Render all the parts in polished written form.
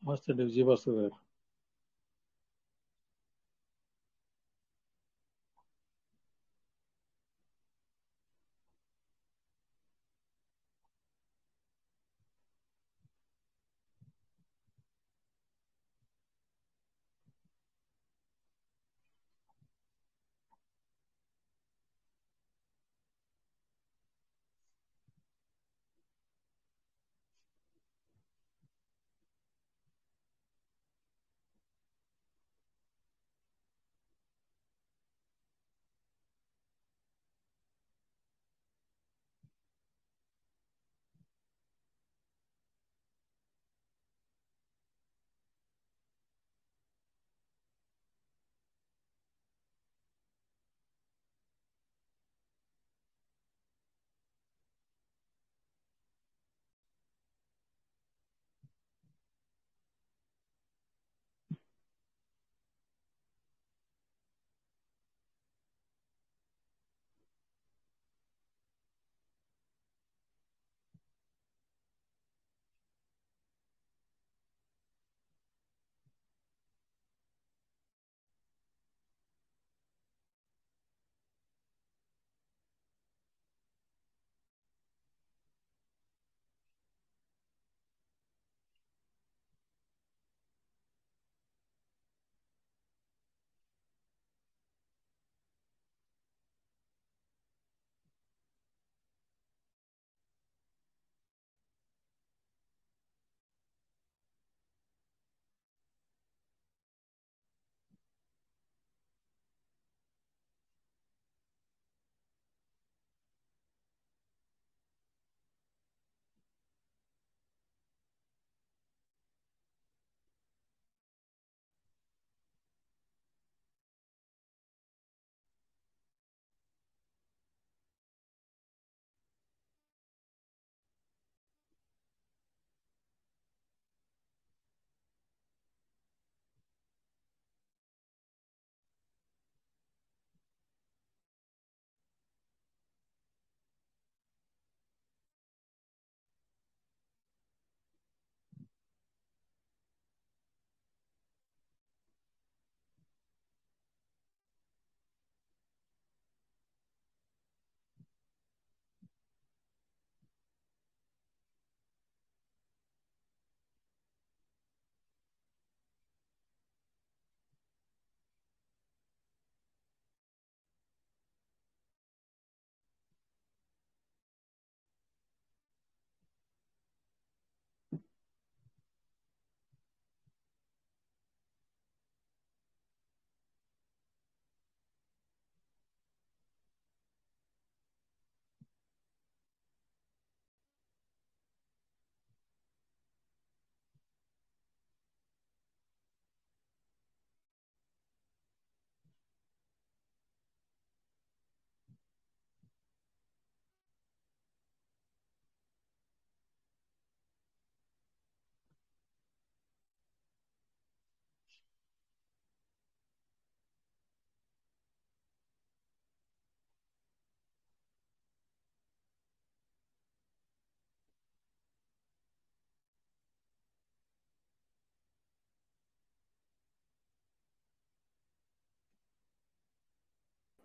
మస్తు విజయ్ భాస్కర్ గారు.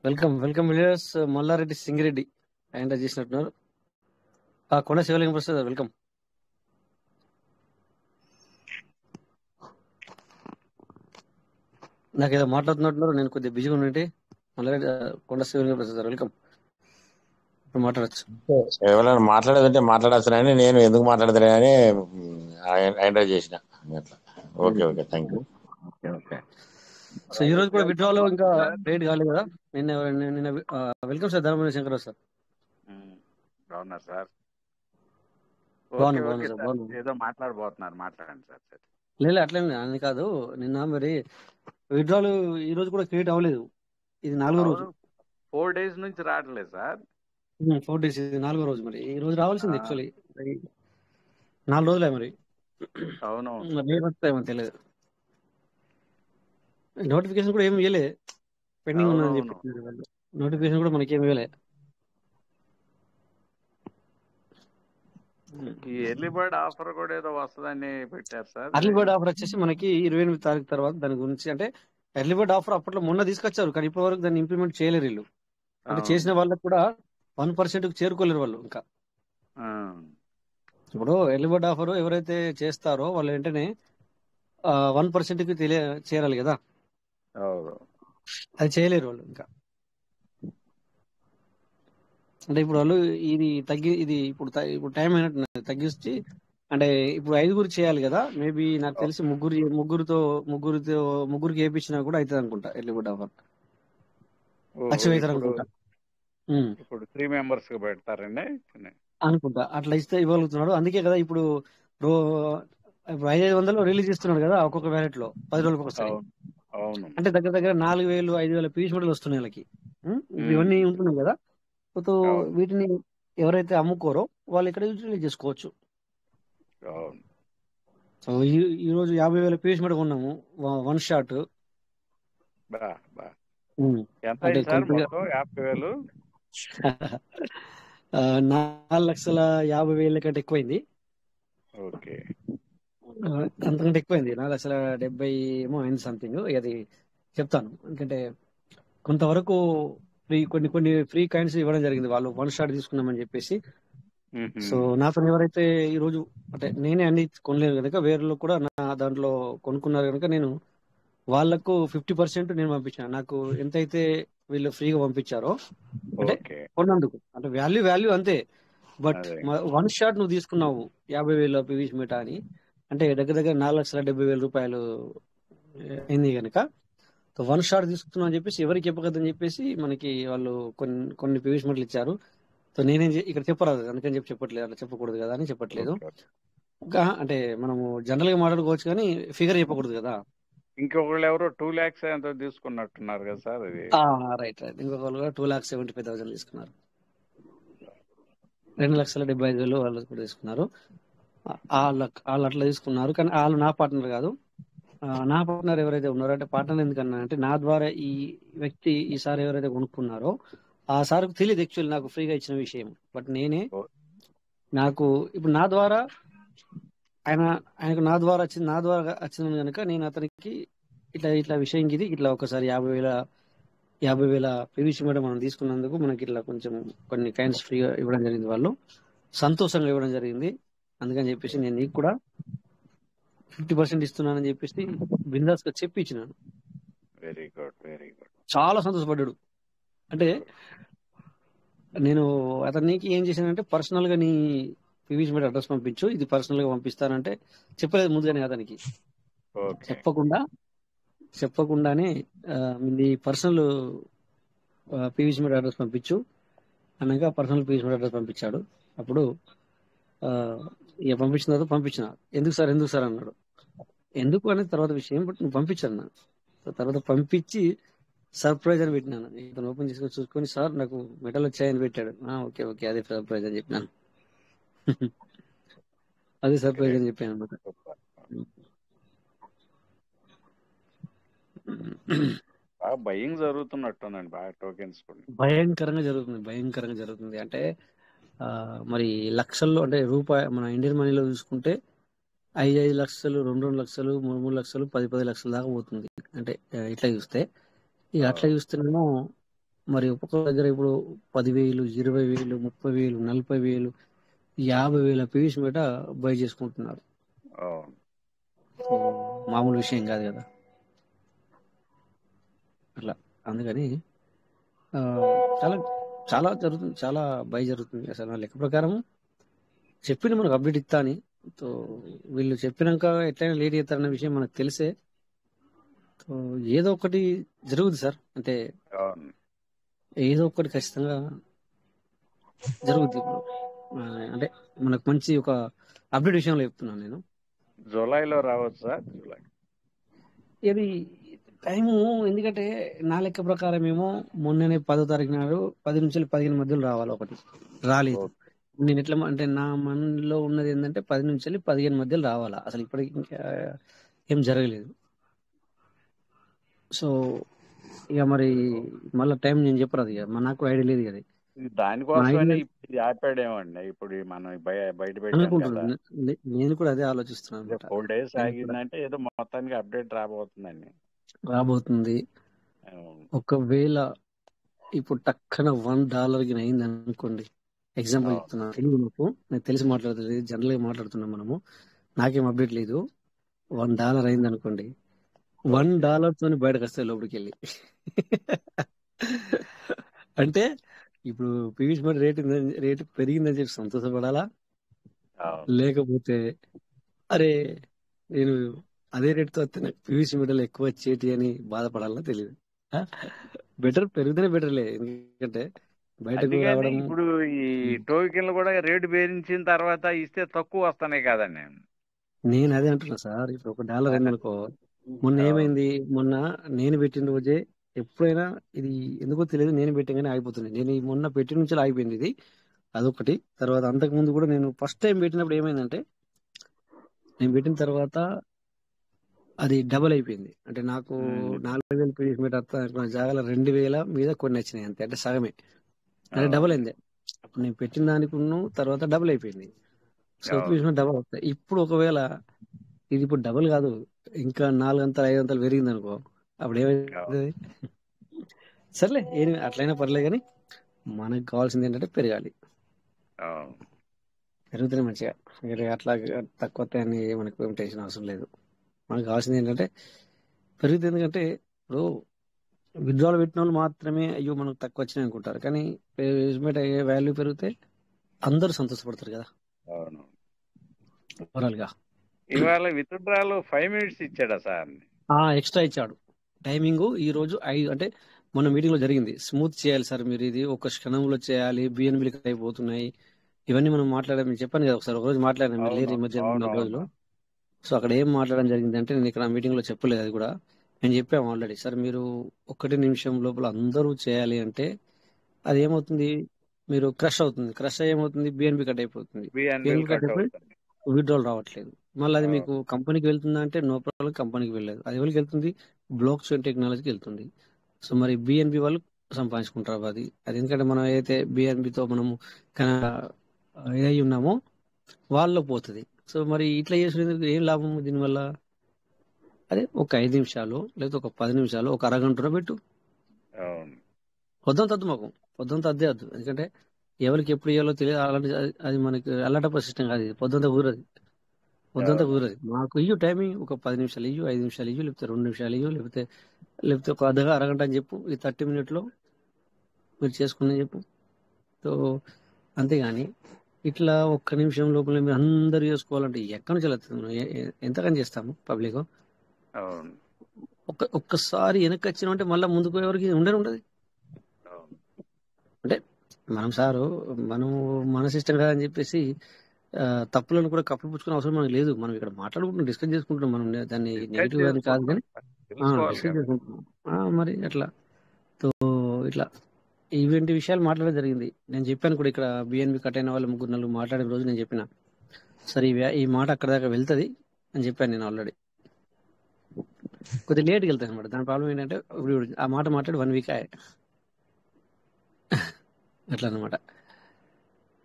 Welcome welcome విలియర్స్ మల్లారెడ్డి సింగిరెడ్డి ఆయన చేసినట్టున్నారు. కొండ శివలింగం ప్రసాద్ వెల్కమ్. నాకు ఏదో మాట్లాడుతున్నట్టున్నారు, నేను కొద్దిగా బిజీగా ఉన్నట్టు. మల్లారెడ్డి కొండ శివలింగం ప్రసాద్ వెల్కమ్. ఇప్పుడు మాట్లాడచ్చు. ఎవరైనా మాట్లాడేదంటే మాట్లాడాల్సిన నేను ఎందుకు మాట్లాడతానని ఎంటర్ చేసిన అట్లా. Okay okay thank you. So ఈ రోజు కూడా విడ్రాలో ఇంకా ట్రేడ్ కాలేదు కదా. నిన్న welcome sir Dharmavaram Shankar sir. బాగున్నారు సార్. బాగున్నా సార్. బాగున్నా. ఏదో మాట్లాడబోతున్నారు, మాట్లాడండి సార్. లేదు అట్లే అని కాదు, నిన్న మరి విడ్రాలు ఈ రోజు కూడా క్రియేట్ అవ్వలేదు. ఇది 4వ రోజు. 4 days నుంచి రావట్లేదు సార్. 4 days, ఇది 4వ రోజు. మరి ఈ రోజు రావాల్సింది యాక్చువల్లీ 4 రోజులే మరి. అవును, రేపు వస్తాయేమో తెలియదు. నోటిఫికేషన్ కూడా ఏమి ఇవ్వలే, పెండింగ్ ఉన్నదని చెప్పి. నోటిఫికేషన్ కూడా మనకి ఏమి ఇవ్వలే. ఈ ఎర్లీ బర్డ్ ఆఫర్ కూడా ఏదో వస్తుందని పెట్టారు సార్. అర్లీ బర్డ్ ఆఫర్ వచ్చేసి మనకి 28 తారీఖు తర్వాత దాని గురించి అంటే ఎర్లీ బర్డ్ ఆఫర్ అప్పట్లో మొన్న తీసుకొచ్చారు, కానీ ఇప్పటి వరకు దాన్ని ఇంప్లిమెంట్ చేయలేరు వీళ్ళు. అంటే చేసిన వాళ్ళకి కూడా 1% చేరుకోలేరు వాళ్ళు ఇంకా. ఇప్పుడు ఎర్లీ బర్డ్ ఆఫర్ ఎవరైతే చేస్తారో వాళ్ళు వెంటనే 1% కి చేరాలి కదా, అది చేయలేరు వాళ్ళు ఇంకా. అంటే ఇప్పుడు వాళ్ళు ఇది ఇప్పుడు టైం అయినట్టు తగ్గించి, అంటే ఇప్పుడు 5 చేయాలి కదా, మేబీ నాకు తెలిసి ముగ్గురికి వేయించినా కూడా అవుతుంది అనుకుంటా ఎర్లీ బర్డ్ ఆఫర్. లక్ష్యం అవుతారు అనుకుంటా. ఇప్పుడు 3 మెంబర్స్ పెడతారండి అనుకుంటా, అట్లా ఇవ్వగలుగుతున్నాడు. అందుకే కదా ఇప్పుడు 500 రిలీజ్ ఇస్తున్నాడు కదా ఒక్కొక్క వ్యాలెట్ లో 10 రోజులకు ఒకసారి. అంటే దగ్గర దగ్గర 4000 5000 పీస్ మెడల్ వస్తున్నాయి వాళ్ళకి. ఇవన్నీ ఉంటున్నాయి కదా, సో వీటిని ఎవరైతే అమ్ముకోరో వాళ్ళు ఇక్కడ యూటిలైజ్ చేసుకోవచ్చు. సో ఈ రోజు 50,000 పీస్ మెడల్ కొన్నాము, 1 షాట్. అంటే 50,000 4,50,000 కంటే ఎక్కువైంది. ఓకే, అంతకంటే ఎక్కువైంది, 4,70,000 ఏమో అయింది సంథింగ్. అది చెప్తాను, ఎందుకంటే కొంతవరకు కొన్ని ఫ్రీ కాయిన్స్ ఇవ్వడం జరిగింది వాళ్ళు 1 షాట్ తీసుకున్నామని చెప్పేసి. సో నాతో ఎవరైతే ఈ రోజు అంటే నేనే అన్ని కొనలేదు కనుక వేరే కూడా నా దాంట్లో కొనుక్కున్నారు కనుక నేను వాళ్ళకు 50% నేను పంపించాను. నాకు ఎంతైతే వీళ్ళు ఫ్రీగా పంపించారో అంటే కొన్నందుకు, అంటే వాల్యూ అంతే. బట్ 1 షాట్ నువ్వు తీసుకున్నావు 50,000 పీవీస్ మీటా అని, అంటే దగ్గర దగ్గర 4,70,000 రూపాయలు అయింది కనుక 1 షాట్ తీసుకున్నావు అని చెప్పేసి ఎవరికి చెప్పకదని చెప్పేసి మనకి వాళ్ళు కొన్ని పీవీస్ మీటలు ఇచ్చారు. సో నేనేం ఇక్కడ చెప్పరాదు, అందుకని చెప్పట్లేదు, అట్లా చెప్పకూడదు కదా అని చెప్పట్లేదు. అంటే మనము జనరల్ గా మాట్లాడుకోవచ్చు కానీ ఫిగర్ చెప్పకూడదు కదా. ఇంకొకళ్ళు ఎవరో 2 lakhs ఎంతో తీసుకున్నట్టున్నారు కదా సార్. రైట్. ఇంకొకళ్ళు 2,75,000 తీసుకున్నారు, 2,75,000 వాళ్ళు కూడా తీసుకున్నారు. వాళ్ళు అట్లా తీసుకున్నారు, కానీ వాళ్ళు నా పార్ట్నర్ కాదు. నా పార్ట్నర్ ఎవరైతే ఉన్నారో, అంటే పార్ట్నర్ ఎందుకన్నా అంటే నా ద్వారా ఈ వ్యక్తి ఈసారి ఎవరైతే కొనుక్కున్నారో ఆ సార్కు తెలియదు యాక్చువల్లీ నాకు ఫ్రీగా ఇచ్చిన విషయం. బట్ నాకు ఇప్పుడు నా ద్వారా ఆయనకు నా ద్వారా వచ్చింది కనుక నేను అతనికి ఇట్లా విషయం ఇది ఇట్లా ఒకసారి 50,000 పీవీసీ మీటర్ మనం తీసుకున్నందుకు మనకి ఇట్లా కొంచెం కొన్ని కాయిన్స్ ఫ్రీగా ఇవ్వడం జరిగింది, వాళ్ళు సంతోషంగా ఇవ్వడం జరిగింది. అందుకని చెప్పేసి నేను నీకు కూడా 50% ఇస్తున్నానని చెప్పేసి బిందాస్ గా చెప్పి ఇచ్చినాను. Very good. చాలా సంతోషపడ్డాడు. అంటే నేను అతనికి ఏం చేశానంటే పర్సనల్ గా నీ పీవీసీ మీటర్ అడ్రస్ పంపించు, ఇది పర్సనల్ గా పంపిస్తానంటే చెప్పలేదు ముందుగానే అతనికి. చెప్పకుండానే నీ పర్సనల్ పీవీసీ మీటర్ అడ్రస్ పంపించు అనగా పర్సనల్ పీవీసీ మీటర్ అడ్రస్ పంపించాడు. అప్పుడు ఇక పంపించిన తర్వాత పంపించిన. ఎందుకు సార్ అన్నాడు. ఎందుకు అనేది తర్వాత విషయం, బట్ నువ్వు పంపించాను. తర్వాత పంపించి సర్ప్రైజ్ అని పెట్టినాను. ఇతను ఓపెన్ చేసుకొని చూసుకొని సార్ నాకు మెడల్ వచ్చాయని పెట్టాడు. ఓకే అదే సర్ప్రైజ్ అని చెప్పినాను. అదే సర్ప్రైజ్ అని చెప్పాను అనమాట. బయింగ్ జరుగుతున్నట్టుందండి బాగా, టోకెన్స్ భయంకరంగా జరుగుతుంది. అంటే మరి లక్షల్లో, అంటే రూపాయి మన ఇండియన్ మనీలో చూసుకుంటే 5 లక్షలు, 2 లక్షలు, 3 లక్షలు, 10 లక్షల దాకా పోతుంది. అంటే ఇట్లా చూస్తే ఇక అట్లా చూస్తేనేమో మరి ఒక్కొక్క దగ్గర ఇప్పుడు 10,000, 20,000, 30,000, 40,000, 50,000 పీవీసీ మీట బై చేసుకుంటున్నారు. మామూలు విషయం కాదు కదా అట్లా. అందుకని చాలా చాలా జరుగుతుంది, చాలా బై జరుగుతుంది. అసలు నా లెక్క ప్రకారం చెప్పింది మనకు అప్డేట్ ఇస్తా అని. వీళ్ళు చెప్పినాక ఎట్లయినా లేట్ చేస్తారన్న విషయం మనకు తెలిసే. ఏదో ఒకటి జరుగుతుంది సార్, అంటే ఏదో ఒకటి ఖచ్చితంగా జరుగుతుంది. అంటే మనకు మంచి ఒక అప్డేట్ విషయంలో చెప్తున్నాను నేను. జూలైలో రావచ్చు సార్. ఇది టైము ఎందుకంటే నా లెక్క ప్రకారం ఏమో మొన్ననే 10వ తారీఖు నాడు 10 నుంచి 15 మధ్యలో రావాలి, ఒకటి రాలేదు. నేను ఎట్లా అంటే నా మనలో ఉన్నది ఏంటంటే 10 నుంచి 15 మధ్యలో రావాలా, అసలు ఇప్పటికి ఇంకా ఏం జరగలేదు. సో ఇక మరి మళ్ళీ టైం నేను చెప్పరాదు, ఇక నాకు ఐడియా లేదు. అది దానికోసమైనా మైగ్రేన్ ఇప్పుడు ఇది ఆపాడేమండి. ఇప్పుడు మనం బయట పెట్టాం కదా. అనుకుంటున్నాను. నేను కూడా అదే ఆలోచిస్తున్నాను ఇదే అనమాట. 4 days నేను కూడా ఆగిందంటే ఏదో మొత్తానికి అప్డేట్ రాబోతుందండి. రాబోతుంది. అవును. ఒకవేళ ఇప్పుడు టక్కన $1 గిన అయింది అనుకోండి, ఎగ్జాంపుల్ అవును. చెప్తున్నా, తెలియదు నాకు తెలిసి మాట్లాడుతుంది, జనరల్ గా మాట్లాడుతున్నాం మనము, నాకేం అప్డేట్ లేదు. $1 అయింది అనుకోండి, ఓకే. $1 తోని బయటకు వస్తాయి లోపలికి వెళ్ళి. అంటే ఇప్పుడు పీయూష్ మోడీ రేటు పెరిగిందని చెప్పి సంతోషపడాలా, అవును. లేకపోతే అరే నేను అదే రేటుతో వస్తే నాకు పీయూష్ మోడీలో ఎక్కువ వచ్చేటి అని బాధపడాలా తెలియదు. బెటర్ పెరిగితేనే బెటర్లే, ఎందుకంటే బయటకు అందుకని రావడం. ఇప్పుడు ఈ టోకెన్లు కూడా రేటు పెంచిన తర్వాత ఇస్తే తక్కువ వస్తున్నాయి కదండి. నేను అదే అంటున్నా సార్, ఇప్పుడు $1 అయిందనుకో, మొన్న అవును. ఏమైంది, మొన్న నేను పెట్టిన రోజే, ఎప్పుడైనా ఇది ఎందుకో తెలియదు, నేను పెట్టగానే ఆగిపోతుంది. నేను ఈ మొన్న పెట్టిన నుంచి ఆగిపోయింది ఇది, అదొకటి. తర్వాత అంతకు ముందు కూడా నేను ఫస్ట్ టైం పెట్టినప్పుడు ఏమైందంటే, నేను పెట్టిన తర్వాత అది డబల్ అయిపోయింది. అంటే నాకు ఉమ్. 4,000 పీస్ మీటర్ అనుకున్న జాగాలో 2,000 మీద కొన్ని వచ్చినాయి అంతే, అంటే సగమే. అంటే డబల్ అవును. అయింది. అప్పుడు నేను పెట్టిన దానికి తర్వాత డబుల్ అయిపోయింది. సో పీస్ అవును. మీద డబల్ అవుతాయి. ఇప్పుడు ఒకవేళ ఇది ఇప్పుడు డబుల్ కాదు, ఇంకా 400-500 పెరిగింది అనుకో, అప్పుడు అవును. ఏమైతుంది? సర్లే, ఏమి అట్లయినా పర్లేదు, కానీ మనకు కావాల్సింది ఏంటంటే పెరగాలి. అవును. పెరుగుతూనే మంచిగా, వేరే అట్లా తక్కువ అని మనకు ఏం టెన్షన్ అవసరం లేదు. మనకు కావాల్సింది ఏంటంటే పెరుగుతుంది. ఎందుకంటే ఇప్పుడు విత్డ్రాల్ పెట్టిన వాళ్ళు మాత్రమే అయ్యో మనకు తక్కువ వచ్చినాయి అనుకుంటారు, కానీ ఎస్టిమేట్ అయ్యే వాల్యూ పెరిగితే అందరూ సంతోషపడతారు కదా, అవును. ఓవరాల్ గా. ఇవాళ విత్డ్రాలో 5 minutes ఇచ్చాడా సార్? ఎక్స్ట్రా ఇచ్చాడు టైమింగ్. ఈ రోజు 5 అంటే మొన్న మీటింగ్ లో జరిగింది, స్మూత్ చేయాలి సార్ మీరు, ఇది ఒక క్షణంలో చేయాలి, బిఎన్బిలు అయిపోతున్నాయి, ఇవన్నీ మనం మాట్లాడాం. నేను చెప్పాను కదా ఒకసారి, ఒక రోజు మాట్లాడాను, మీరు లేరు అవును. ఈ మధ్య 4 రోజులు. అవునవును. సో అక్కడ ఏం మాట్లాడడం జరిగింది అంటే, నేను ఇక్కడ మీటింగ్ లో చెప్పలేదు, అది కూడా నేను చెప్పాము ఆల్రెడీ. సార్ మీరు 1 నిమిషం లోపల అందరూ చేయాలి అంటే అది ఏమవుతుంది, మీరు క్రష్ అవుతుంది, క్రష్ అయ్యి ఏమవుతుంది, బిఎన్బి కట్ అయిపోతుంది, బిఎన్బిల్ బిఎన్బి కట్ కట్ అయిపోయి అవుతుంది. విత్డ్రాల్ రావట్లేదు. మళ్ళీ అది మీకు అవును. కంపెనీకి వెళ్తుందా అంటే నో ప్రాబ్లం, కంపెనీకి వెళ్ళలేదు. అది ఎవరికి వెళ్తుంది, బ్లాక్ చైన్ టెక్నాలజీకి వెళ్తుంది. సో మరి బిఎన్బి వాళ్ళు సంపాదించుకుంటారు అది అది ఎందుకంటే మనం ఏదైతే బిఎన్బితో మనము ఇదై ఉన్నామో వాళ్ళలో పోతుంది. సో మరి ఇట్లా చేసినందుకు ఏం లాభం దీనివల్ల? అదే ఒక 5 నిమిషాలు, లేకపోతే ఒక 10 నిమిషాలు, ఒక అరగంట పెట్టు, అవును. పొద్దున తద్దు మాకు, పొద్దున తద్దే వద్దు. ఎందుకంటే ఎవరికి ఎప్పుడు ఇవ్వాలో తెలియదు, అలాంటి అది మనకి అల్లటప్ప సిస్టమ్ కాదు ఇది, పొద్దుంతా కుదరదు, పొద్దుంతా అవును. కుదరదు. మాకు ఇయ్యు టైమింగ్, ఒక 10 నిమిషాలు ఇయ్యు, 5 నిమిషాలు ఇయ్యు, లేకపోతే 2 నిమిషాలు ఇయ్యు, లేకపోతే ఒక అరగంట అని చెప్పు, ఈ 30 minutes లో మీరు చేసుకుని చెప్పు. సో అంతేగాని ఇట్లా 1 నిమిషం లోపల మీరు అందరు చేసుకోవాలంటే ఎక్కడి నుంచి వెళ్తుంది? మనం ఎంతకని చేస్తాము పబ్లిక్? అవును. ఒక్కసారి వెనక్కి వచ్చినామంటే మళ్ళీ ముందుకు ఎవరికి ఉండదు. అవును. అంటే మనం సారు, మనం మన సిస్టమ్ కాదని చెప్పేసి తప్పులను కూడా కప్పిపుచ్చుకునే అవసరం మనకు లేదు. మనం ఇక్కడ మాట్లాడుకుంటున్నాం, డిస్కస్ చేసుకుంటున్నాం, మనం దాన్ని డిస్కస్ నెగిటివ్ అని కాదు, చేసుకుంటున్నాం. కానీ తెలుసుకోవాలి డిస్కస్ కదా. చేసుకుంటున్నాం. మరి అట్లా ఇట్లా ఇటువంటి విషయాలు మాట్లాడడం జరిగింది. నేను చెప్పాను కూడా, ఇక్కడ బిఎన్బి కట్ అయిన వాళ్ళు 3-4 మాట్లాడిన రోజు నేను చెప్పిన, సరే ఈ మాట అక్కడ దాకా వెళ్తుంది అని చెప్పాను నేను ఆల్రెడీ. కొద్దిగా లేట్కి వెళ్తాను అనమాట. దాని ప్రాబ్లం ఏంటంటే ఇప్పుడు ఆ మాట మాట్లాడి 1 week అట్లా అనమాట.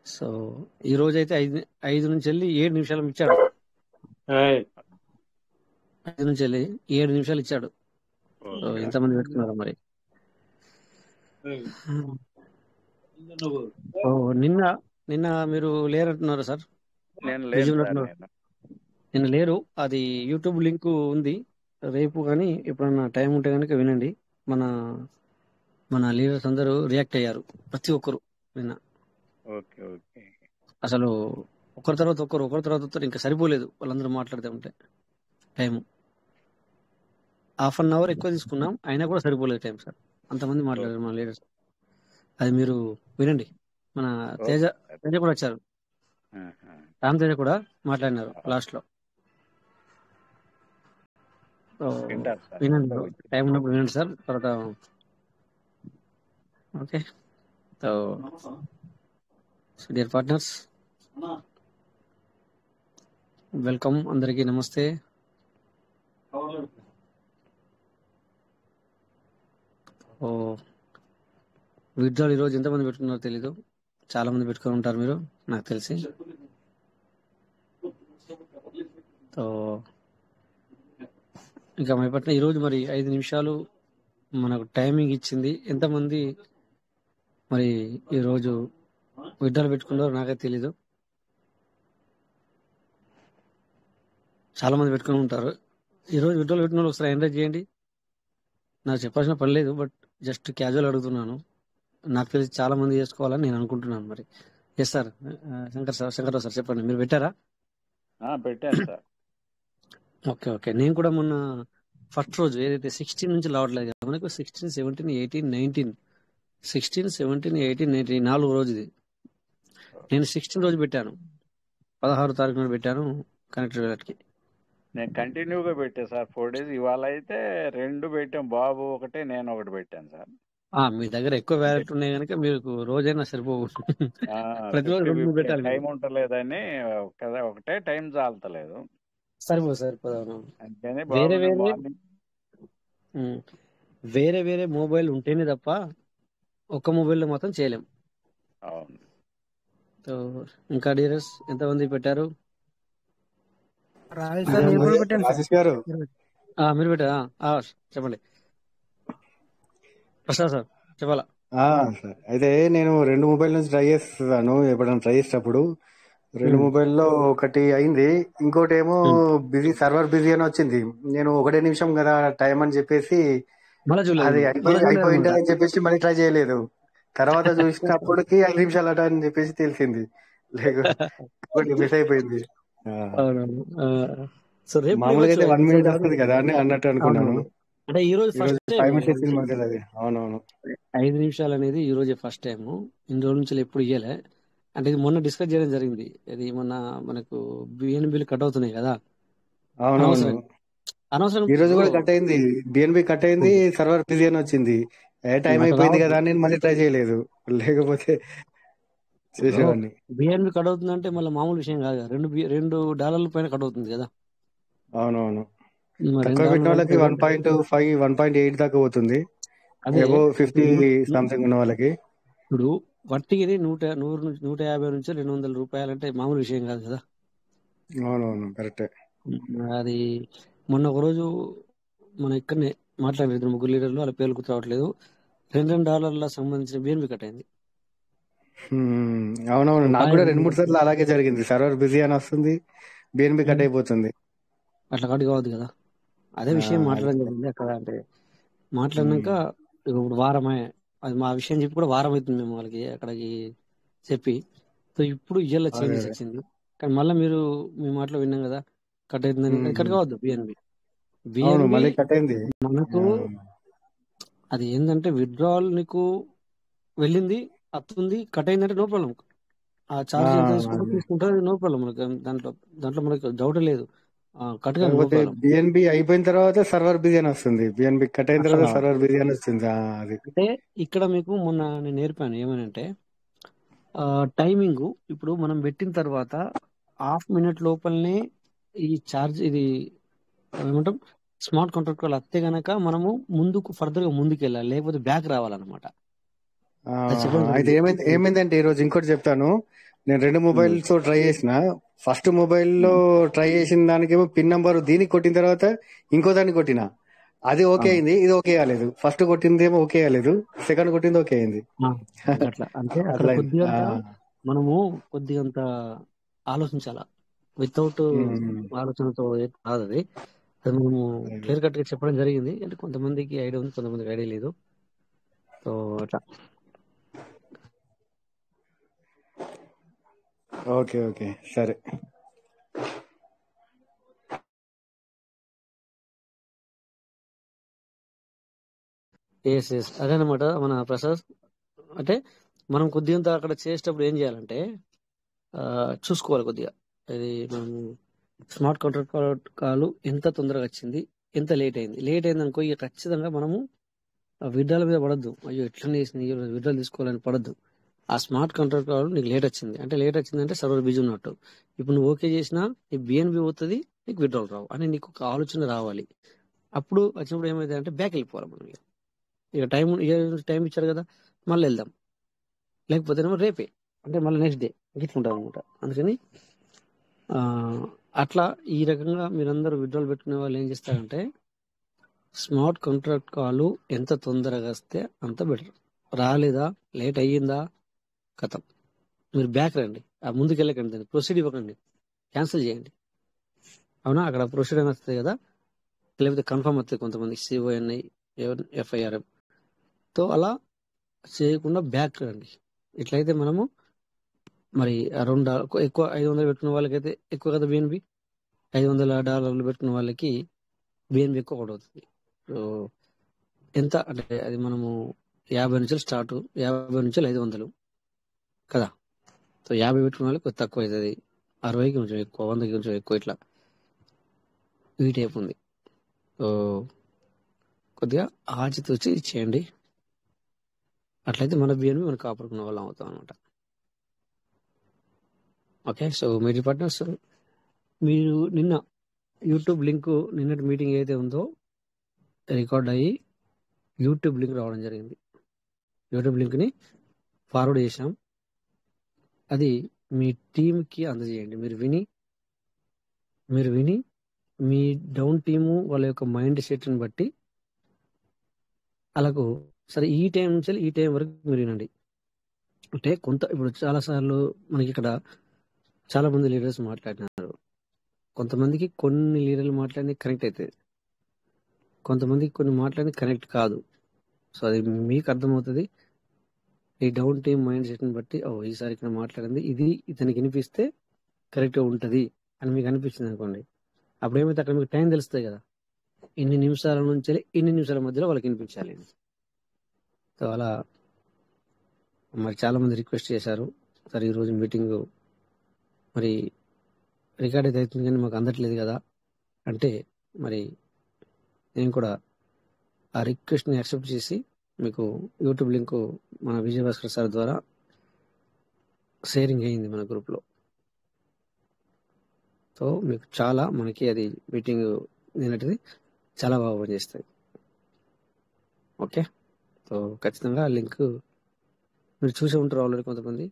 సో ఈ రోజు అయితే 5 నుంచి వెళ్ళి 7 నిమిషాలు ఇచ్చాడు. 5 నుంచి వెళ్ళి 7 నిమిషాలు ఇచ్చాడు. So okay. ఎంతమంది పెట్టుకున్నారో మరి. ఓ, నిన్న నిన్న మీరు లేరంటున్నారు సార్, నేను బిజీ లేను సార్. ఉన్నట్టున్నారు. నిన్న లేరు, అది యూట్యూబ్ లింక్ ఉంది, రేపు కానీ ఎప్పుడన్నా టైం ఉంటే కనుక వినండి. మన మన లీడర్స్ అందరూ రియాక్ట్ అయ్యారు, ప్రతి ఒక్కరు నిన్న. ఓకే. ఓకే. అసలు ఒకరి తర్వాత ఒకరు ఇంకా సరిపోలేదు, వాళ్ళందరూ మాట్లాడుతూ ఉంటే టైం 1/2 hour ఎక్కువ తీసుకున్నాం, అయినా కూడా సరిపోలేదు టైం సార్, అంతమంది మాట్లాడారు మన లీడర్స్. అది మీరు వినండి. మన తేజ ఓకే. తేజ కూడా వచ్చారు, ఆహా. రామ్ తేజ కూడా మాట్లాడినారు లాస్ట్ లో. సో వింటారు సార్. వినండి, టైం ఉన్నప్పుడు వినండి సార్. తర్వాత okay. So dear partners, welcome, అందరికీ నమస్తే. ఓ విత్డ్రాల్ ఈ రోజు ఎంతమంది పెట్టుకున్నారో తెలీదు. చాలా మంది పెట్టుకొని ఉంటారు మీరు, నాకు తెలిసి. సో ఇంకా మైపట్ల ఈ రోజు మరి 5 నిమిషాలు మనకు టైమింగ్ ఇచ్చింది. ఎంతమంది మరి ఈ రోజు విత్డ్రాల్ పెట్టుకున్నారో నాకైతే తెలీదు. చాలా మంది పెట్టుకొని ఉంటారు. ఈ రోజు విత్డ్రాల్ పెట్టిన వాళ్ళు ఒకసారి ఎంటర్ చేయండి. నాకు చెప్పాల్సిన పని లేదు, బట్ జస్ట్ క్యాజువల్ అడుగుతున్నాను. నాకు తెలిసి చాలా మంది చేసుకోవాలని నేను అనుకుంటున్నాను. మరి ఎస్ సార్, శంకర్రావు సార్ చెప్పండి, మీరు పెట్టారా? పెట్టాను సార్. Okay okay. నేను కూడా మొన్న ఫస్ట్ రోజు ఏదైతే 16 నుంచి రావట్లేదు కదా మనకు, 16, 17, 18, 19, 16, 17, 18, 19 4 రోజు ఇది. నేను 16 రోజు పెట్టాను, 16 తారీఖు నాడు పెట్టాను కనెక్టెడ్ వ్యాలెట్కి. నేను కంటిన్యూగా పెట్టాను సార్ 4 days. ఇవాళ అయితే 2 పెట్టాం, బాబు ఒకటి, నేను ఒకటి పెట్టాను సార్. మీ దగ్గర ఎక్కువ వ్యాలెట్ ఉన్నాయి కనుక మీకు రోజైనా సరిపోవు. ప్రతిరోజు 2 పెట్టాలి. టైం ఉంటలేదని కదా, ఒకటే టైం చాలతలేదు. సరిపోదు. అందుకని వేరే వేరే మొబైల్ ఉంటేనే తప్ప ఒక్క మొబైల్లో మాత్రం చేయలేం. అవును. ఇంకా డీరస్ ఎంతమంది పెట్టారు? ఆశీష్ గారు మీరు పెట్టారా? చెప్పండి ప్రసాద్ సార్, చెప్పాలా? సార్, అయితే నేను 2 మొబైల్ నుంచి ట్రై చేస్తాను. ఎప్పుడైనా ట్రై చేసేటప్పుడు 2 మొబైల్లో ఒకటి అయింది, ఇంకోటి ఏమో సర్వర్ బిజీ అని వచ్చింది. నేను 1 నిమిషం కదా టైం అని చెప్పేసి అది అయిపోయింది అని చెప్పేసి మళ్ళీ ట్రై చేయలేదు. తర్వాత చూసినప్పటికి 5 నిమిషాలు అట అని చెప్పేసి తెలిసింది, లేకపోతే మిస్ అయిపోయింది. మామూలుగా అయితే 1 minute వస్తుంది కదా అని అన్నట్టు అనుకున్నాను. అంటే ఈ రోజు ఫస్ట్ 5 minutes వచ్చింది మధ్యలో అది. అవునవును, 5 నిమిషాలు అనేది ఈ రోజే ఫస్ట్ టైం. ఇన్ని రోజుల నుంచి ఎప్పుడు ఇయ్యలే. అంటే ఇది మొన్న డిస్కస్ చేయడం జరిగింది. ఇది మొన్న మనకు బిఎన్బిలు కట్ అవుతున్నాయి కదా. అవునవును, అనవసరం. ఈ రోజు కూడా కట్ అయింది, బిఎన్బి కట్ అయింది, సర్వర్ బిజీ అని వచ్చింది. టైం అయిపోయింది కదా అని నేను మళ్ళీ ట్రై చేయలేదు, లేకపోతే చేసేవాడిని. బిఎన్బి కట్ అవుతుందంటే మళ్ళీ మామూలు విషయం కాదు. $2 పైన కట్ అవుతుంది కదా. అవునవును, తక్కువ పెట్టిన వాళ్ళకి 1.5, 1.8 దాకా పోతుంది. 50 సంథింగ్ ఉన్న వాళ్ళకి. ఇప్పుడు వట్టికి 150 నుంచి $200 అంటే మామూలు విషయం కాదు కదా. అవునవును, కరెక్టే. అది మొన్న ఒక రోజు మనం ఇక్కడనే మాట్లాడలేదు, 3 లీడర్లు, వాళ్ళ పేర్లు గుర్తు రావట్లేదు. $2 సంబంధించిన బిఎన్బి కట్ అయింది. అవునవును, నాకు కూడా 2-3 సార్లు అలాగే జరిగింది. సర్వర్ బిజీ అని వస్తుంది, బిఎన్బి కట్ అయిపోతుంది. అట్లా కట్ కావద్దు కదా. అదే విషయం మాట్లాడడం జరిగింది అక్కడ. అంటే మాట్లాడినాక ఇప్పుడు వారమే, అది మా విషయం చెప్పి కూడా వారం అవుతుంది మేము వాళ్ళకి అక్కడికి చెప్పి. సో ఇప్పుడు ఇయ్యాల చేంజెస్ వచ్చింది. కానీ మళ్ళీ మీ మాటలో విన్నాం కదా కట్ అవుతుందని. కట్ కావద్దు బిఎన్బి. మనకు అది ఏంటంటే విత్డ్రాల్ నీకు వెళ్ళింది, వస్తుంది, కట్ అయిందంటే నో ప్రాబ్లం. ఆ చార్జ్ ఎంత తీసుకుంటారు, నో ప్రాబ్లం. మనకు దాంట్లో మనకు డౌట్ లేదు. కట్ బిఎన్బి అయిపోయిన తర్వాత సర్వర్ బిజీ అని వస్తుంది, బిఎన్బి కట్ అయిన తర్వాత సర్వర్ బిజీ అని వస్తుంది. అంటే ఇక్కడ మీకు మొన్న నేను నేర్పాను ఏమనంటే టైమింగ్. ఇప్పుడు మనం పెట్టిన తర్వాత ½ minute లోపలనే ఈ చార్జ్ ఇది ఏమంటాం స్మార్ట్ కాంట్రాక్ట్ కాల్ వస్తే గనక మనము ఫర్దర్ గా ముందుకు వెళ్ళాలి, లేకపోతే బ్యాక్ రావాలన్నమాట. అయితే ఏమైందంటే ఈ రోజు ఇంకోటి చెప్తాను. నేను 2 మొబైల్స్ ట్రై చేసిన. ఫస్ట్ మొబైల్లో ట్రై చేసిన దానికేమో పిన్ నంబర్ దీనికి కొట్టిన తర్వాత ఇంకో దాన్ని కొట్టిన, అది ఓకే అయింది, ఇది ఓకే కాలేదు. ఫస్ట్ కొట్టింది ఏమో ఓకే కాలేదు, సెకండ్ కొట్టింది ఓకే అయింది. అట్లా అంటే మనము కొద్దిగంత ఆలోచించాల. వితౌట్ ఆలోచనతో కాదు అది. మనము క్లియర్ కట్ గా చెప్పడం జరిగింది. అంటే కొంతమందికి ఐడియా ఉంది, కొంతమందికి ఐడియా లేదు. సో అట్లా. ఓకే ఓకే, సరే. అదేనమాట మన ప్రసాద్. అంటే మనం కొద్దిగా అక్కడ చేసేటప్పుడు ఏం చేయాలంటే చూసుకోవాలి కొద్దిగా. ఇది మనము స్మార్ట్ కాంట్రాక్ట్ కాల్ ఎంత తొందరగా వచ్చింది, ఎంత లేట్ అయింది అనుకో, ఇక ఖచ్చితంగా మనము విడ్డాల మీద పడద్దు. అయ్యో ఎట్లా చేసింది, విడ్డాలు తీసుకోవాలని పడద్దు. ఆ స్మార్ట్ కాంట్రాక్ట్ కాల్ నీకు లేట్ వచ్చిందంటే సర్వర్ బిజీ ఉన్నట్టు. ఇప్పుడు నువ్వు ఓకే చేసినా నీ బిఎన్బి అవుతుంది, నీకు విడ్రాల్ రావు అని నీకు ఒక ఆలోచన రావాలి. అప్పుడు వచ్చినప్పుడు ఏమైంది అంటే బ్యాక్ వెళ్ళిపోవాలి మనం. ఇక టైం ఇచ్చారు కదా, మళ్ళీ వెళ్దాం, లేకపోతేనేమో రేపే అంటే మళ్ళీ నెక్స్ట్ డే ఇట్లుంటాం అనమాట. అందుకని ఆ, అట్లా ఈ రకంగా మీరందరూ విడ్రాల్ పెట్టుకునే వాళ్ళు ఏం చేస్తారంటే స్మార్ట్ కాంట్రాక్ట్ కాల్ ఎంత తొందరగా వస్తే అంత బెటర్. రాలేదా, లేట్ అయ్యిందా, కథం, మీరు బ్యాక్ రండి, ఆ ముందుకు వెళ్ళకండి, ప్రొసీడ్ ఇవ్వకండి, క్యాన్సిల్ చేయండి. అవునా, అక్కడ ప్రొసీడ్ అని వస్తుంది కదా, లేకపోతే కన్ఫర్మ్ వస్తుంది కొంతమంది సిఓఎన్ఐ ఎఫ్ఐఆర్ఎం తో, అలా చేయకుండా బ్యాక్ రండి. ఇట్లయితే మనము మరి అరౌండ్ ఎక్కువ 500 పెట్టుకున్న వాళ్ళకైతే ఎక్కువ కదా బిఎన్బి, $500 పెట్టుకున్న వాళ్ళకి బిఎన్బి ఎక్కువ పడుతుంది. సో ఎంత అంటే అది మనము 50 నుంచి స్టార్ట్, 50 నుంచి 500 కదా. సో 50 పెట్టుకున్న వాళ్ళకి కొద్ది తక్కువ అవుతుంది, 60కి కొంచెం ఎక్కువ, 100కి కొంచెం ఎక్కువ, ఇట్లా ఈ టైప్ ఉంది. సో కొద్దిగా ఆచితూచి చేయండి, అట్లయితే మన బిఎన్బి మనం కాపాడుకున్న వాళ్ళం అవుతాం అనమాట. ఓకే, సో మీ పార్ట్నర్స్, మీరు నిన్న యూట్యూబ్ లింక్, నిన్నటి మీటింగ్ ఏదైతే ఉందో రికార్డ్ అయ్యి యూట్యూబ్ లింక్ రావడం జరిగింది. యూట్యూబ్ లింక్ని ఫార్వర్డ్ చేశాం, అది మీ టీంకి అందజేయండి. మీరు విని మీ డౌన్ టీము వాళ్ళ యొక్క మైండ్ సెట్ని బట్టి అలాగూ సరే ఈ టైం నుంచి ఈ టైం వరకు మీరు వినండి. అంటే ఇప్పుడు చాలాసార్లు మనకి ఇక్కడ చాలా మంది లీడర్స్ మాట్లాడినారు. కొంతమందికి కొన్ని లీడర్లు మాట్లాడి కనెక్ట్ అవుతుంది, కొంతమందికి కొన్ని మాట్లాడి కనెక్ట్ కాదు. సో అది మీకు అర్థమవుతుంది. ఈ డౌన్ టీమ్ మైండ్ సెట్ని బట్టి ఈసారి ఇక్కడ మాట్లాడింది ఇది ఇతనికి వినిపిస్తే కరెక్ట్గా ఉంటుంది అని మీకు అనిపించింది అనుకోండి, అప్పుడు ఏమైతే అక్కడ మీకు టైం తెలుస్తుంది కదా, ఇన్ని నిమిషాల నుంచి ఇన్ని నిమిషాల మధ్యలో వాళ్ళకి వినిపించాలి. సో అలా మరి చాలా మంది రిక్వెస్ట్ చేశారు, సరే ఈరోజు మీటింగ్ మరి రికార్డ్ అయితే అవుతుంది కానీ మాకు అందట్లేదు కదా అంటే, మరి నేను కూడా ఆ రిక్వెస్ట్ని యాక్సెప్ట్ చేసి మీకు యూట్యూబ్ లింక్ మన విజయభాస్కర్ సార్ ద్వారా షేరింగ్ అయ్యింది మన గ్రూప్లో. సో మీకు చాలా మనకి అది మీటింగ్ నిన్నటిది చాలా బాగా పనిచేస్తుంది. ఓకే, సో ఖచ్చితంగా లింక్ మీరు చూసే ఉంటారు ఆల్రెడీ కొంతమంది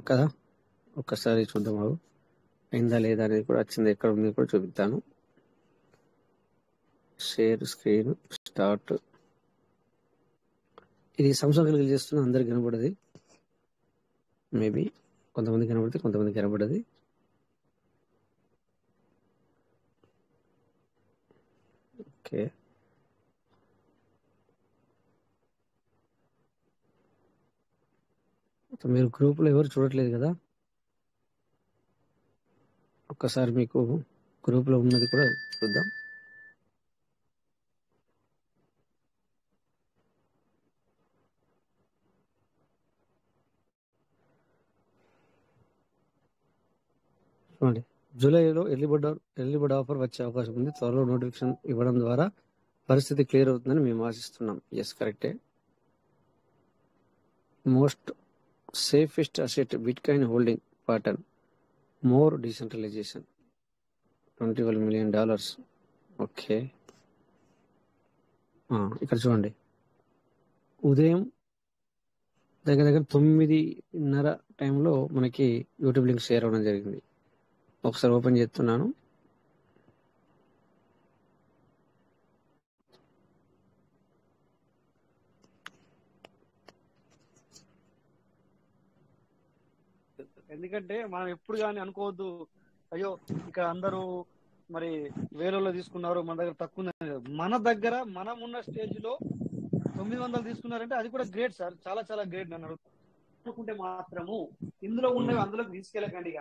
కదా. ఒక్కసారి చూద్దాం అయిందా లేదా అనేది కూడా, వచ్చింది ఎక్కడ ఉంది కూడా చూపిస్తాను. Share screen start. ఇది సంవత్సరం కలిగి చేస్తున్న అందరికి కనబడది, మేబీ కొంతమంది కనబడితే కొంతమంది కనబడది. ఓకే, మీరు గ్రూప్లో ఎవరు చూడట్లేదు కదా, ఒక్కసారి మీకు గ్రూప్లో ఉన్నది కూడా చూద్దాం. చూడండి, జూలైలో ఎర్లీ బర్డ్ ఆఫర్ వచ్చే అవకాశం ఉంది. త్వరలో నోటిఫికేషన్ ఇవ్వడం ద్వారా పరిస్థితి క్లియర్ అవుతుందని మేము ఆశిస్తున్నాం. ఎస్, కరెక్టే. Most safest asset bitcoin holding pattern, more decentralisation, $21 million. Okay, ఇక్కడ చూడండి, ఉదయం దగ్గర 9:30 టైంలో మనకి యూట్యూబ్ లింక్ షేర్ అవ్వడం జరిగింది. ఒకసారి ఓపెన్ చేస్తున్నాను. ఎందుకంటే మనం ఎప్పుడు కానీ అనుకోవద్దు, అయ్యో ఇక్కడ అందరూ మరి వేలలో తీసుకున్నారు, మన దగ్గర తక్కువ ఉందని. మన దగ్గర మనం ఉన్న స్టేజ్ లో 900 తీసుకున్నారంటే అది కూడా గ్రేట్ సార్, చాలా చాలా గ్రేట్. నన్ను అనుకుంటే మాత్రము ఇందులో ఉన్నవి అందులోకి తీసుకెళ్ళకండి.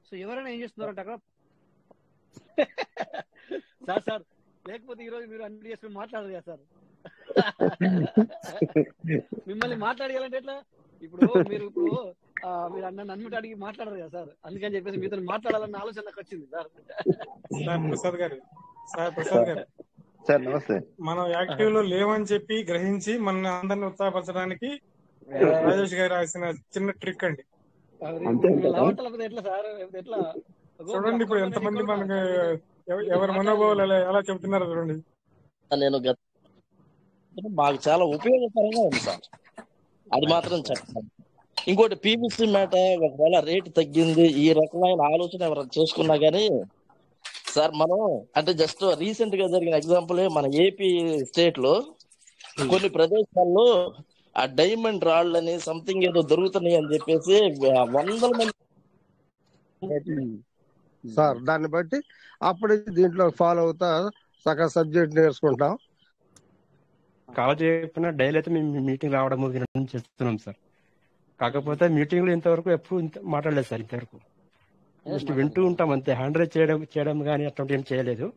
సో ఎవరైనా ఏం చేస్తున్నారంటే అక్కడ సార్ లేకపోతే ఈరోజు మీరు అన్ని చేసుకుని మాట్లాడదు కదా సార్, మిమ్మల్ని మాట్లాడాలంటే ఎట్లా? ఇప్పుడు మీరు నన్ను అన్నిటి అడిగి మాట్లాడరు కదా సార్, అందుకని చెప్పేసి మీతో మాట్లాడాలన్న ఆలోచన నాకు వచ్చింది సార్. ప్రసాద్ గారు సార్ నమస్తే. మనం యాక్టివ్ లో లేవని చెప్పి గ్రహించి మన అందరిని ఉత్సాహపరచడానికి రాజేష్ గారు రాసిన చిన్న ట్రిక్ అండి. ఎట్లా సార్, ఎట్లా చూడండి ఇప్పుడు ఎంతమంది మనకి ఎవరి మనోభావాలు ఎలా చెబుతున్నారో చూడండి. నేను మాత్రం మాకు చాలా ఉపయోగకరంగా ఉంది సార్, అది మాత్రం చెప్పండి. ఇంకోటి పీవీసీ మేట ఒకవేళ రేటు తగ్గింది ఈ రకమైన ఆలోచన ఎవరైనా చేసుకున్నా గానీ సార్, మనం అంటే జస్ట్ రీసెంట్ గా జరిగిన ఎగ్జాంపుల్ మన ఏపీ స్టేట్ లో కొన్ని ప్రదేశాల్లో ఆ డైమండ్ రాళ్ళని సంథింగ్ ఏదో దొరుకుతున్నాయి అని చెప్పేసి వందల మంది సార్, దాన్ని బట్టి అప్పుడు దీంట్లో ఫాలో అవుతా సగం సబ్జెక్ట్ నేర్చుకుంటాం. కాల్ చెప్పిన డైలీ అయితే మేము మీటింగ్ రావడం వినడం చేస్తున్నాం సార్. కాకపోతే మీటింగ్ లో ఇంతవరకు ఎప్పుడు మాట్లాడలేదు సార్. ఇంతవరకు జస్ట్ వింటూ ఉంటాం అంతే. హ్యాండ్ రైజ్ చేయడం కానీ అట్లాంటి ఏం చేయలేదు,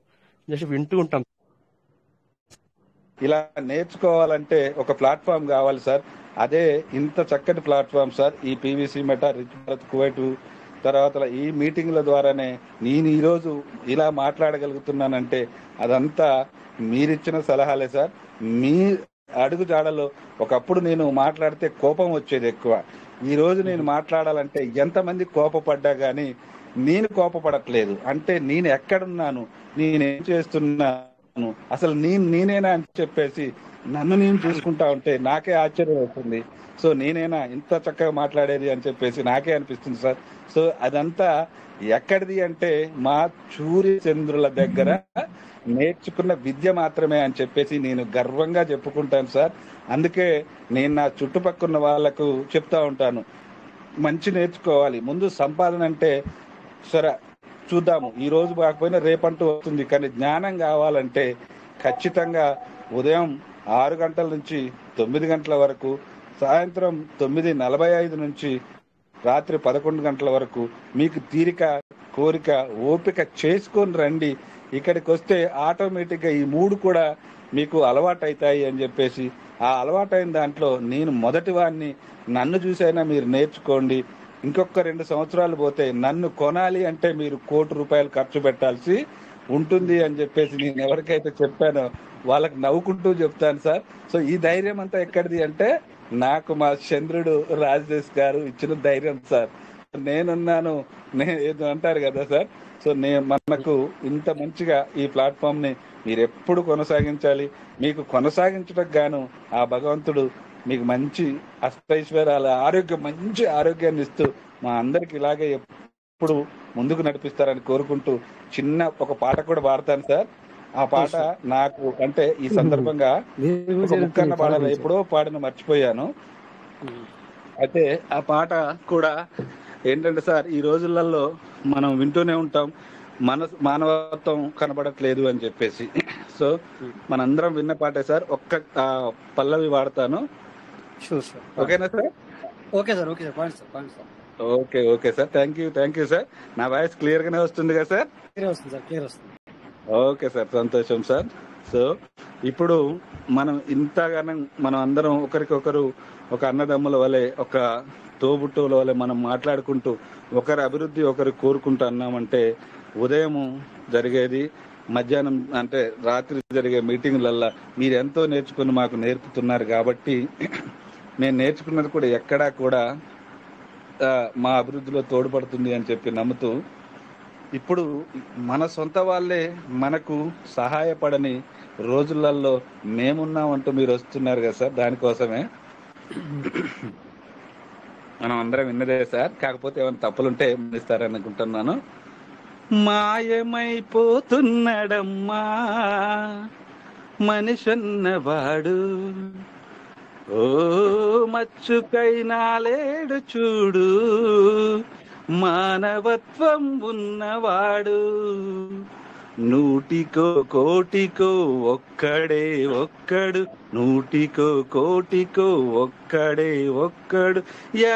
జస్ట్ వింటూ ఉంటాం. ఇలా నేర్చుకోవాలంటే ఒక ప్లాట్ఫామ్ కావాలి సార్. అదే ఇంత చక్కటి ప్లాట్ఫామ్ సార్ ఈ PVC meta, rich Bharat Kuwait, తర్వాత ఈ మీటింగ్ల ద్వారానే నేను ఈరోజు ఇలా మాట్లాడగలుగుతున్నానంటే అదంతా మీరిచ్చిన సలహాలే సార్. మీ అడుగు జాడలో ఒకప్పుడు నేను మాట్లాడితే కోపం వచ్చేది ఎక్కువ. ఈ రోజు నేను మాట్లాడాలంటే ఎంతమంది కోపపడ్డా గానీ నేను కోపపడట్లేదు. అంటే నేను ఎక్కడున్నాను, నేనేం చేస్తున్నాను, అసలు నేనేనా అని చెప్పేసి నన్ను నేను చూసుకుంటా ఉంటే నాకే ఆశ్చర్యం అవుతుంది. సో నేనేనా ఇంత చక్కగా మాట్లాడేది అని చెప్పేసి నాకే అనిపిస్తుంది సార్. సో అదంతా ఎక్కడిది అంటే మా సూర్యచంద్రుల దగ్గర నేర్చుకున్న విద్య మాత్రమే అని చెప్పేసి నేను గర్వంగా చెప్పుకుంటాను సార్. అందుకే నేను నా చుట్టుపక్కల వాళ్లకు చెప్తా ఉంటాను, మంచి నేర్చుకోవాలి. ముందు సంపాదన అంటే సరే చూద్దాము, ఈ రోజు కాకపోయినా రేపంటూ వస్తుంది, కానీ జ్ఞానం కావాలంటే ఖచ్చితంగా ఉదయం 6 గంటల నుంచి 9 గంటల వరకు, సాయంత్రం 9:45 నుంచి రాత్రి 11 గంటల వరకు మీకు తీరిక, కోరిక, ఓపిక చేసుకొని రండి. ఇక్కడికి వస్తే ఆటోమేటిక్గా ఈ 3 కూడా మీకు అలవాటు అవుతాయి అని చెప్పేసి, ఆ అలవాటైన దాంట్లో నేను మొదటి వాడిని. నన్ను చూసైనా మీరు నేర్చుకోండి. ఇంకొక 2 సంవత్సరాలు పోతే నన్ను కొనాలి అంటే మీరు ₹1,00,00,000 ఖర్చు పెట్టాల్సి ఉంటుంది అని చెప్పేసి నేను ఎవరికైతే చెప్పానో వాళ్ళకి నవ్వుకుంటూ చెప్తాను సార్. సో ఈ ధైర్యం అంతా ఎక్కడిది అంటే నాకు మా చంద్రుడు రాజేష్ గారు ఇచ్చిన ధైర్యం సార్. నేనున్నాను, ఏదో అంటారు కదా సార్. సో మనకు ఇంత మంచిగా ఈ ప్లాట్ఫామ్ ని మీరు ఎప్పుడు కొనసాగించాలి. మీకు కొనసాగించడానికి గాను ఆ భగవంతుడు మీకు మంచి అష్టైశ్వర్యాల ఆరోగ్యం, మంచి ఆరోగ్యాన్ని ఇస్తూ మా అందరికి ఇలాగే ఎప్పుడు ముందుకు నడిపిస్తారని కోరుకుంటూ చిన్న ఒక పాట కూడా పాడతాను సార్. ఆ పాట నాకు అంటే ఈ సందర్భంగా ఒక ముక్కన్న పాడాలి, ఎప్పుడో పాడిన మర్చిపోయాను. అయితే ఆ పాట కూడా ఏంటంటే సార్, ఈ రోజులలో మనం వింటూనే ఉంటాం మానవత్వం కనబడట్లేదు అని చెప్పేసి. సో మనందరం విన్న పాటే సార్. ఒక్క పల్లవి వాడతాను, ఓకేనా sir? Okay sir, okay sir, sir. Okay sir, thank you sir. నా వాయిస్ క్లియర్ గానే వస్తుంది కదా సార్? క్లియర్ వస్తుంది. ఓకే సార్, సంతోషం సార్. సో ఇప్పుడు మనం ఇంతగానో మనం అందరం ఒకరికొకరు ఒక అన్నదమ్ముల వలె, ఒక తోబుట్టువుల వలె మనం మాట్లాడుకుంటూ ఒకరి అభివృద్ధి ఒకరు కోరుకుంటూ అన్నామంటే ఉదయం జరిగేది, మధ్యాహ్నం అంటే రాత్రి జరిగే మీటింగ్లల్లా మీరు ఎంతో నేర్చుకుని మాకు నేర్పుతున్నారు. కాబట్టి నేను నేర్చుకున్నది కూడా ఎక్కడా కూడా మా అభివృద్ధిలో తోడ్పడుతుంది అని చెప్పి నమ్ముతూ, ఇప్పుడు మన సొంత వాళ్ళే మనకు సహాయపడని రోజులలో మేమున్నామంటూ మీరు వస్తున్నారు కదా సార్. దానికోసమే మనం అందరం విన్నదే సార్. కాకపోతే ఏమైనా తప్పులుంటే మన్నిస్తారని అనుకుంటున్నాను. మాయమైపోతున్నాడమ్మా మనిషన్నవాడు, ఓ మచ్చుకైనా లేడు చూడు, మానవత్వం ఉన్నవాడు, 100కో కోటికో ఒక్కడే ఒక్కడు, 100కో కోటికో ఒక్కడే ఒక్కడు,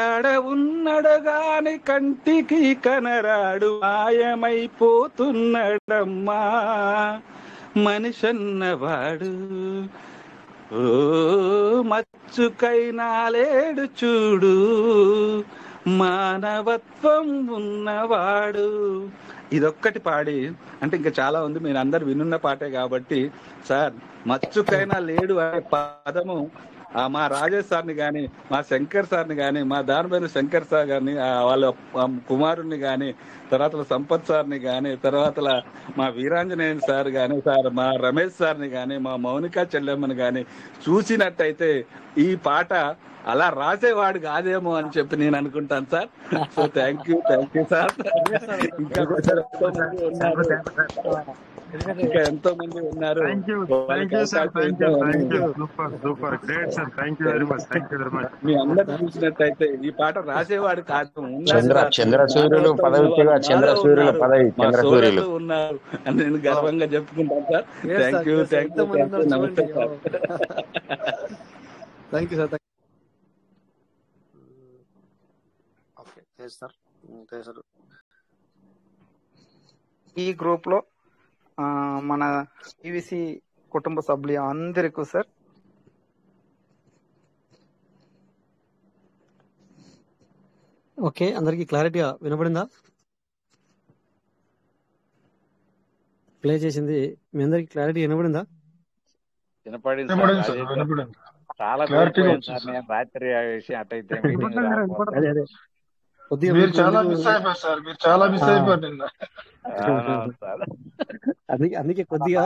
ఏడ ఉన్నడు గాని కంటికి కనరాడు, మాయమైపోతున్నాడమ్మా మనిషన్నవాడు, ఓ మచ్చుకైనా లేడు చూడు, మానవత్వం ఉన్నవాడు. ఇదొక్కటి పాడి అంటే ఇంకా చాలా ఉంది, మీరు అందరు వినున్న పాటే కాబట్టి సార్, మచ్చుకైనా లేడు అనే పదము మా రాజేష్ సార్ని కానీ, మా శంకర్ సార్ని కానీ, మా దానిపైన శంకర్ సార్ కానీ, వాళ్ళ కుమారుణ్ణి కానీ, తర్వాత సంపత్ సార్ని కానీ, తర్వాత మా వీరాంజనేయన్ సార్ కానీ, మా రమేష్ సార్ని కానీ, మా మౌనికా చెల్లెమ్మని కానీ చూసినట్టయితే ఈ పాట అలా రాసేవాడు కాదేమో అని చెప్పి నేను అనుకుంటాను sir. So thank you sir. ఇంకా ఎంతో మంది ఉన్నారు. మీ అందరు చూసినట్టయితే ఈ పాట రాసేవాడు కాదు, చంద్రసూర్యులు పదవిగా చంద్రసూర్యుల పదవి చంద్రసూర్యులు ఉన్నారు అని నేను గర్వంగా చెప్పుకుంటాను సార్. థ్యాంక్ యూ నమస్తే సార్. Thank you sir. ఈ గ్రూప్ లో మన ఈవీసీ కుటుంబ సభ్యులు అందరికీ సార్ ఓకే, అందరికి క్లారిటీగా వినపడిందా? ప్లే చేసింది మీ అందరికి క్లారిటీ వినపడిందా? వినపడింది చాలా సార్. నేను రాత్రి ఆ విషయం అటైతే మీరు చాలా మిస్ అయిపోయారు సార్, మీరు చాలా మిస్ అయిపోయారు నిన్న. అందుకే కొద్దిగా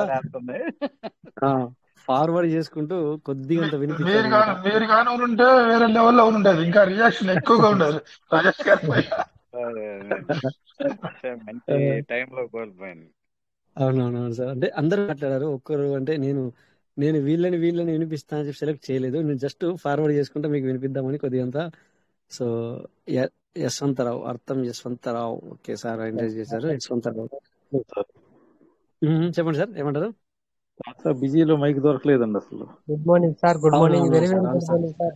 ఫార్వర్డ్ చేసుకుంటూ కొద్దిగా మీరు కాని ఉంటే వేరే లెవెల్లో ఉండేది, ఇంకా రియాక్షన్ ఎక్కువగా ఉండేది రాజేష్ గారి. మంచి టైంలో కోల్పోయింది. అవునవునవును సార్. అంటే అందరూ మాట్లాడారు, ఒక్కరు అంటే నేను వీళ్ళని వినిపిస్తాను చెప్పి సెలెక్ట్ చేయలేదు, నేను జస్ట్ ఫార్వర్డ్ చేసుకుంటా మీకు వినిపిద్దామని కొద్దిగంతా. సో యశ్వంతరావు, అర్థం యశ్వంతరావు. ఓకే సార్, ఎంకరేజ్ చేశారు యశ్వంతరావు. చెప్పండి సార్, ఏమంటారు? బిజీలో మైక్ దొరకలేదండి అసలు. Good morning sir. Good morning, very very good morning sir.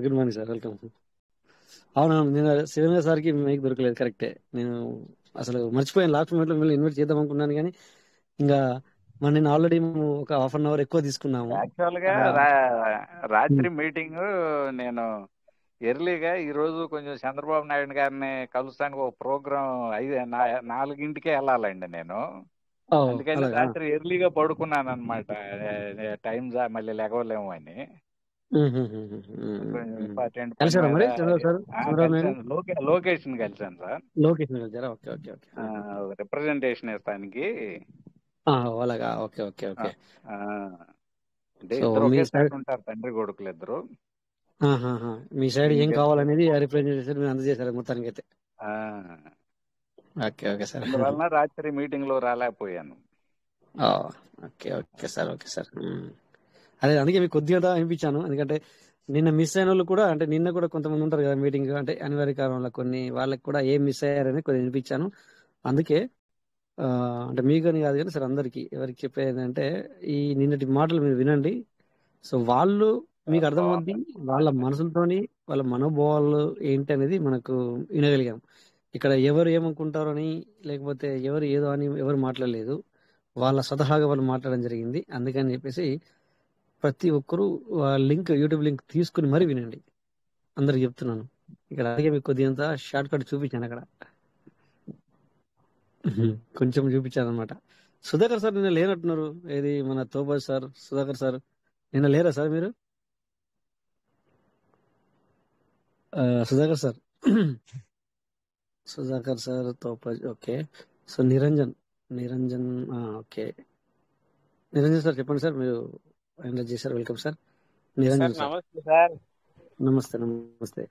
Good morning sir, welcome. అవునవును, నేను శివేంద్ర సార్కి మైక్ దొరకలేదు, కరెక్టే. నేను అసలు మర్చిపోయాను, లాస్ట్ మూమెంట్ లో మిమ్మల్ని ఇన్వైట్ చేద్దాం అనుకున్నాను, కానీ ఇంకా నేను ఆల్రెడీ మేము ఒక హాఫ్ అన్ అవర్ ఎక్కువ తీసుకున్నాము. యాక్చువల్ గా రాత్రి మీటింగ్ నేను ఎర్లీగా ఈ రోజు కొంచెం చంద్రబాబు నాయుడు గారిని కలుస్తానికి ఒక ప్రోగ్రాం 4ింటికే వెళ్ళాలండి నేను. అందుకని రాత్రి ఎర్లీగా పడుకున్నాను అనమాట, టైం మళ్ళీ లెగవలేము అని. లొకేషన్ కలిసాను సార్, రిప్రజెంటేషన్ ఇస్తానికి. అలాగా, ఓకే ఓకే ఓకే. అంటే ఇద్దరు ఒకేసారి ఉంటారు, తండ్రి కొడుకులు ఇద్దరు. మీ సైడ్ ఏం కావాలనేది రిప్రజెంటేషన్ మీరు అందజేశారు మొత్తానికి అయితే. Okay okay sir. అందువలన రాత్రి మీటింగ్ లో రాలేకపోయాను. Okay okay sir, okay sir. అదే అందుకే మీకు కొద్దిగా అనిపించాను, ఎందుకంటే నిన్న మిస్ అయిన వాళ్ళు కూడా, అంటే నిన్న కూడా కొంతమంది ఉంటారు కదా మీటింగ్, అంటే అనివార్య కారణంలో కొన్ని వాళ్ళకి కూడా ఏం మిస్ అయ్యారని కొద్దిగా వినిపించాను. అందుకే అంటే మీకని కాదు కానీ సార్, అందరికి ఎవరికి చెప్పేది అంటే ఈ నిన్నటి మాటలు మీరు వినండి. సో వాళ్ళు మీకు అర్థమవుద్ది, వాళ్ళ మనసులతోని వాళ్ళ మనోభావాలు ఏంటి అనేది మనకు వినగలిగాం. ఇక్కడ ఎవరు ఏమనుకుంటారో అని, లేకపోతే ఎవరు ఏదో అని ఎవరు మాట్లాడలేదు, వాళ్ళ స్వతహాగా వాళ్ళు మాట్లాడడం జరిగింది. అందుకని చెప్పేసి ప్రతి ఒక్కరూ లింక్, యూట్యూబ్ లింక్ తీసుకుని మరీ వినండి, అందరికి చెప్తున్నాను. ఇక్కడ అలాగే మీకు కొద్దిగా షార్ట్ కట్ చూపించాను, అక్కడ కొంచెం చూపించాను అనమాట. సుధాకర్ సార్ నిన్న లేనట్టున్నారు, ఏది మన తోబా సార్, సుధాకర్ సార్ నిన్న లేరా సార్ మీరు? సుధాకర్ సార్ తోపజ్. Okay. So Niranjan okay, Niranjan sir చెప్పండి సార్, మీరు ఎంటర్ చేశారు. Welcome sir Niranjan sir. నమస్తే సార్. నమస్తే నమస్తే.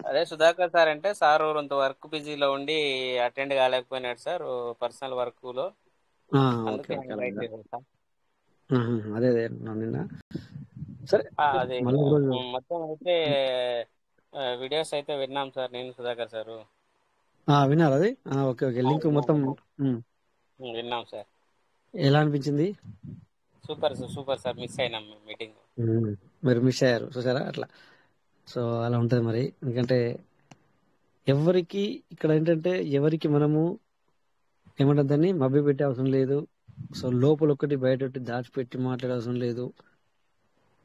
అదే సుధాకర్ సార్ అంటే సార్ కొంత వర్క్ బిజీలో ఉండి అటెండ్ కాలేకపోయినాడు సార్, పర్సనల్ వర్క్ లో. అదే నిన్న సరే అదే మొత్తం అయితే వీడియోస్ అయితే విన్నాం సార్, నేను సుధాకర్ సార్. విన్నారు అది? ఓకే ఓకే, లింక్ మొత్తం విన్నాం సార్. ఎలా అనిపించింది? Super sir. మిస్ అయినాం మీటింగ్, మీరు మిస్ అయ్యారు చూసారా, అట్లా. సో అలా ఉంటుంది మరి, ఎందుకంటే ఎవరికి ఇక్కడ ఏంటంటే ఎవరికి మనము ఏమంటారు దాన్ని మభ్య పెట్టే అవసరం లేదు. సో లోపల ఒకటి బయట ఒకటి దాచిపెట్టి మాట్లాడే అవసరం లేదు.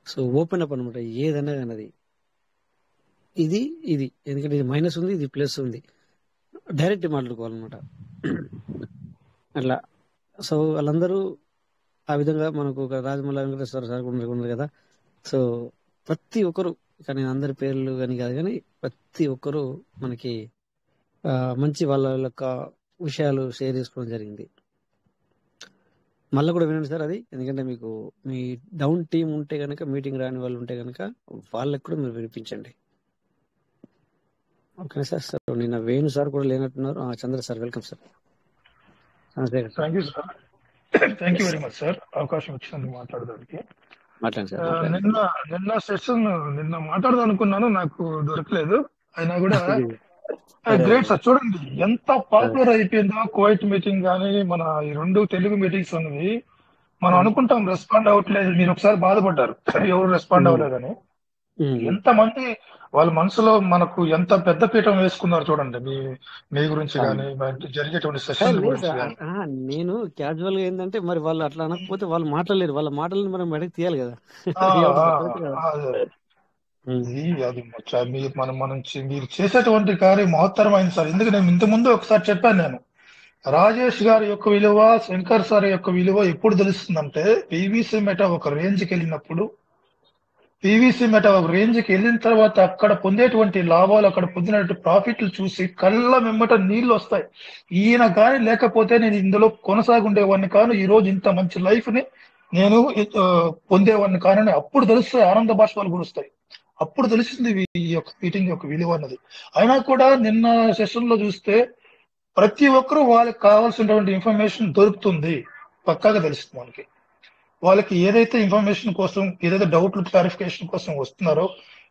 సో ఓపెన్ అప్ అనమాట, ఏదన్నా కానీ అది ఇది ఎందుకంటే ఇది మైనస్ ఉంది, ఇది ప్లస్ ఉంది, డైరెక్ట్ మాట్లాడుకోవాలన్నమాట అట్లా. సో వాళ్ళందరూ ఆ విధంగా మనకు ఒక రాజమౌళి వెంకటేశ్వర సార్ ఉన్నారు కదా. సో ప్రతి ఒక్కరు, కానీ అందరి పేర్లు కానీ కాదు కానీ ప్రతి ఒక్కరు మనకి మంచి వాళ్ళ యొక్క విషయాలు షేర్ చేసుకోవడం జరిగింది. మళ్ళీ కూడా వినండి సార్ అది, ఎందుకంటే మీకు మీ డౌన్ టీం ఉంటే కనుక, మీటింగ్ రాని వాళ్ళు ఉంటే కనుక వాళ్ళకి కూడా మీరు వినిపించండి. Okay sir. సార్ నిన్న వేణు సార్ కూడా లేనట్టున్నారు. Chandra sir welcome sir. Chandrashekar sir thank you sir. Thank you very much sir, అవకాశం ఇచ్చినందుకు మాట్లాడడానికి. మాట్లాడండి సార్. నిన్న సెషన్ నిన్న మాట్లాడదాం అనుకున్నాను, నాకు దొరకలేదు. అయినా కూడా గ్రేట్ సార్. చూడండి ఎంత పాపులర్ అయిపోయిందో కువైట్ మీటింగ్ కానీ మన ఈ 2 తెలుగు మీటింగ్స్ ఉన్నవి. మనం అనుకుంటాం రెస్పాండ్ అవ్వట్లేదు, మీరు ఒకసారి బాధపడ్డారు ఎవరు రెస్పాండ్ అవ్వలేదని. ఎంతమంది వాళ్ళ మనసులో మనకు ఎంత పెద్ద పీఠం వేసుకున్నారు చూడండి, మీ గురించి కానీ జరిగేటువంటి సెషన్ గురించి కానీ. నేను క్యాజువల్ గా ఏంటంటే, మరి వాళ్ళు అట్లా అనకపోతే వాళ్ళు మాట్లాడలేరు, వాళ్ళ మాటలను మనం మెడకి తీయాలి కదా. అది మనం మీరు చేసేటువంటి కార్యం మహత్తరమైంది సార్. ఎందుకంటే నేను ఇంత ముందు ఒకసారి చెప్పాను, నేను రాజేష్ గారి యొక్క విలువ, శంకర్ సార్ యొక్క విలువ ఎప్పుడు తెలుస్తుందంటే, పీవీసీ మెటా ఒక రేంజ్కి వెళ్ళినప్పుడు, పీవీసీ మెటా ఒక రేంజ్కి వెళ్ళిన తర్వాత అక్కడ పొందేటువంటి లాభాలు, అక్కడ పొందినటువంటి ప్రాఫిట్లు చూసి కళ్ళ వెంబట నీళ్లు వస్తాయి. ఈయన కానీ లేకపోతే నేను ఇందులో కొనసాగుండేవాడిని కాను, ఈ రోజు ఇంత మంచి లైఫ్ ని నేను పొందేవాడిని కానని అప్పుడు తెలుస్తాయి, ఆనంద బాష్పాలు కురుస్తాయి. అప్పుడు తెలిసింది ఈ యొక్క మీటింగ్ యొక్క విలువ అన్నది. అయినా కూడా నిన్న సెషన్ లో చూస్తే ప్రతి ఒక్కరూ వాళ్ళకి కావాల్సినటువంటి ఇన్ఫర్మేషన్ దొరుకుతుంది, పక్కాగా తెలుస్తుంది మనకి. వాళ్ళకి ఏదైతే ఇన్ఫర్మేషన్ కోసం, ఏదైతే డౌట్లు క్లారిఫికేషన్ కోసం వస్తున్నారో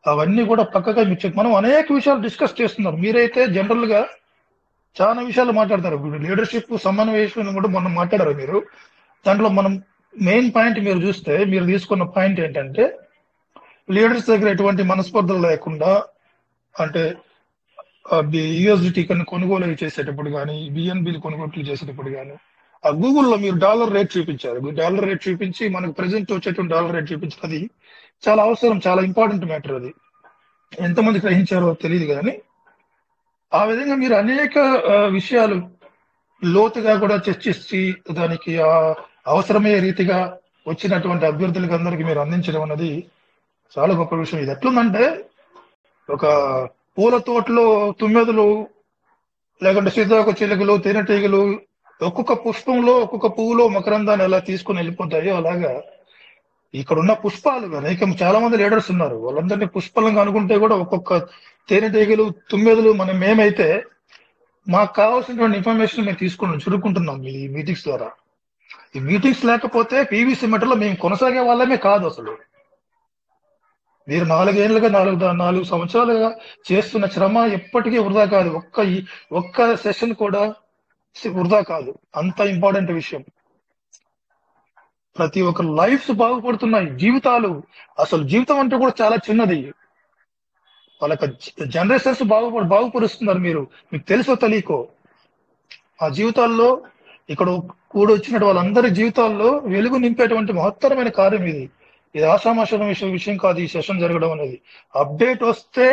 అవన్నీ కూడా పక్కగా మీకు మనం అనేక విషయాలు డిస్కస్ చేస్తున్నారు. మీరైతే జనరల్ గా చాలా విషయాలు మాట్లాడతారు. లీడర్షిప్ సమన్వయం కూడా మొన్న మాట్లాడారు మీరు. దాంట్లో మనం మెయిన్ పాయింట్ మీరు చూస్తే, మీరు తీసుకున్న పాయింట్ ఏంటంటే, లీడర్స్ దగ్గర ఎటువంటి మనస్పర్ధలు లేకుండా, అంటే యూఎస్డిటీ కొనుగోలు చేసేటప్పుడు కానీ, బిఎన్బిలు కొనుగోలు చేసేటప్పుడు కానీ, ఆ గూగుల్లో మీరు డాలర్ రేట్ చూపించారు. డాలర్ రేట్ చూపించి మనకు ప్రెసెంట్ వచ్చేటువంటి డాలర్ రేట్ చూపించారు. అది చాలా అవసరం, చాలా ఇంపార్టెంట్ మ్యాటర్. అది ఎంతమంది గ్రహించారో తెలియదు కానీ, ఆ విధంగా మీరు అనేక విషయాలు లోతుగా కూడా చర్చించి దానికి అవసరమయ్యే రీతిగా వచ్చినటువంటి అభ్యర్థులకు అందరికీ మీరు అందించడం అన్నది చాలా గొప్ప విషయం. ఇది ఎట్లుందంటే, ఒక పూల తోటలో తుమ్మెదలు, లేకుంటే సీతాకోక చిలుకలు, తేనెటీగలు ఒక్కొక్క పుష్పంలో, ఒక్కొక్క పువ్వులో మకరందాన్ని ఎలా తీసుకుని వెళ్ళిపోతాయో, అలాగా ఇక్కడ ఉన్న పుష్పాలు అనేక చాలా మంది లీడర్స్ ఉన్నారు. వాళ్ళందరినీ పుష్పలంగా అనుకుంటే కూడా ఒక్కొక్క తేనెటీగలు, తుమ్మెదలు మేమైతే మాకు కావాల్సినటువంటి ఇన్ఫర్మేషన్ మేము తీసుకుని చురుకుంటున్నాం ఈ మీటింగ్స్ ద్వారా. ఈ మీటింగ్స్ లేకపోతే పీవీసీ మెటలో మేము కొనసాగే వాళ్ళమే కాదు. అసలు మీరు 4 ఏళ్ళుగా 4 సంవత్సరాలుగా చేస్తున్న శ్రమ ఎప్పటికీ వృధా కాదు. ఒక్క సెషన్ కూడా వృధా కాదు. అంత ఇంపార్టెంట్ విషయం. ప్రతి ఒక్క లైఫ్స్ బాగుపడుతున్నాయి, జీవితాలు. అసలు జీవితం అంటే కూడా చాలా చిన్నది. వాళ్ళకి జనరేషన్స్ బాగుపరుస్తున్నారు మీరు, మీకు తెలుసో తెలియకో. ఆ జీవితాల్లో ఇక్కడ కూడి వచ్చినట్టు వాళ్ళందరి జీవితాల్లో వెలుగు నింపేటువంటి మహత్తరమైన కార్యం ఇది. ఇది ఆషామాషం విషయం కాదు ఈ సెషన్ జరగడం అనేది. అప్డేట్ వస్తే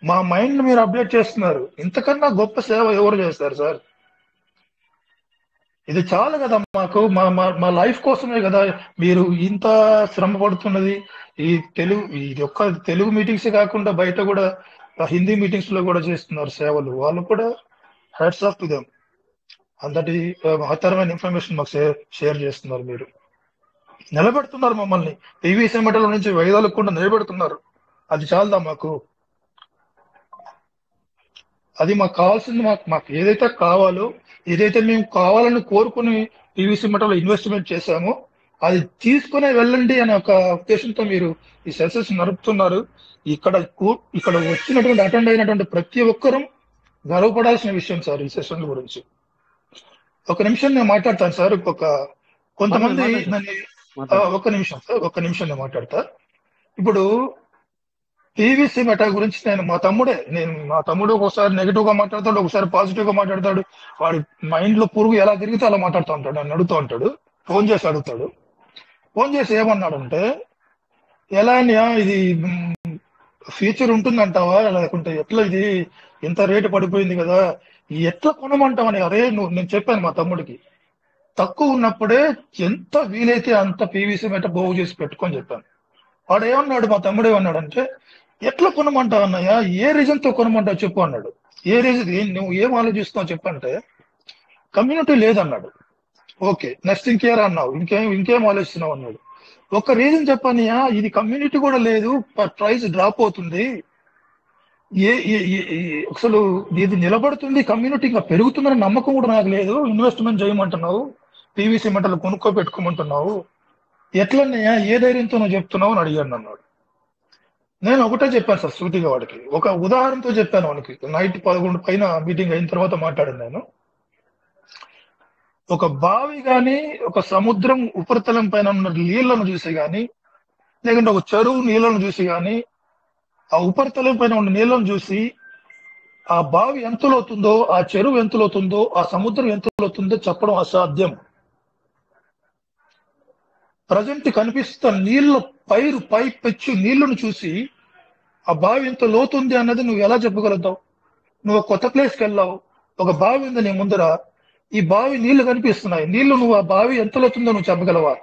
మా మైండ్ మీరు అప్డేట్ చేస్తున్నారు. ఇంతకన్నా గొప్ప సేవ ఎవరు చేస్తారు సార్? ఇది చాలు కదా మాకు, మా లైఫ్ కోసమే కదా మీరు ఇంత శ్రమ పడుతున్నది. ఇది ఒక్క తెలుగు మీటింగ్స్ కాకుండా బయట కూడా హిందీ మీటింగ్స్ లో కూడా చేస్తున్నారు సేవలు. వాళ్ళు కూడా హ్యాట్స్ ఆఫ్ టు దెమ్. అంతటి మహత్తరమైన ఇన్ఫర్మేషన్ మాకు షేర్ చేస్తున్నారు. మీరు నిలబెడుతున్నారు మమ్మల్ని, పీవీసీ మెటల నుంచి వైదాలకు నిలబెడుతున్నారు. అది చాలదా మాకు? అది మాకు కావాల్సింది, మాకు ఏదైతే కావాలో, ఏదైతే మేము కావాలని కోరుకుని పీవీసీ మెటలో ఇన్వెస్ట్మెంట్ చేశామో అది తీసుకునే వెళ్ళండి అనే ఒక ఉద్దేశంతో మీరు ఈ సెషన్స్ నడుపుతున్నారు. ఇక్కడ వచ్చినటువంటి అటెండ్ అయినటువంటి ప్రతి ఒక్కరూ గర్వపడాల్సిన విషయం సార్ ఈ సెషన్ గురించి. ఒక నిమిషం నేను మాట్లాడతాను సార్. కొంతమంది ఒక్క నిమిషం నేను మాట్లాడతా. ఇప్పుడు పీవీసీ మెటా గురించి మా తమ్ముడు ఒకసారి నెగిటివ్ గా మాట్లాడతాడు, ఒకసారి పాజిటివ్ గా మాట్లాడతాడు. వాడి మైండ్ లో పురుగు ఎలా తిరిగితే అలా మాట్లాడుతూ ఉంటాడు. నన్ను అడుగుతూ ఉంటాడు, ఫోన్ చేసి అడుగుతాడు. ఫోన్ చేసి ఏమన్నాడంటే, ఎలా ఇది ఫ్యూచర్ ఉంటుందంటావా, లేకుంటే ఎట్లా ఇది ఇంత రేటు పడిపోయింది కదా, ఎట్లా కొనమంటావని. అరే నేను చెప్పాను మా తమ్ముడికి, తక్కువ ఉన్నప్పుడే ఎంత వీలైతే అంత పీవీసీ మెట బాగు చేసి పెట్టుకొని చెప్పాను. వాడు ఏమన్నాడు, మా తమ్ముడు ఏమన్నాడంటే, ఎట్లా కొనమంటావు అన్నయ్య, ఏ రీజన్ తో కొనమంటావు చెప్పు అన్నాడు. ఏ రీజన్, నువ్వు ఏం ఆలోచిస్తున్నావు చెప్పంటే కమ్యూనిటీ లేదన్నాడు. ఓకే, నెక్స్ట్ ఇంకేరా అన్నావు, ఇంకేం ఆలోచిస్తున్నావు అన్నాడు. ఒక రీజన్ చెప్పన్నయ్య, ఇది కమ్యూనిటీ కూడా లేదు, ప్రైస్ డ్రాప్ అవుతుంది, అసలు ఇది నిలబడుతుంది, కమ్యూనిటీ ఇంకా పెరుగుతుందని నమ్మకం కూడా నాకు లేదు, ఇన్వెస్ట్మెంట్ చేయమంటున్నావు, పీవీసీ మెటల్ కొనుక్కో పెట్టుకోమంటున్నావు, ఎట్లన్నయ్యా, ఏ ధైర్యంతో నువ్వు చెప్తున్నావు అని అడిగాడు అన్నాడు. నేను ఒకటే చెప్పాను సార్ సూటిగా వాడికి, ఒక ఉదాహరణతో చెప్పాను వానికి. నైట్ 11 పైన మీటింగ్ అయిన తర్వాత మాట్లాడాను నేను. ఒక బావి గాని, ఒక సముద్రం ఉపరితలం పైన ఉన్న నీళ్లను చూసి గాని, లేకుంటే ఒక చెరువు నీళ్లను చూసి గాని, ఆ ఉపరితలం పైన ఉన్న నీళ్లను చూసి ఆ బావి ఎంత లోతుందో, ఆ చెరువు ఎంత లోతుందో, ఆ సముద్రం ఎంత లోతుందో చెప్పడం అసాధ్యం. ప్రజెంట్ కనిపిస్తున్న నీళ్ల పై పెచ్చు నీళ్లను చూసి ఆ బావి ఎంత లోతుంది అన్నది నువ్వు ఎలా చెప్పగలుగుతావు? నువ్వు కొత్త ప్లేస్కి వెళ్ళావు, ఒక బావి ఉంది నీ ముందర, ఈ బావి నీళ్లు కనిపిస్తున్నాయి, నీళ్లు నువ్వు ఆ బావి ఎంత లోతుందో నువ్వు చెప్పగలవా?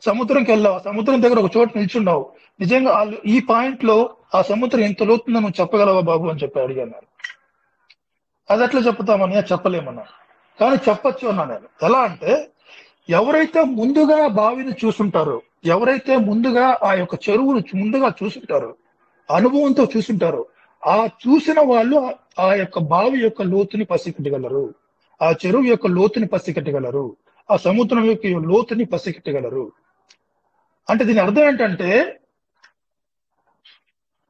సముద్రంకి వెళ్ళావు, సముద్రం దగ్గర ఒక చోట నిల్చున్నావు, నిజంగా ఈ పాయింట్ లో ఆ సముద్రం ఎంత లోతుందో నువ్వు చెప్పగలవా బాబు అని చెప్పి అడిగాను. అది ఎట్లా చెప్తామని చెప్పలేమన్నా, కానీ చెప్పొచ్చు అన్నా నేను. ఎలా అంటే, ఎవరైతే ముందుగా బావిని చూసుంటారో, ఎవరైతే ముందుగా ఆ యొక్క చెరువును ముందుగా చూసుంటారో, అనుభవంతో చూసుంటారో, ఆ చూసిన వాళ్ళు ఆ యొక్క బావి యొక్క లోతుని పసికట్టగలరు, ఆ చెరువు యొక్క లోతుని పసికట్టగలరు, ఆ సముద్రం యొక్క లోతుని పసికట్టగలరు. అంటే దీని అర్థం ఏంటంటే,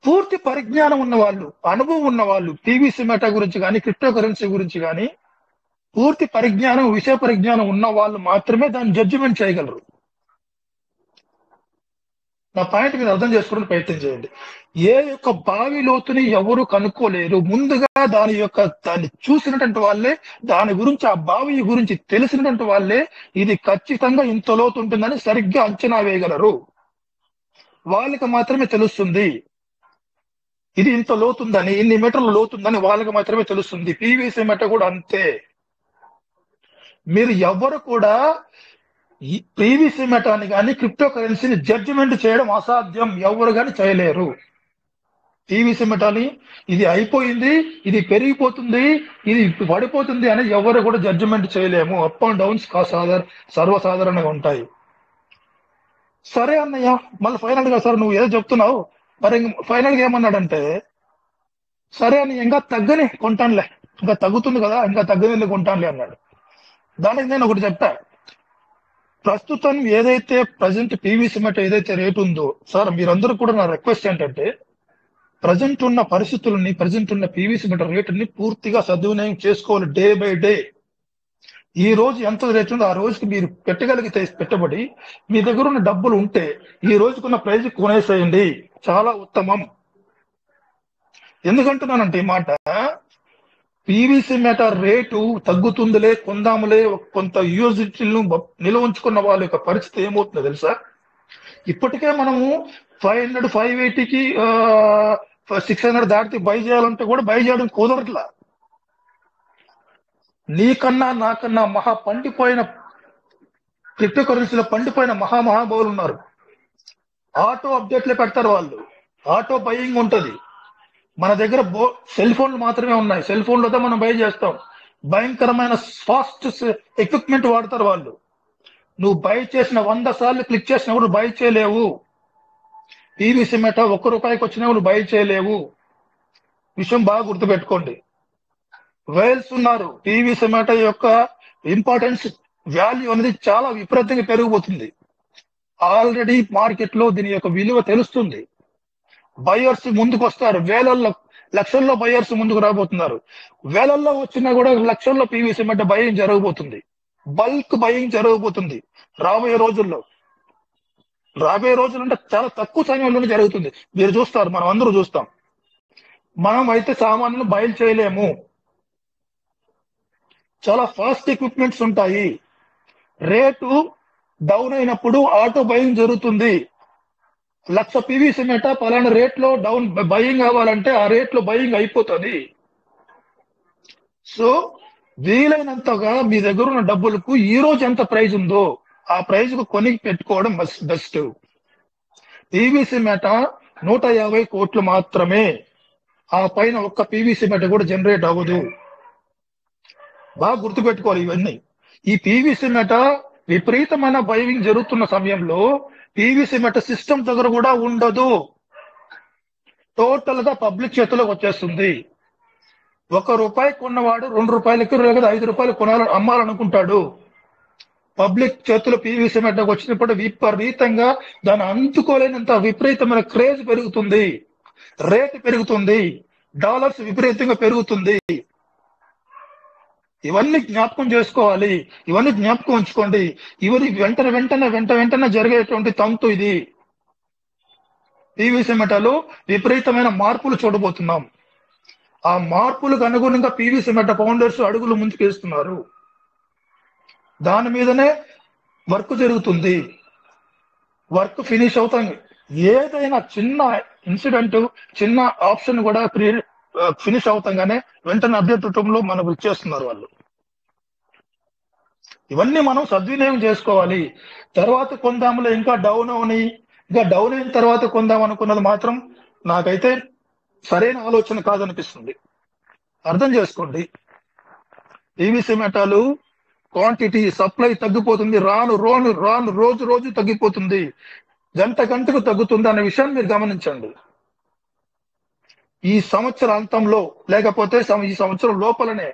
పూర్తి పరిజ్ఞానం ఉన్న వాళ్ళు, అనుభవం ఉన్న వాళ్ళు, పీవీసీ మెటా గురించి కానీ, క్రిప్టో కరెన్సీ గురించి కానీ పూర్తి పరిజ్ఞానం, విషయ పరిజ్ఞానం ఉన్న వాళ్ళు మాత్రమే దాన్ని జడ్జిమెంట్ చేయగలరు. నా పాయింట్ మీరు అర్థం చేసుకోవడానికి ప్రయత్నం చేయండి. ఏ యొక్క బావి లోతుని ఎవరు కనుక్కోలేరు, ముందుగా దాన్ని చూసినటువంటి వాళ్ళే, దాని గురించి, ఆ బావి గురించి తెలిసినటువంటి వాళ్ళే ఇది ఖచ్చితంగా ఇంత లోతు ఉంటుందని సరిగ్గా అంచనా వేయగలరు. వాళ్ళకి మాత్రమే తెలుస్తుంది ఇది ఇంత లోతుందని, ఇన్ని మీటర్ల లోతుందని వాళ్ళకి మాత్రమే తెలుస్తుంది. పీవీసీ మెట కూడా అంతే. మీరు ఎవరు కూడా ఈ పీవీసీ మెటాని కానీ, క్రిప్టో కరెన్సీని జడ్జిమెంట్ చేయడం అసాధ్యం, ఎవరు కానీ చేయలేరు. పీవీసీ మెటాని ఇది అయిపోయింది, ఇది పెరిగిపోతుంది, ఇది పడిపోతుంది అని ఎవరు కూడా జడ్జిమెంట్ చేయలేము. అప్ అండ్ డౌన్స్ సర్వసాధారణంగా ఉంటాయి. సరే అన్నయ్య, మళ్ళీ ఫైనల్ గా సార్ నువ్వు ఏదో చెప్తున్నావు, మరి ఫైనల్ గా ఏమన్నాడంటే, సరే అని ఇంకా తగ్గని కొంటానులే, ఇంకా తగ్గుతుంది కదా, ఇంకా తగ్గని కొంటానులే అన్నాడు. దానికి నేను ఒకటి చెప్పా, ప్రస్తుతం ఏదైతే ప్రజెంట్ పీవీసీ మెట ఏదైతే రేటు ఉందో, సార్ మీరందరూ కూడా నా రిక్వెస్ట్ ఏంటంటే, ప్రజెంట్ ఉన్న పరిస్థితులని, ప్రజెంట్ ఉన్న పీవీసీ మెట రేటుని పూర్తిగా సద్వినియోగం చేసుకోవాలి. డే బై డే, ఈ రోజు ఎంత రేటు ఉందో ఆ రోజుకి మీరు పెట్టగలిగితే పెట్టుబడి, మీ దగ్గర ఉన్న డబ్బులు ఉంటే ఈ రోజుకున్న ప్రైజ్ కొనేసేయండి, చాలా ఉత్తమం. ఎందుకంటున్నానంటే ఈ మాట, పీవీసీ మెట రేటు తగ్గుతుందిలే, కొందాములే, కొంత యూజిటీలను నిల్వ ఉంచుకున్న వాళ్ళ యొక్క పరిస్థితి ఏమవుతుందో తెలుసా? ఇప్పటికే మనము 500, 580కి 600 దాటితే బై చేయాలంటే కూడా బై చేయడం కుదరట్లా. నీకన్నా నాకన్నా మహా పండిపోయిన క్రిప్టో కరెన్సీలో పండిపోయిన మహామహాభావులు ఉన్నారు. ఆటో అప్డేట్లే పెడతారు వాళ్ళు, ఆటో బయింగ్ ఉంటది. మన దగ్గర సెల్ ఫోన్లు మాత్రమే ఉన్నాయి, సెల్ ఫోన్లతో మనం బై చేస్తాం. భయంకరమైన ఫాస్ట్ ఎక్విప్మెంట్ వాడతారు వాళ్ళు. నువ్వు బై చేసిన 100 సార్లు క్లిక్ చేసినప్పుడు బై చేయలేవు. పీవీసీ మెట ₹1 వచ్చినప్పుడు బై చేయలేవు. విషయం బాగా గుర్తుపెట్టుకోండి. వేల్స్ ఉన్నారు. పీవీసీ మెట యొక్క ఇంపార్టెన్స్, వాల్యూ అనేది చాలా విపరీతంగా పెరిగిపోతుంది. ఆల్రెడీ మార్కెట్ లో దీని యొక్క విలువ తెలుస్తుంది. బయర్స్ ముందుకు వస్తారు, వేలల్లో లక్షల్లో బయర్స్ ముందుకు రాబోతున్నారు. వేలల్లో వచ్చినా కూడా లక్షల్లో పీవీసీ మెట బయింగ్ జరగబోతుంది, బల్క్ బయింగ్ జరగబోతుంది రాబోయే రోజుల్లో. రాబోయే రోజులు అంటే చాలా తక్కువ సమయంలోనే జరుగుతుంది. మీరు చూస్తారు, మనం అందరూ చూస్తాం. మనం అయితే సామాన్యులు బయలు చేయలేము. చాలా ఫాస్ట్ ఎక్విప్మెంట్స్ ఉంటాయి. రేటు డౌన్ అయినప్పుడు ఆటో బయింగ్ జరుగుతుంది. 1,00,000 పీవీసీ మెట పలానా రేట్ లో డౌన్ బయింగ్ అవ్వాలంటే ఆ రేట్ లో బయింగ్ అయిపోతుంది. సో వీలైనంతగా మీ దగ్గర ఉన్న డబ్బులకు ఈ రోజు ఎంత ప్రైజ్ ఉందో ఆ ప్రైజ్ కు కొని పెట్టుకోవడం బెస్ట్. పీవీసీ మెట 150 కోట్లు మాత్రమే. ఆ పైన ఒక్క పీవీసీ మెట కూడా జనరేట్ అవ్వదు. బాగా గుర్తుపెట్టుకోవాలి ఇవన్నీ. ఈ పీవీసీ మెట విపరీతమైన బయింగ్ జరుగుతున్న సమయంలో పీవీసీ మెట సిస్టమ్ దగ్గర కూడా ఉండదు. టోటల్ గా పబ్లిక్ చేతిలోకి వచ్చేస్తుంది. ₹1 కొన్నవాడు ₹2 లేదా ₹5 అమ్మాలనుకుంటాడు. పబ్లిక్ చేతులు పీవీసీ మెటకు వచ్చినప్పుడు విపరీతంగా దాన్ని అందుకోలేనంత విపరీతమైన క్రేజ్ పెరుగుతుంది, రేట్ పెరుగుతుంది, డాలర్స్ విపరీతంగా పెరుగుతుంది. ఇవన్నీ జ్ఞాపకం చేసుకోవాలి, ఇవన్నీ జ్ఞాపకం ఉంచుకోండి. ఇవన్నీ వెంటనే జరిగేటువంటి తంతు ఇది. పీవీసీ మెటలో విపరీతమైన మార్పులు చూడబోతున్నాం. ఆ మార్పులకు అనుగుణంగా పీవీసీ మెట ఫౌండర్స్ అడుగులు ముందుకేస్తున్నారు. దాని మీదనే వర్క్ జరుగుతుంది. వర్క్ ఫినిష్ అవుతాం. ఏదైనా చిన్న ఇన్సిడెంట్, చిన్న ఆప్షన్ కూడా ఫినిష్ అవుతాగానే వెంటనే అప్డేట్ రూపంలో మనకు ఇచ్చేస్తున్నారు వాళ్ళు. ఇవన్నీ మనం సద్వినియోగం చేసుకోవాలి. తర్వాత కొందాములో ఇంకా డౌన్ అయిన తర్వాత కొందాం అనుకున్నది మాత్రం నాకైతే సరైన ఆలోచన కాదనిపిస్తుంది. అర్థం చేసుకోండి. పీవీసీ మెటాలు క్వాంటిటీ, సప్లై తగ్గిపోతుంది. రాను రోజు తగ్గిపోతుంది. గంటకు తగ్గుతుంది అనే విషయాన్ని మీరు గమనించండి. ఈ సంవత్సర అంతంలో లేకపోతే ఈ సంవత్సరం లోపలనే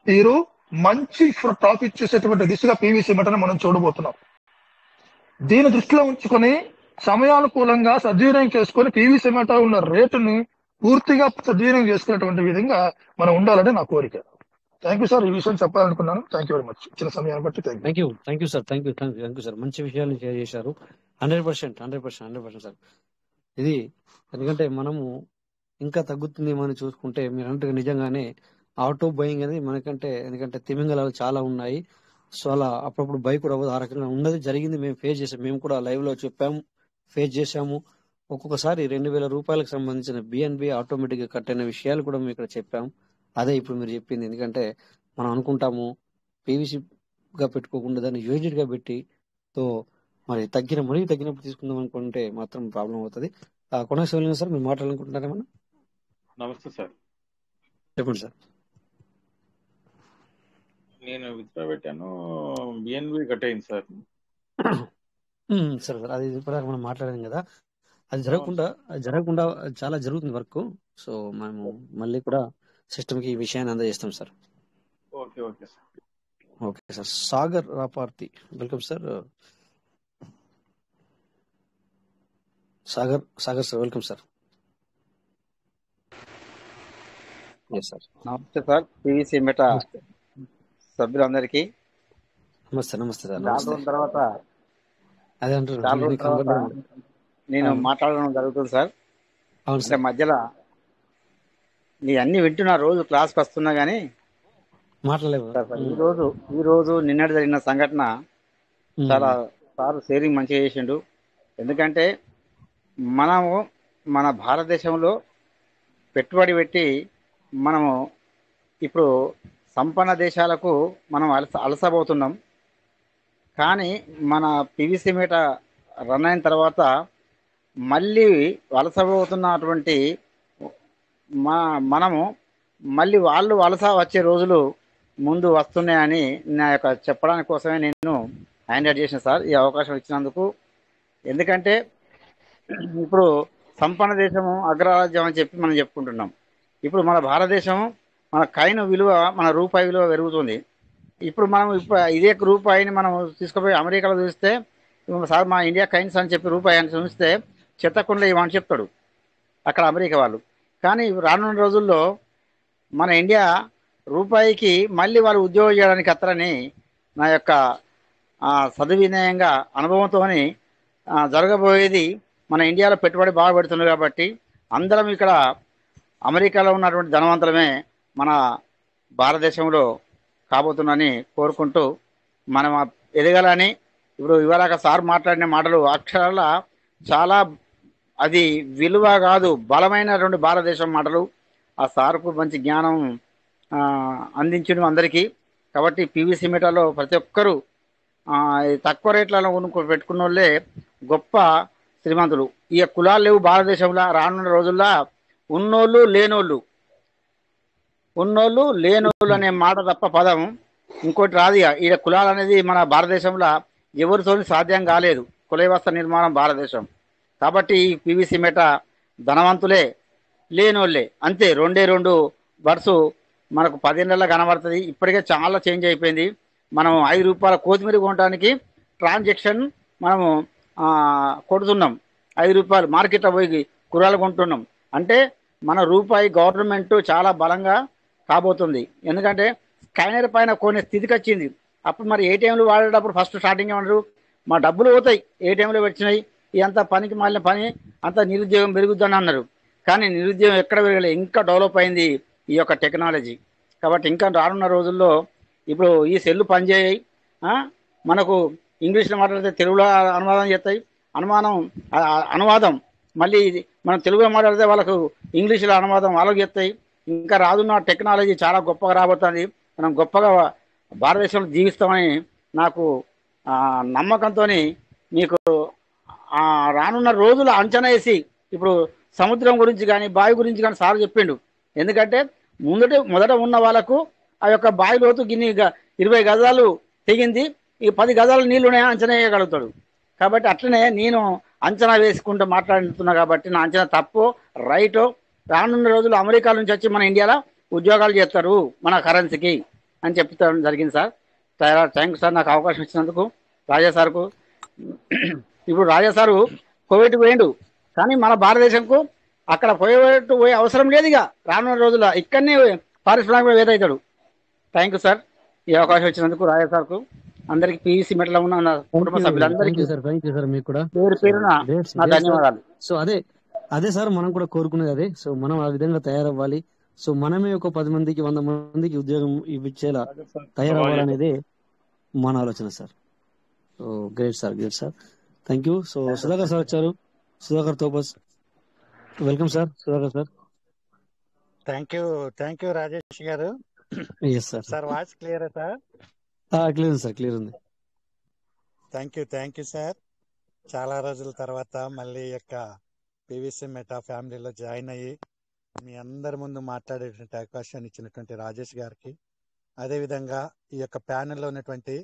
మీరు మంచి ప్రాఫిట్ చేసేటువంటి దిశగా పీవీసీ మెటను మనం చూడబోతున్నాం. దీని దృష్టిలో ఉంచుకొని సమయానుకూలంగా సద్వినియోగం చేసుకొని పీవీసీ మెట ఉన్న రేటుని పూర్తిగా సద్వినియోగం చేసుకునేటువంటి విధంగా మనం ఉండాలని నా కోరిక. Thank you sir. ఈ విషయం చెప్పాలనుకున్నాను. Thank you very much. ఇచ్చిన సమయాన్ని బట్టి thank you sir. Thank you sir. మంచి విషయాలు షేర్ చేశారు. 100% సార్. ఇది ఎందుకంటే మనము ఇంకా తగ్గుతుంది మనం చూసుకుంటే మీరు అంటే నిజంగానే ఆటో బయింగ్ అనేది ఎందుకంటే తిమింగలాలు చాలా ఉన్నాయి. సో అలా అప్పుడప్పుడు బైక్ కూడా అవ్వదు. ఆ రకంగా ఉన్నది జరిగింది. మేము ఫేస్ చేసాం. మేము కూడా లైవ్ లో చెప్పాము, ఫేస్ చేశాము. ఒక్కొక్కసారి ₹2,000 సంబంధించిన బిఎన్బి ఆటోమేటిక్ గా కట్ అయిన విషయాలు కూడా మేము ఇక్కడ చెప్పాము. అదే ఇప్పుడు మీరు చెప్పింది. ఎందుకంటే మనం అనుకుంటాము పీవీసీ గా పెట్టుకోకుండా దాన్ని యూనిట్ గా పెట్టి మరి తగ్గినప్పుడు తీసుకుందాం అనుకుంటే మాత్రం ప్రాబ్లం అవుతుంది. కొనసాగలేదు సార్, మీరు మాట్లాడాలనుకుంటున్నారేమన్నా? నమస్తే సార్. చెప్పండి సార్. నేను విత్డ్రా పెట్టాను, బిఎన్బి కట్ అయింది సార్. సరే సార్, అది ఇప్పటిదాకా మనం మాట్లాడాం కదా, అది జరగకుండా చాలా జరుగుతుంది వర్క్. సో మేము మళ్ళీ కూడా సిస్టమ్ కి ఈ విషయాన్ని అందజేస్తాం sir. Okay sir. Sagar Raparthi, welcome sir. Sagar sir, welcome sir. నమస్తే సార్. పీవీసీ మెట సభ్యులందరికీ నమస్తే సార్. చాలా రోజుల తర్వాత అదే నేను మాట్లాడడం జరుగుతుంది సార్. అంటే మధ్యలో నీ అన్ని వింటున్నా, రోజు క్లాస్కి వస్తున్నా గానీ మాట్లాడలేదు. ఈ రోజు నిన్నటి జరిగిన సంఘటన చాలా సార్ షేరింగ్ మంచిగా చేసిండు. ఎందుకంటే మనము మన భారతదేశంలో పెట్టుబడి పెట్టి మనము ఇప్పుడు సంపన్న దేశాలకు మనం అలసబోతున్నాం. కానీ మన పీవీసీ మీట రన్ అయిన తర్వాత మళ్ళీ వలసబోతున్నటువంటి మనము మళ్ళీ వాళ్ళు వలస వచ్చే రోజులు ముందు వస్తున్నాయని నా యొక్క చెప్పడానికి కోసమే నేను హ్యాండ్ చేసిన సార్ ఈ అవకాశం ఇచ్చినందుకు. ఎందుకంటే ఇప్పుడు సంపన్న దేశము అగ్రరాజ్యం అని చెప్పి మనం చెప్పుకుంటున్నాం. ఇప్పుడు మన భారతదేశం, మన కాయిన్ విలువ, మన రూపాయి విలువ పెరుగుతుంది. ఇప్పుడు ఇదే రూపాయిని మనం తీసుకుపోయి అమెరికాలో చూస్తే సార్ మా ఇండియా కైన్స్ అని చెప్పి రూపాయి అని చూస్తే చెత్తకుండా ఇవ్వమని చెప్తాడు అక్కడ అమెరికా వాళ్ళు. కానీ రానున్న రోజుల్లో మన ఇండియా రూపాయికి మళ్ళీ వాళ్ళు ఉద్యోగం చేయడానికి అత్తరని నా యొక్క సద్వినయంగా అనుభవంతో జరగబోయేది. మన ఇండియాలో పెట్టుబడి బాగా పెడుతున్నారు కాబట్టి అందరం ఇక్కడ అమెరికాలో ఉన్నటువంటి ధనవంతులమే మన భారతదేశంలో కాబోతుందని కోరుకుంటూ మనం ఎదగాలని. ఇప్పుడు ఇవాళ సార్ మాట్లాడిన మాటలు అక్షరాల చాలా అది విలువ కాదు, బలమైనటువంటి భారతదేశం మాటలు. ఆ సార్కు మంచి జ్ఞానం అందించడం అందరికీ. కాబట్టి పీవీసీ మీటర్లో ప్రతి ఒక్కరూ తక్కువ రేట్లలో పెట్టుకున్న వాళ్ళే గొప్ప శ్రీమంతులు. ఈ కులాలు లేవు భారతదేశంలో. రానున్న రోజుల్లో ఉన్నోళ్ళు లేనోళ్ళు అనే మాట తప్ప పదం ఇంకోటి రాదు. ఈ కులాలు అనేది మన భారతదేశంలో ఎవరితో సాధ్యం కాలేదు. కుల వ్యవస్థ నిర్మాణం భారతదేశం. కాబట్టి ఈ పీవీసీ మెట ధనవంతులే లేనోళ్ళే అంతే. రెండు బర్సు మనకు 10 నెలల కనబడుతుంది. ఇప్పటికే చాలా చేంజ్ అయిపోయింది. మనం 5 రూపాయల కొత్తిమీర కొనడానికి ట్రాన్సాక్షన్ మనము కొడుతున్నాం. 5 రూపాయలు మార్కెట్లో పోయి కూరలు కొంటున్నాం. అంటే మన రూపాయి గవర్నమెంట్ చాలా బలంగా కాబోతుంది. ఎందుకంటే స్కానర్ పైన కొనే స్థితికి వచ్చింది. అప్పుడు మరి ఏటీఎంలు వాడేటప్పుడు ఫస్ట్ స్టార్టింగ్ ఏమన్నారు, మా డబ్బులు పోతాయి, ఏటీఎంలు వచ్చినాయి, ఇదంతా పనికి మాలిన పని, అంతా నిరుద్యోగం పెరుగుద్దని అన్నారు. కానీ నిరుద్యోగం ఎక్కడ పెరగలేదు. ఇంకా డెవలప్ అయింది ఈ యొక్క టెక్నాలజీ. కాబట్టి ఇంకా రానున్న రోజుల్లో ఇప్పుడు ఈ సెల్లు పనిచేయాయి. మనకు ఇంగ్లీష్లో మాట్లాడితే తెలుగులో అనువాదం చేస్తాయి. అనువాదం మళ్ళీ మనం తెలుగులో మాట్లాడితే వాళ్ళకు ఇంగ్లీష్లో అనువాదం వాళ్ళకి చేస్తాయి. ఇంకా రానున్న టెక్నాలజీ చాలా గొప్పగా రాబోతుంది. మనం గొప్పగా భారతదేశంలో జీవిస్తామని నాకు నమ్మకంతో మీకు రానున్న రోజులు అంచనా వేసి ఇప్పుడు సముద్రం గురించి కానీ బావి గురించి కానీ సార్ చెప్పిండు. ఎందుకంటే మొదట ఉన్న వాళ్ళకు ఆ యొక్క బావి లోతు గిన్ని 20 గజాలు తెగింది, ఈ 10 గజాలు నీళ్లునే అంచనా వేయగలుగుతాడు. కాబట్టి అట్లనే నేను అంచనా వేసుకుంటూ మాట్లాడుతున్నా. కాబట్టి నా అంచనా తప్పో రైటో రానున్న రోజులు అమెరికా నుంచి వచ్చి మన ఇండియాలో ఉద్యోగాలు చేస్తారు మన కరెన్సీకి అని చెప్తాం జరిగింది సార్. థ్యాంక్ యూ సార్ నాకు అవకాశం ఇచ్చినందుకు. రాజా సార్కు ఇప్పుడు రాజా సారు కోవిడ్ పోయిండు, కానీ మన భారతదేశంకు అక్కడ పోయే అవసరం లేదు. ఇక రానున్న రోజుల్లో ఇక్కడనే పారిశ్రామిక అవుతాడు. థ్యాంక్ యూ సార్ ఈ అవకాశం ఇచ్చినందుకు రాజా సార్కు, అందరికి పీవీసీ మెట్లో ఉన్న కుటుంబ సభ్యులందరికీ పేరు పేరున నా ధన్యవాదాలు. సో అదే సార్ మనం కూడా కోరుకునేది అదే. సో మనం ఆ విధంగా తయారవ్వాలి. సో మనమే ఒక 10 మందికి 100 మందికి ఉద్యోగం ఇచ్చేలా తయారవ్వాలనేదే మన ఆలోచన sir. So great sir thank you. So Sudhakar sir వచ్చారు. సుధాకర్ తోపస్, welcome sir. Sudhakar sir. Thank you Rajesh గారు. Yes sir. Sir voice clear sir? Clear sir, clear ఉంది. Thank you sir. చాలా రోజుల తర్వాత మళ్ళీ యొక్క పీవీసీ మెటా ఫ్యామిలీలో జాయిన్ అయ్యి మీ అందరి ముందు మాట్లాడేటువంటి అవకాశాన్ని ఇచ్చినటువంటి రాజేష్ గారికి, అదేవిధంగా ఈ యొక్క ప్యానెల్లో ఉన్నటువంటి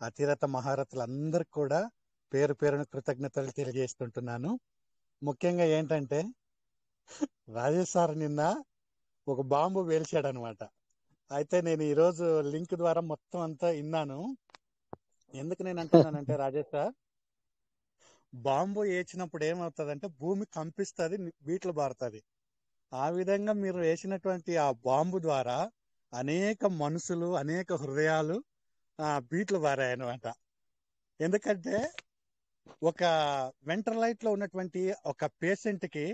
అతిరథ మహారథులందరికీ కూడా పేరు పేరున కృతజ్ఞతలు తెలియజేస్తుంటున్నాను. ముఖ్యంగా ఏంటంటే రాజేష్ సార్ నిన్న ఒక బాంబు వేల్చాడు అనమాట. అయితే నేను ఈరోజు లింక్ ద్వారా మొత్తం అంతా విన్నాను. ఎందుకు నేను అంటున్నానంటే రాజేష్ సార్, బాంబు వేసినప్పుడు ఏమవుతుందంటే భూమి కంపిస్తుంది, బీట్లు బారుతుంది. ఆ విధంగా మీరు వేసినటువంటి ఆ బాంబు ద్వారా అనేక మనసులు, అనేక హృదయాలు బీట్లు బారాయనమాట. ఎందుకంటే ఒక వెంట్రలైట్ లో ఉన్నటువంటి ఒక పేషెంట్ కి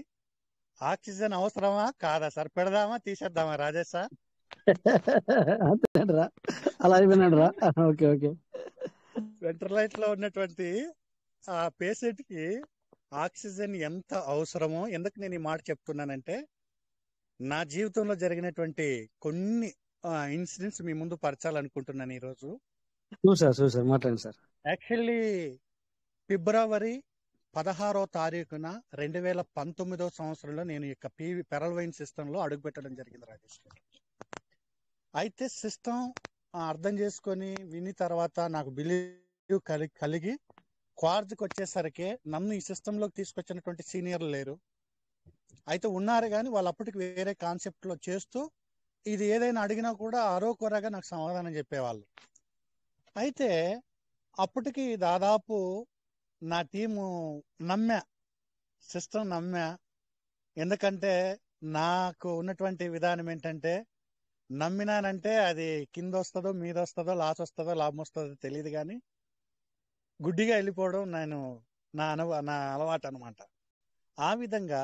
ఆక్సిజన్ అవసరమా కాదా సార్? పెడదామా తీసేద్దామా రాజేష్ సార్? అలా అయిపోయినాడు రా. Okay okay. వెంట్రలైట్ లో ఉన్నటువంటి ఆ పేషెంట్ కి ఆక్సిజన్ ఎంత అవసరమో, ఎందుకు నేను ఈ మాట చెప్తున్నానంటే నా జీవితంలో జరిగినటువంటి కొన్ని ఇన్సిడెంట్స్ మీ ముందు పరచాలనుకుంటున్నాను ఈరోజు. సార్ మాట్లాడండి సార్. యాక్చువల్లీ ఫిబ్రవరి 16వ తారీఖున 2019వ సంవత్సరంలో నేను యొక్క పెరల్ వైన్ సిస్టమ్ లో అడుగుపెట్టడం జరిగింది రాజేష్ గారు. అయితే సిస్టమ్ అర్థం చేసుకొని విని తర్వాత నాకు బిలీవ్ కలిగి క్వార్జ్కి వచ్చేసరికి నన్ను ఈ సిస్టంలోకి తీసుకొచ్చినటువంటి సీనియర్లు లేరు. అయితే ఉన్నారు కానీ వాళ్ళు అప్పటికి వేరే కాన్సెప్ట్ లో చేస్తూ ఇది ఏదైనా అడిగినా కూడా అరోకొరగా నాకు సమాధానం చెప్పేవాళ్ళు. అయితే అప్పటికి దాదాపు నా టీము సిస్టమ్ నమ్మా. ఎందుకంటే నాకు ఉన్నటువంటి విధానం ఏంటంటే నమ్మినానంటే అది కింద వస్తుందో మీద వస్తుందో లాస్ వస్తుందో లాభం వస్తుందో తెలియదు, కానీ గుడ్డిగా వెళ్ళిపోవడం నా అలవాటు అనమాట. ఆ విధంగా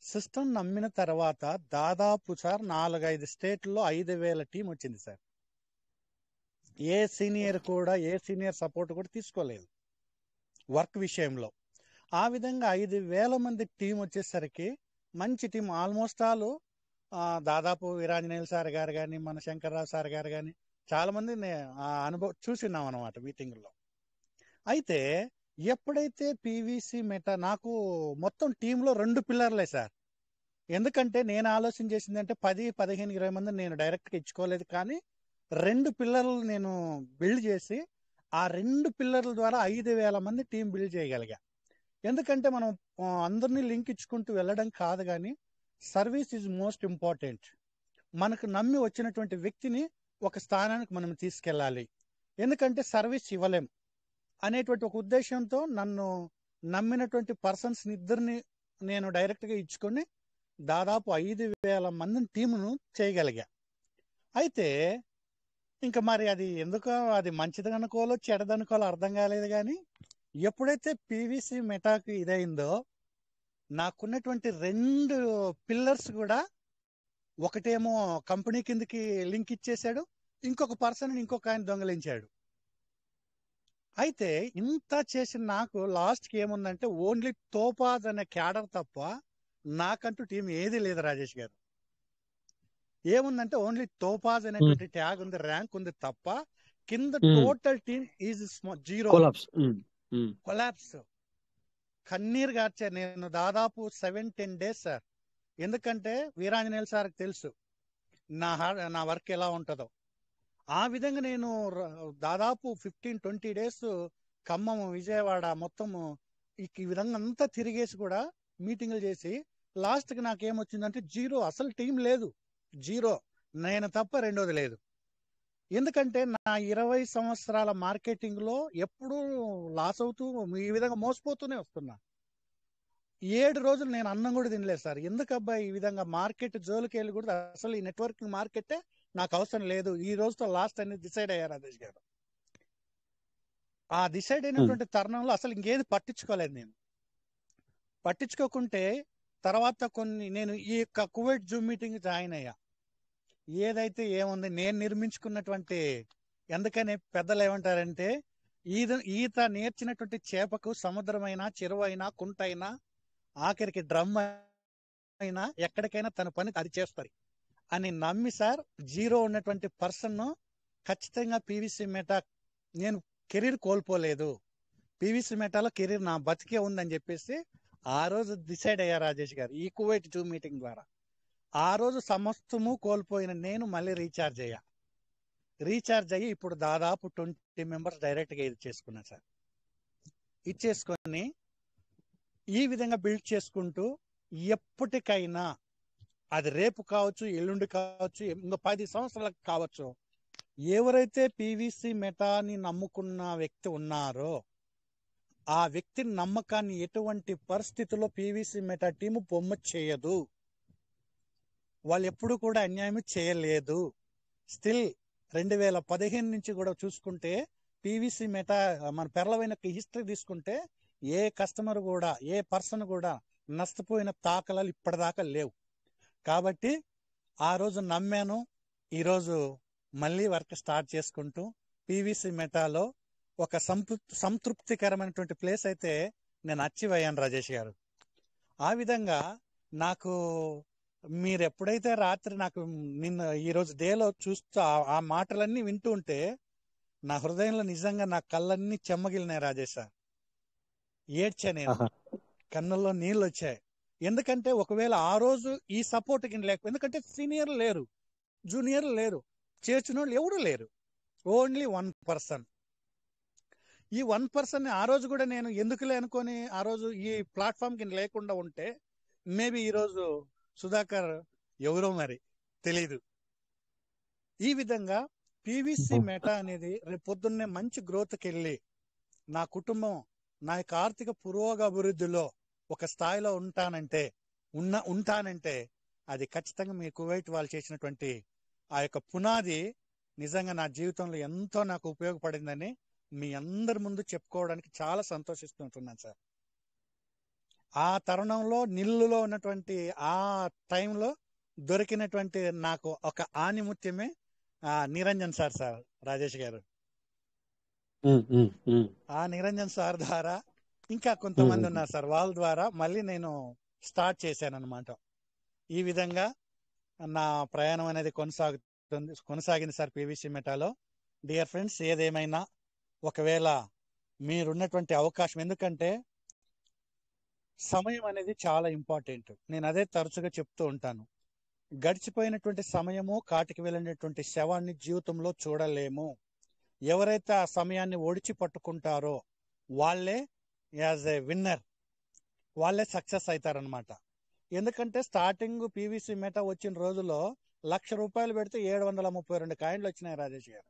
సిస్టమ్ నమ్మిన తర్వాత దాదాపు సార్ 4-5 స్టేట్లలో 5,000 టీం వచ్చింది సార్. ఏ సీనియర్ సపోర్ట్ కూడా తీసుకోలేదు వర్క్ విషయంలో. ఆ విధంగా 5,000 మంది టీం వచ్చేసరికి మంచి టీం, ఆల్మోస్ట్ ఆల్ దాదాపు వీరాంజనేయులు సార్ గారు కానీ మన శంకర్రావు సార్ గారు కానీ చాలా మంది అనుభవం చూసిన్నాం అనమాట మీటింగ్లో. అయితే ఎప్పుడైతే పీవీసీ మెటా నాకు మొత్తం టీంలో 2 పిల్లర్లే సార్. ఎందుకంటే నేను ఆలోచన చేసిందంటే 10, 15, 20 మంది నేను డైరెక్ట్గా ఇచ్చుకోలేదు, కానీ 2 పిల్లర్లు నేను బిల్డ్ చేసి ఆ 2 పిల్లర్ల ద్వారా 5,000 మంది టీం బిల్డ్ చేయగలిగా. ఎందుకంటే మనం అందరినీ లింక్ ఇచ్చుకుంటూ వెళ్ళడం కాదు, కానీ సర్వీస్ ఈజ్ మోస్ట్ ఇంపార్టెంట్. మనకు నమ్మి వచ్చినటువంటి వ్యక్తిని ఒక స్థానానికి మనం తీసుకెళ్ళాలి, ఎందుకంటే సర్వీస్ ఇవ్వలేం అనేటువంటి ఒక ఉద్దేశంతో నన్ను నమ్మినటువంటి పర్సన్స్ ఇద్దరిని నేను డైరెక్ట్గా ఇచ్చుకొని దాదాపు 5,000 మంది టీమును చేయగలిగా. అయితే ఇంకా మరి అది ఎందుకో అది మంచిది అనుకోవాలో చెడదనుకోవాలో అర్థం కాలేదు, కానీ ఎప్పుడైతే పీవీసీ మెటాకు ఇదైందో నాకున్నటువంటి 2 పిల్లర్స్ కూడా, ఒకటేమో కంపెనీ కిందకి లింక్ ఇచ్చేశాడు, ఇంకొక పర్సన్ ఇంకొక ఆయన దొంగలించాడు. అయితే ఇంత చేసిన నాకు లాస్ట్కి ఏముందంటే ఓన్లీ తోపాజ్ అనే క్యాడర్ తప్ప నాకంటూ టీం ఏది లేదు రాజేష్ గారు. ఏముందంటే ఓన్లీ తోపాజ్ అనేటువంటి ట్యాగ్ ఉంది, ర్యాంక్ ఉంది తప్ప కింద total team is zero, collapse. కన్నీరు గార్చారు నేను దాదాపు 7-10 డేస్ సార్. ఎందుకంటే వీరాంజనేయులు సార్కి తెలుసు నా వర్క్ ఎలా ఉంటుందో. ఆ విధంగా నేను దాదాపు 15-20 డేస్ ఖమ్మం, విజయవాడ మొత్తము ఈ విధంగా అంతా తిరిగేసి కూడా మీటింగులు చేసి లాస్ట్కి నాకేమొచ్చిందంటే జీరో, అసలు టీం లేదు, జీరో, నేను తప్ప రెండోది లేదు. ఎందుకంటే నా 20 సంవత్సరాల మార్కెటింగ్లో ఎప్పుడూ లాస్ అవుతూ ఈ విధంగా మోసపోతూనే వస్తున్నా. 7 రోజులు నేను అన్నం కూడా తినలేదు సార్. ఎందుకబ్బా ఈ విధంగా మార్కెట్ జోలికి వెళ్ళి కూడా అసలు ఈ నెట్వర్కింగ్ మార్కెటే నాకు అవసరం లేదు, ఈ రోజుతో లాస్ట్ అనేది డిసైడ్ అయ్యారు రాజేష్ గారు. ఆ డిసైడ్ అయినటువంటి తరుణంలో అసలు ఇంకేది పట్టించుకోలేదు. నేను పట్టించుకోకుంటే తర్వాత నేను ఈ యొక్క కువైట్ జూమ్ మీటింగ్ జాయిన్ అయ్యా. ఏదైతే ఏముంది నేను నిర్మించుకున్నటువంటి, ఎందుకని పెద్దలు ఏమంటారంటే ఈత నేర్చినటువంటి చేపకు సముద్రమైనా, చెరువైనా, కుంటైనా, ఆఖరికి డ్రమ్ అయినా, ఎక్కడికైనా తన పని అది చేస్తారు అని నమ్మి సార్, జీరో ఉన్నటువంటి పర్సన్ ఖచ్చితంగా పీవీసీ మెటా నేను కెరీర్ కోల్పోలేదు, పీవీసీ మెటాలో కెరీర్ నా బతికే ఉందని చెప్పేసి ఆ రోజు డిసైడ్ అయ్యా రాజేష్ గారు ఈ కువైట్ జూమ్ మీటింగ్ ద్వారా. ఆ రోజు సమస్తము కోల్పోయిన నేను మళ్ళీ రీఛార్జ్ అయ్యి ఇప్పుడు దాదాపు 20 మెంబర్స్ డైరెక్ట్గా ఇది చేసుకున్నాను సార్. ఇచ్చేసుకొని ఈ విధంగా బిల్డ్ చేసుకుంటూ ఎప్పటికైనా, అది రేపు కావచ్చు, ఎల్లుండి కావచ్చు, ఇంకో 10 సంవత్సరాలకు కావచ్చు, ఎవరైతే పీవీసీ మెటాని నమ్ముకున్న వ్యక్తి ఉన్నారో ఆ వ్యక్తి నమ్మకాన్ని ఎటువంటి పరిస్థితుల్లో పీవీసీ మెటా టీము బొమ్మ చేయదు. వాళ్ళు ఎప్పుడు కూడా అన్యాయం చేయలేదు. స్టిల్ 2015 నుంచి కూడా చూసుకుంటే పీవీసీ మెటా మన పెరలవైన హిస్టరీ తీసుకుంటే ఏ కస్టమర్ కూడా, ఏ పర్సన్ కూడా నష్టపోయిన తాకలాలు ఇప్పటిదాకా లేవు. కాబట్టి ఆ రోజు నమ్మాను, ఈరోజు మళ్ళీ వర్క్ స్టార్ట్ చేసుకుంటూ పీవీసీ మెటాలో ఒక సంతృప్తికరమైనటువంటి ప్లేస్ అయితే నేను అచీవ్ అయ్యాను రాజేష్ గారు. ఆ విధంగా నాకు మీరు ఎప్పుడైతే రాత్రి నాకు నిన్న ఈరోజు డేలో చూస్తూ ఆ మాటలన్నీ వింటూ ఉంటే నా హృదయంలో నిజంగా నా కళ్ళన్నీ చెమ్మగిలినాయి రాజేష్ సార్. ఏడ్చా నేను, కన్నుల్లో నీళ్ళు వచ్చాయి. ఎందుకంటే ఒకవేళ ఆ రోజు ఈ సపోర్ట్ కింద లేకపోతే, ఎందుకంటే సీనియర్లు లేరు, జూనియర్లు లేరు, చేర్చిన వాళ్ళు ఎవరు లేరు, ఓన్లీ 1 పర్సన్. ఈ 1 పర్సన్ ఆ రోజు కూడా నేను ఎందుకులే అనుకొని ఆ రోజు ఈ ప్లాట్ఫామ్ కింద లేకుండా ఉంటే మేబీ ఈరోజు సుధాకర్ ఎవరో మరి తెలీదు. ఈ విధంగా పీవీసీ మెటా అనేది రేపు పొద్దున్నే మంచి గ్రోత్కి వెళ్ళి నా కుటుంబం నా యొక్క ఆర్థిక పురోగభివృద్ధిలో ఒక స్థాయిలో ఉంటానంటే అది ఖచ్చితంగా మీ కువైట్ వాళ్ళు చేసినటువంటి ఆ యొక్క పునాది నిజంగా నా జీవితంలో ఎంతో నాకు ఉపయోగపడిందని మీ అందరి ముందు చెప్పుకోవడానికి చాలా సంతోషిస్తుంటున్నాను సార్. ఆ తరుణంలో నిల్లులో ఉన్నటువంటి ఆ టైంలో దొరికినటువంటి నాకు ఒక ఆనిముత్యమే నిరంజన్ సార్ రాజేష్ గారు. ఆ నిరంజన్ సార్ ద్వారా ఇంకా కొంతమంది ఉన్నారు సార్, వాళ్ళ ద్వారా మళ్ళీ నేను స్టార్ట్ చేశాను అనమాట. ఈ విధంగా నా ప్రయాణం అనేది కొనసాగింది సార్ పీవీసీ మెటాలో. డియర్ ఫ్రెండ్స్, ఏదేమైనా ఒకవేళ మీరున్నటువంటి అవకాశం. ఎందుకంటే సమయం అనేది చాలా ఇంపార్టెంట్. నేను అదే తరచుగా చెప్తూ ఉంటాను. గడిచిపోయినటువంటి సమయము కాటికి వెళ్ళినటువంటి శవాన్ని జీవితంలో చూడలేము. ఎవరైతే ఆ సమయాన్ని ఒడిచి పట్టుకుంటారో వాళ్ళే యాజ్ ఏ విన్నర్, వాళ్ళే సక్సెస్ అవుతారనమాట. ఎందుకంటే స్టార్టింగ్ పీవీసీ మెటా వచ్చిన రోజుల్లో ₹1,00,000 పెడితే 732 కాయిన్లు వచ్చినాయి రాజేష్ గారు.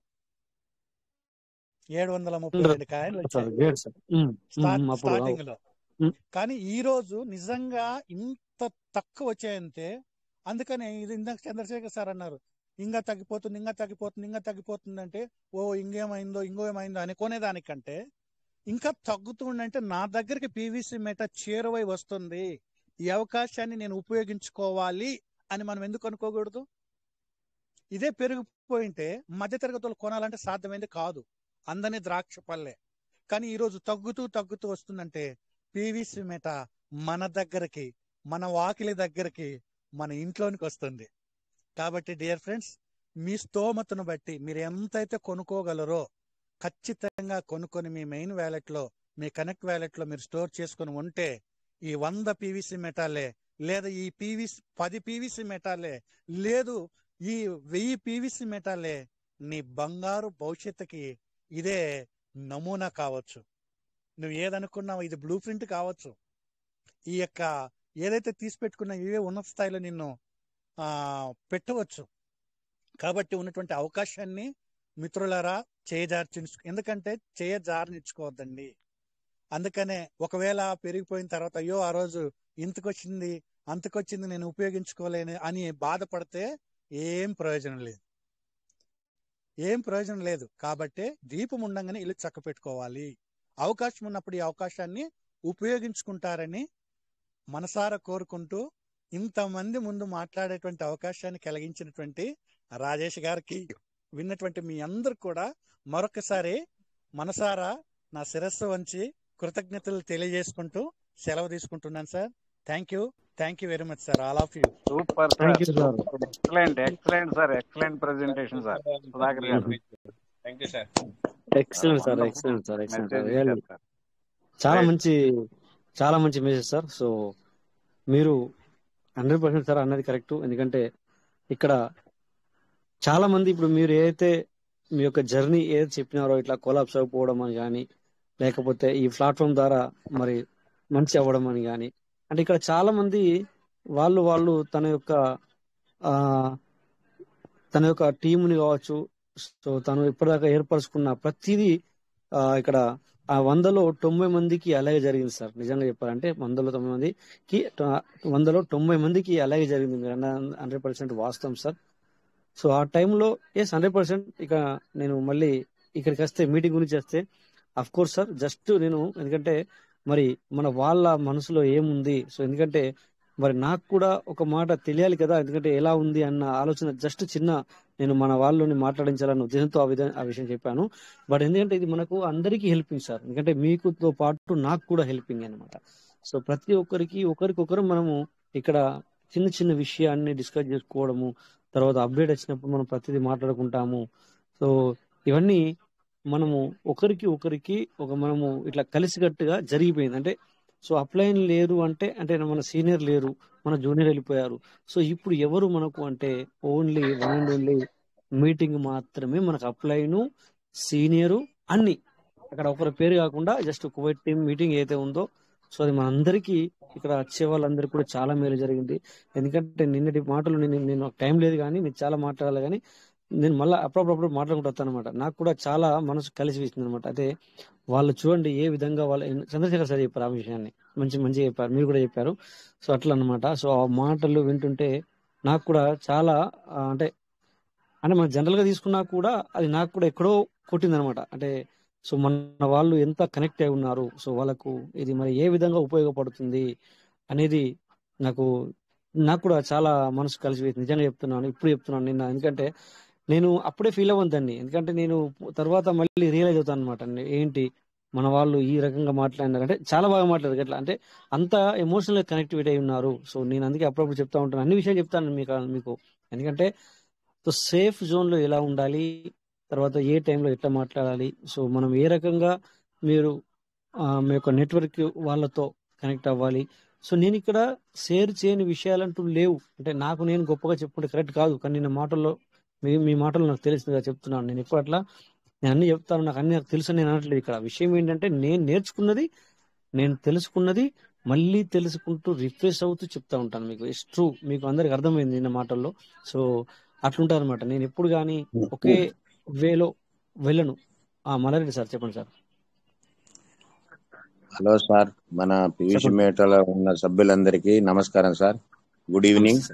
732 కాయిన్లు వచ్చాయి స్టార్టింగ్ లో. కానీ ఈ రోజు నిజంగా ఇంత తక్కువ వచ్చాయంటే, అందుకనే ఇది ఇందాక చంద్రశేఖర్ సార్ అన్నారు, ఇంకా తగ్గిపోతుంది అంటే ఓ ఇంకేమైందో అనుకునేదానికంటే ఇంకా తగ్గుతుందంటే నా దగ్గరికి పీవీసీ మెటా చేరువై వస్తుంది, ఈ అవకాశాన్ని నేను ఉపయోగించుకోవాలి అని మనం ఎందుకు అనుకోకూడదు? ఇదే పెరిగిపోయింటే మధ్యతరగతులు కొనాలంటే సాధ్యమైంది కాదు, అందని ద్రాక్ష పల్లె. కానీ ఈరోజు తగ్గుతూ వస్తుందంటే పీవీసీ మెటా మన దగ్గరికి, మన వాకిలి దగ్గరికి, మన ఇంట్లోనికి వస్తుంది. కాబట్టి డియర్ ఫ్రెండ్స్, మీ స్తోమతను బట్టి మీరు ఎంతైతే కొనుక్కోగలరో ఖచ్చితంగా కొనుక్కొని మీ మెయిన్ వ్యాలెట్ లో, మీ కనెక్ట్ వ్యాలెట్ లో మీరు స్టోర్ చేసుకుని ఉంటే ఈ 100 పీవీసీ మెటాలే, లేదా ఈ 10 పీవీసీ మెటాలే, లేదు ఈ 1000 పీవీసీ మెటాలే నీ బంగారు భవిష్యత్తుకి ఇదే నమూనా కావచ్చు. నువ్వు ఏదనుకున్నావు ఇది బ్లూ ప్రింట్ కావచ్చు. ఈ యొక్క ఏదైతే తీసి పెట్టుకున్నా ఇవే ఉన్నత స్థాయిలో నిన్ను పెట్టవచ్చు. కాబట్టి ఉన్నటువంటి అవకాశాన్ని మిత్రులారా ఎందుకంటే చేయజారనిచ్చుకోవద్దండి. అందుకనే ఒకవేళ పెరిగిపోయిన తర్వాత అయ్యో ఆ రోజు ఇంతకొచ్చింది అంతకొచ్చింది నేను ఉపయోగించుకోలేను అని బాధపడితే ఏం ప్రయోజనం లేదు. కాబట్టి దీపం ఉండంగానే ఇల్లు చక్క పెట్టుకోవాలి. అవకాశం ఉన్నప్పుడు ఈ అవకాశాన్ని ఉపయోగించుకుంటారని మనసారా కోరుకుంటూ, ఇంతమంది ముందు మాట్లాడేటువంటి అవకాశాన్ని కలిగించినటువంటి రాజేష్ గారికి, విన్నటువంటి మీ అందరు కూడా మరొకసారి మనసారా నా శిరస్సు వంచి కృతజ్ఞతలు తెలియజేసుకుంటూ సెలవు తీసుకుంటున్నాను sir. Thank you very much sir, all of you. Super excellent sir, excellent presentation sir Sudhakar గారు. Excellent sir. చాలా మంచి మెసేజ్ సార్. సో మీరు 100% సార్ అన్నది కరెక్ట్. ఎందుకంటే ఇక్కడ చాలా మంది ఇప్పుడు మీరు ఏదైతే మీ యొక్క జర్నీ ఏదైతే చెప్పినారో ఇట్లా కొలాప్స్ అయిపోవడం అని కానీ, లేకపోతే ఈ ప్లాట్ఫామ్ ద్వారా మరి మంచి అవ్వడం అని కానీ, అంటే ఇక్కడ చాలా మంది వాళ్ళు తన యొక్క టీంని కావచ్చు, సో తను ఇప్పటిదాకా ఏర్పరచుకున్న ప్రతిదీ ఇక్కడ ఆ 100లో 90 మందికి అలాగే జరిగింది సార్. నిజంగా చెప్పాలంటే 100లో 90 మందికి అలాగే జరిగింది. మీరు 100% వాస్తవం సార్. సో ఆ టైంలో 100% ఇక నేను మళ్ళీ ఇక్కడికి వస్తే మీటింగ్ గురించి వస్తే అఫ్ కోర్స్ సార్, జస్ట్ నేను ఎందుకంటే మరి వాళ్ళ మనసులో ఏముంది, సో ఎందుకంటే మరి నాకు కూడా ఒక మాట తెలియాలి కదా, ఎందుకంటే ఎలా ఉంది అన్న ఆలోచన జస్ట్ నేను మన వాళ్ళని మాట్లాడించాలన్న ఉద్దేశంతో ఆ విషయం చెప్పాను. బట్ ఎందుకంటే ఇది మనకు అందరికీ హెల్పింగ్ సార్, ఎందుకంటే మీకుతో పాటు నాకు కూడా హెల్పింగ్ అనమాట. సో ప్రతి ఒకరికొకరు మనము ఇక్కడ చిన్న విషయాన్ని డిస్కస్ చేసుకోవడము, తర్వాత అప్డేట్ వచ్చినప్పుడు మనం ప్రతిదీ మాట్లాడుకుంటాము. సో ఇవన్నీ మనము ఒకరికి మనము ఇట్లా కలిసికట్టుగా జరిగిపోయింది. అంటే సో అప్లైన్ లేరు అంటే మన సీనియర్ లేరు, మన జూనియర్ వెళ్ళిపోయారు. సో ఇప్పుడు ఎవరు మనకు అంటే only one and only meeting మాత్రమే మనకు అప్లైను, సీనియరు అన్ని అక్కడ ఒకరి పేరు కాకుండా జస్ట్ కువైట్ టీం మీటింగ్ ఏదైతే ఉందో, సో అది మనందరికీ ఇక్కడ వచ్చే వాళ్ళందరికీ కూడా చాలా మేలు జరిగింది. ఎందుకంటే నిన్నటి మాటలు నేను టైం లేదు కానీ నేను చాలా మాట్లాడాలి, కానీ నేను మళ్ళీ అప్పుడప్పుడు మాట్లాడుకుంటూ వస్తాను అనమాట. నాకు కూడా చాలా మనసు కలిసి వేసింది అనమాట. అయితే వాళ్ళు చూడండి ఏ విధంగా చంద్రశేఖర్ సార్ చెప్పారు ఆ విషయాన్ని, మంచిగా చెప్పారు, మీరు కూడా చెప్పారు. సో అట్లా అనమాట. సో ఆ మాటలు వింటుంటే నాకు కూడా చాలా అంటే మనం జనరల్ గా తీసుకున్నా కూడా అది నాకు కూడా ఎక్కడో కొట్టింది అనమాట. అంటే సో మన వాళ్ళు ఎంత కనెక్ట్ అయి ఉన్నారు, సో వాళ్ళకు ఇది మరి ఏ విధంగా ఉపయోగపడుతుంది అనేది నాకు కూడా చాలా మనసు కలిసి వేసింది. నిజంగా చెప్తున్నాను, ఇప్పుడు చెప్తున్నాను నిన్న, ఎందుకంటే నేను అప్పుడే ఫీల్ అవ్వద్దండి. ఎందుకంటే నేను తర్వాత మళ్ళీ రియలైజ్ అవుతాను అనమాట, ఏంటి మన వాళ్ళు ఈ రకంగా మాట్లాడినారు, అంటే చాలా బాగా మాట్లాడారు ఎట్లా అంటే అంత ఎమోషనల్ కనెక్టివిటీ అయి ఉన్నారు. సో నేను అందుకే అప్పుడప్పుడు చెప్తా ఉంటాను, అన్ని విషయాలు చెప్తాను మీకు ఎందుకంటే సో సేఫ్ జోన్ లో ఎలా ఉండాలి, తర్వాత ఏ టైంలో ఎట్లా మాట్లాడాలి, సో మనం ఏ రకంగా మీరు మీ యొక్క నెట్వర్క్ వాళ్ళతో కనెక్ట్ అవ్వాలి. సో నేను ఇక్కడ షేర్ చేయని విషయాలంటూ లేవు. అంటే నాకు నేను గొప్పగా చెప్పుకుంటే కరెక్ట్ కాదు, కానీ నేను మాటల్లో మీ మాటలు నాకు తెలిసిందిగా చెప్తున్నాను. నేను ఎప్పుడు అట్లా నేను అన్ని చెప్తాను, నాకు అన్ని తెలుసు నేను అనట్లేదు. ఇక్కడ విషయం ఏంటంటే నేను నేర్చుకున్నది, నేను తెలుసుకున్నది మళ్ళీ తెలుసుకుంటూ రిఫ్రెష్ అవుతూ చెప్తా ఉంటాను మీకు. ఇట్స్ ట్రూ, మీకు అందరికి అర్థమైంది నిన్న మాటల్లో. సో అట్లుంటారు అనమాట. నేను ఎప్పుడు కానీ ఒకే వేలో వెళ్ళను. మల్లారెడ్డి సార్ చెప్పండి సార్. హలో సార్, మన పివిసి మేటలో ఉన్న సభ్యులందరికీ నమస్కారం సార్. Good evening.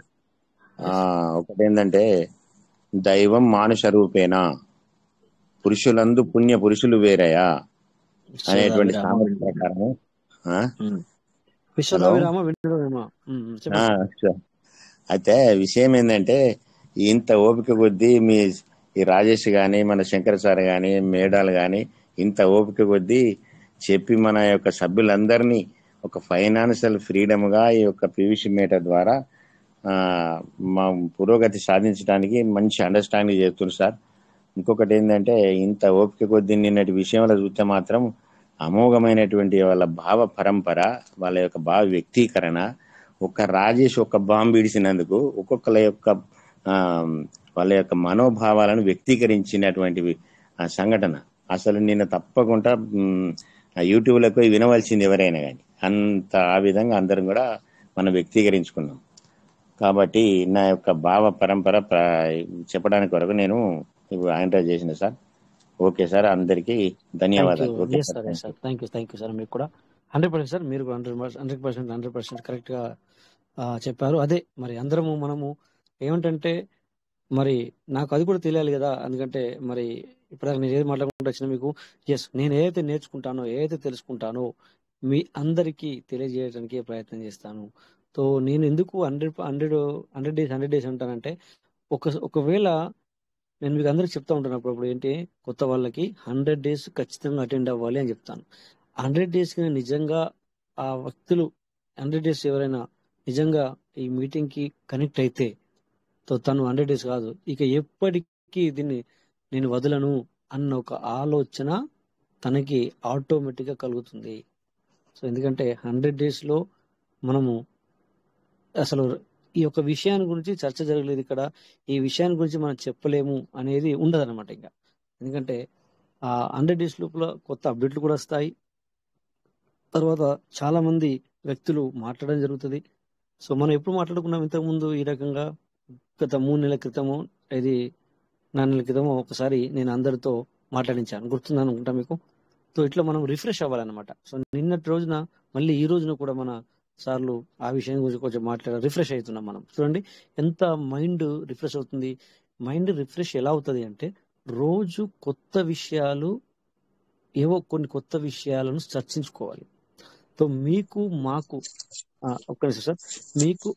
ఒకటేంటంటే, దైవం మానుష రూపేనా పురుషులందు పుణ్య పురుషులు వేరయా అనేటువంటి సామెత ప్రకారం అయితే విషయం ఏంటంటే, ఇంత ఓపిక కొద్దీ ఈ రాజేష్ గాని, మన శంకర్ సార్ గాని, మేడాలు గాని ఇంత ఓపిక కొద్దీ చెప్పి మన యొక్క సభ్యులందరినీ ఒక ఫైనాన్షియల్ ఫ్రీడమ్ గా ఈ యొక్క పివిసి మేట ద్వారా మా పురోగతి సాధించడానికి మంచి అండర్స్టాండింగ్ చేస్తుంది సార్. ఇంకొకటి ఏంటంటే, ఇంత ఓపిక కొద్దీ నిన్నటి విషయంలో చూస్తే మాత్రం అమోఘమైనటువంటి వాళ్ళ భావ పరంపర, వాళ్ళ యొక్క భావ వ్యక్తీకరణ, ఒక రాజేష్ ఒక బాంబు ఇడిసినందుకు ఒక్కొక్కల యొక్క వాళ్ళ యొక్క మనోభావాలను వ్యక్తీకరించినటువంటి సంఘటన అసలు నిన్న తప్పకుండా యూట్యూబ్లకు వినవలసింది ఎవరైనా కానీ. అంత ఆ విధంగా అందరం కూడా మనం వ్యక్తీకరించుకున్నాం. కాబట్టి నా యొక్క భావ పరంపర చెప్పడానికి వరకు నేను ఆయన చేసిన సార్. ఓకే సార్, అందరికీ ధన్యవాదాలు. Thank you sir. మీకు కూడా 100% సార్, మీరు 100% కరెక్ట్ గా చెప్పారు. అదే మరి అందరము మనము ఏమిటంటే, మరి నాకు అది కూడా తెలియాలి కదా. ఎందుకంటే మరి ఇప్పుడు నేను ఏది మాట్లాడుకుంటూ వచ్చినా మీకు నేను ఏదైతే నేర్చుకుంటానో, ఏదైతే తెలుసుకుంటానో మీ అందరికీ తెలియజేయడానికి ప్రయత్నం చేస్తాను. సో నేను ఎందుకు 100 డేస్ అంటానంటే, ఒకవేళ నేను మీకు అందరికి చెప్తా ఉంటాను అప్పుడు ఏంటి, కొత్త వాళ్ళకి 100 డేస్ ఖచ్చితంగా అటెండ్ అవ్వాలి అని చెప్తాను. 100 డేస్ కి నిజంగా ఆ వ్యక్తులు 100 డేస్ ఎవరైనా నిజంగా ఈ మీటింగ్ కి కనెక్ట్ అయితే తను 100 డేస్ కాదు, ఇక ఎప్పటికీ దీన్ని నేను వదలను అన్న ఒక ఆలోచన తనకి ఆటోమేటిక్ గా కలుగుతుంది. సో ఎందుకంటే 100 డేస్ లో మనము అసలు ఈ యొక్క విషయాన్ని గురించి చర్చ జరగలేదు ఇక్కడ, ఈ విషయాన్ని గురించి మనం చెప్పలేము అనేది ఉండదు అనమాట ఇంకా. ఎందుకంటే 100 డేస్ లోపల కొత్త అప్డేట్లు కూడా వస్తాయి. తర్వాత చాలా మంది వ్యక్తులు మాట్లాడడం జరుగుతుంది. సో మనం ఎప్పుడు మాట్లాడుకున్నాం ఇంతకుముందు ఈ రకంగా, గత 3 నెలల క్రితము, 4 నెలల క్రితము ఒకసారి నేను అందరితో మాట్లాడించాను, గుర్తుందని అనుకుంటా మీకు. సో ఇట్లా మనం రిఫ్రెష్ అవ్వాలన్నమాట. సో నిన్నటి రోజున మళ్ళీ ఈ రోజున కూడా మన సార్లు ఆ విషయం గురించి కొంచెం రిఫ్రెష్ అవుతున్నాం మనం. చూడండి ఎంత మైండ్ రిఫ్రెష్ అవుతుంది. మైండ్ రిఫ్రెష్ ఎలా అవుతుంది అంటే, రోజు కొత్త విషయాలు, ఏవో కొన్ని కొత్త విషయాలను చర్చించుకోవాలి. సో మీకు మాకు ఒక్క నిమిషం సార్, మీకు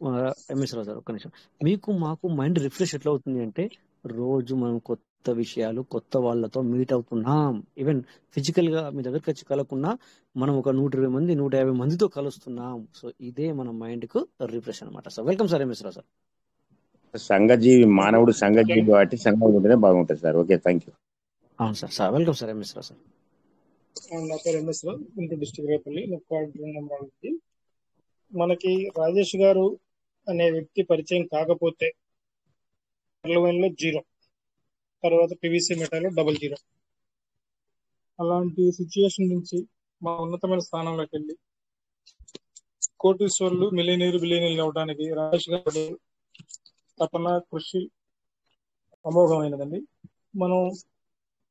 ఎంఎస్ రావు సార్ ఒక్క నిమిషం, మీకు మాకు మైండ్ రిఫ్రెష్ ఎట్లా అవుతుంది అంటే, రోజు మనం కొత్త విషయాలు, కొత్త వాళ్ళతో మీట్ అవుతున్నాం. ఈవెన్ ఫిజికల్ గా మీ దగ్గరికి వచ్చి కలగకుండా మనం ఒక 120 మంది 150 మందితో కలుస్తున్నాం. సో ఇదే మన మైండ్ కు రిఫ్రెష్ అనమాట. Sir welcome sir MS Rao sir. సంఘజీవి, మానవుడు సంఘజీవి కాబట్టి సంఘం ఉంటేనే బాగుంటుంది సార్. Okay, thank you. అవును sir. Sir welcome sir MS Rao sir. నా పేరు ఎంఎస్ రావు, గుంటూరు డిస్ట్రిక్ట్ రేపల్లి. మనకి రాజేష్ గారు అనే వ్యక్తి పరిచయం కాకపోతే లో 0, తర్వాత పివిసి మెటాలో 00. అలాంటి సిచ్యుయేషన్ నుంచి మా ఉన్నతమైన స్థానంలోకి వెళ్ళి కోటీశ్వర్లు, బిలియనీర్లు అవడానికి రాజేష్ గారి తపన, కృషి అమోఘమైనదండి. మనం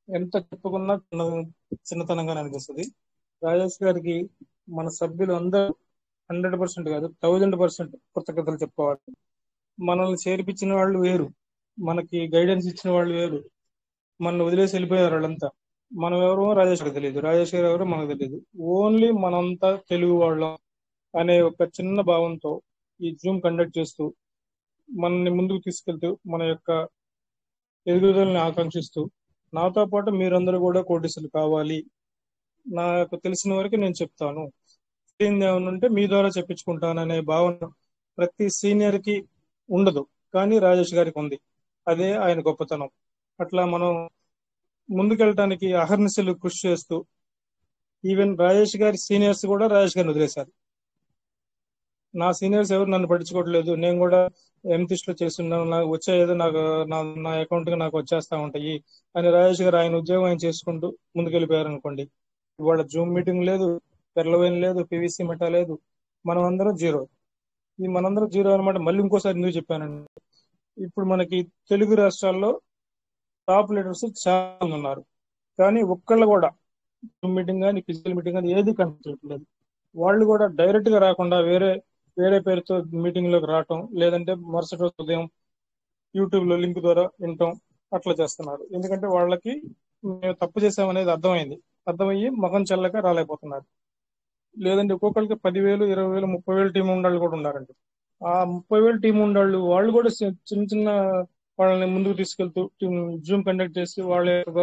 ఎంత చెప్పుకున్నా చిన్నతనంగానే అనిపిస్తుంది. రాజేష్ గారికి మన సభ్యులు అందరూ 100% కాదు 1000% కృతజ్ఞతలు చెప్పుకోవాలి. మనల్ని చేర్పించిన వాళ్ళు వేరు, మనకి గైడెన్స్ ఇచ్చిన వాళ్ళు వేరు, మనల్ని వదిలేసి వెళ్ళిపోయారు వాళ్ళంతా. మనం ఎవరో రాజేష్ గారు తెలియదు, రాజేష్ గారు ఎవరో మనకు తెలియదు. ఓన్లీ మనంతా తెలుగు వాళ్ళం అనే ఒక చిన్న భావంతో ఈ జూమ్ కండక్ట్ చేస్తూ మనల్ని ముందుకు తీసుకెళ్తూ మన యొక్క ఎదుగుదలని ఆకాంక్షిస్తూ, నాతో పాటు మీరందరూ కూడా కోటీసులు కావాలి, నాకు తెలిసిన వరకు నేను చెప్తాను, ఏమనుంటే మీ ద్వారా చెప్పించుకుంటాననే భావన ప్రతి సీనియర్ కి ఉండదు, కానీ రాజేష్ గారికి ఉంది. అదే ఆయన గొప్పతనం. అట్లా మనం ముందుకెళ్ళటానికి అహర్నిశలు కృషి చేస్తూ ఈవెన్ రాజేష్ గారి సీనియర్స్ కూడా రాజేష్ గారిని వదిలేశారు. నా సీనియర్స్ ఎవరు నన్ను పట్టించుకోవట్లేదు, నేను కూడా ఎంతిస్ట్ లో చేస్తున్నాను, నాకు వచ్చే ఏదో నాకు నా అకౌంట్ కి నాకు వచ్చేస్తా ఉంటాయి అని రాజేష్ గారు ఆయన ఉద్యోగం ఆయన చేసుకుంటూ ముందుకెళ్ళిపోయారు అనుకోండి. ఇవాళ జూమ్ మీటింగ్ లేదు, పెర్లవైన్ లేదు, పివిసి మెటా లేదు, మనం అందరం జీరో. ఈ మనందరం జీరో అనమాట. మళ్ళీ ఇంకోసారి ఎందుకు చెప్పానండి, ఇప్పుడు మనకి తెలుగు రాష్ట్రాల్లో టాప్ లీడర్స్ చాలా మంది ఉన్నారు, కానీ ఒక్కళ్ళు కూడా జూమ్ మీటింగ్ కానీ ఫిజికల్ మీటింగ్ కానీ ఏది కనిపించట్లేదు. వాళ్ళు కూడా డైరెక్ట్ గా రాకుండా వేరే పేరుతో మీటింగ్ లోకి రావటం, లేదంటే మరుసటి రోజు ఉదయం యూట్యూబ్ లో లింక్ ద్వారా వినటం అట్లా చేస్తున్నారు. ఎందుకంటే వాళ్ళకి మేము తప్పు చేసామనేది అర్థమయ్యి ముఖం చెల్లక రాలేకపోతున్నారు. లేదంటే ఒక్కొక్కరికి 10,000, 20,000, 30,000 టీం ఉండాలి కూడా ఉన్నారండి. ఆ 30,000 టీం ఉండాళ్ళు వాళ్ళు కూడా చిన్న చిన్న వాళ్ళని ముందుకు తీసుకెళ్తూ జూమ్ కండక్ట్ చేసి వాళ్ళ యొక్క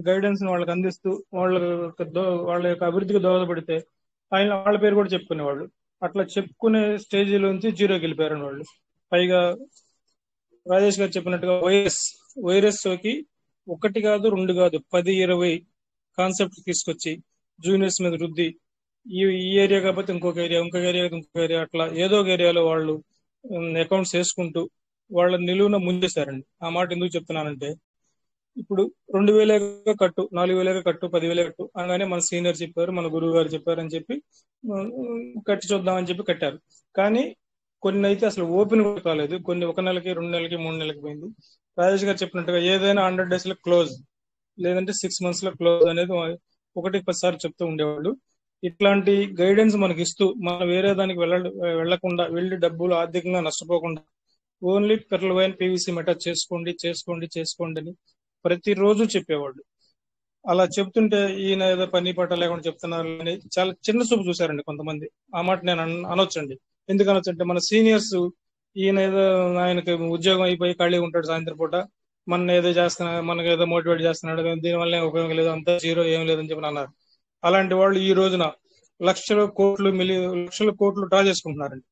గైడెన్స్ వాళ్ళకి అందిస్తూ వాళ్ళ యొక్క అభివృద్ధికి దోహదపడితే వాళ్ళ పేరు కూడా చెప్పుకునేవాళ్ళు. అట్లా చెప్పుకునే స్టేజీలోంచి జీరోకి వెళ్ళిపోయారు వాళ్ళు. పైగా రాజేష్ గారు చెప్పినట్టుగా వైరస్ సోకి 1 కాదు 2 కాదు 10, 20 కాన్సెప్ట్ తీసుకొచ్చి జూనియర్స్ మీద రుద్ది ఈ ఏరియా కాకపోతే ఇంకొక ఏరియా అట్లా ఏదో ఒక ఏరియాలో వాళ్ళు అకౌంట్స్ వేసుకుంటూ వాళ్ళ నిలువున ముందేశారండి. ఆ మాట ఎందుకు చెప్తున్నానంటే, ఇప్పుడు 2,000 కట్టు, 4,000 కట్టు, 10,000 కట్టు అనగానే మన సీనియర్ చెప్పారు, మన గురువు గారు చెప్పారు అని చెప్పి కట్టి చూద్దామని చెప్పి కట్టారు. కానీ కొన్ని అయితే అసలు ఓపెన్ కూడా కాలేదు, కొన్ని 1 నెలకి, 2 నెలలకి, 3 నెలలకి పోయింది. రాజేష్ గారు చెప్పినట్టుగా ఏదైనా 100 days లో క్లోజ్, లేదంటే 6 months లో క్లోజ్ అనేది 1-10 సార్లు చెప్తూ ఉండేవాళ్ళు. ఇట్లాంటి గైడెన్స్ మనకి ఇస్తూ మనం వేరే దానికి వెళ్లకుండా, వెళ్ళి డబ్బులు ఆర్థికంగా నష్టపోకుండా ఓన్లీ పెర్లవైన్ పివిసి మెటా చేసుకోండి అని ప్రతిరోజు చెప్పేవాళ్ళు. అలా చెప్తుంటే ఈయన ఏదో పని పట్ట లేకుండా చెప్తున్నారు అని చాలా చిన్న చూపు చూశారండి కొంతమంది. ఆ మాట నేను అనొచ్చండి. ఎందుకు అనొచ్చంటే, మన సీనియర్స్ ఈయన ఏదో ఆయనకి ఉద్యోగం అయిపోయి ఖాళీ ఉంటాడు, సాయంత్రం పూట మన ఏదో చేస్తున్నాడు, మనకు ఏదో మోటివేట్ చేస్తున్నాడు, దీనివల్ల ఉపయోగం లేదు, అంతా జీరో, ఏం లేదని చెప్పి అన్నారు. అలాంటి వాళ్ళు ఈ రోజున లక్షల కోట్లు డ్రా చేసుకుంటున్నారండి.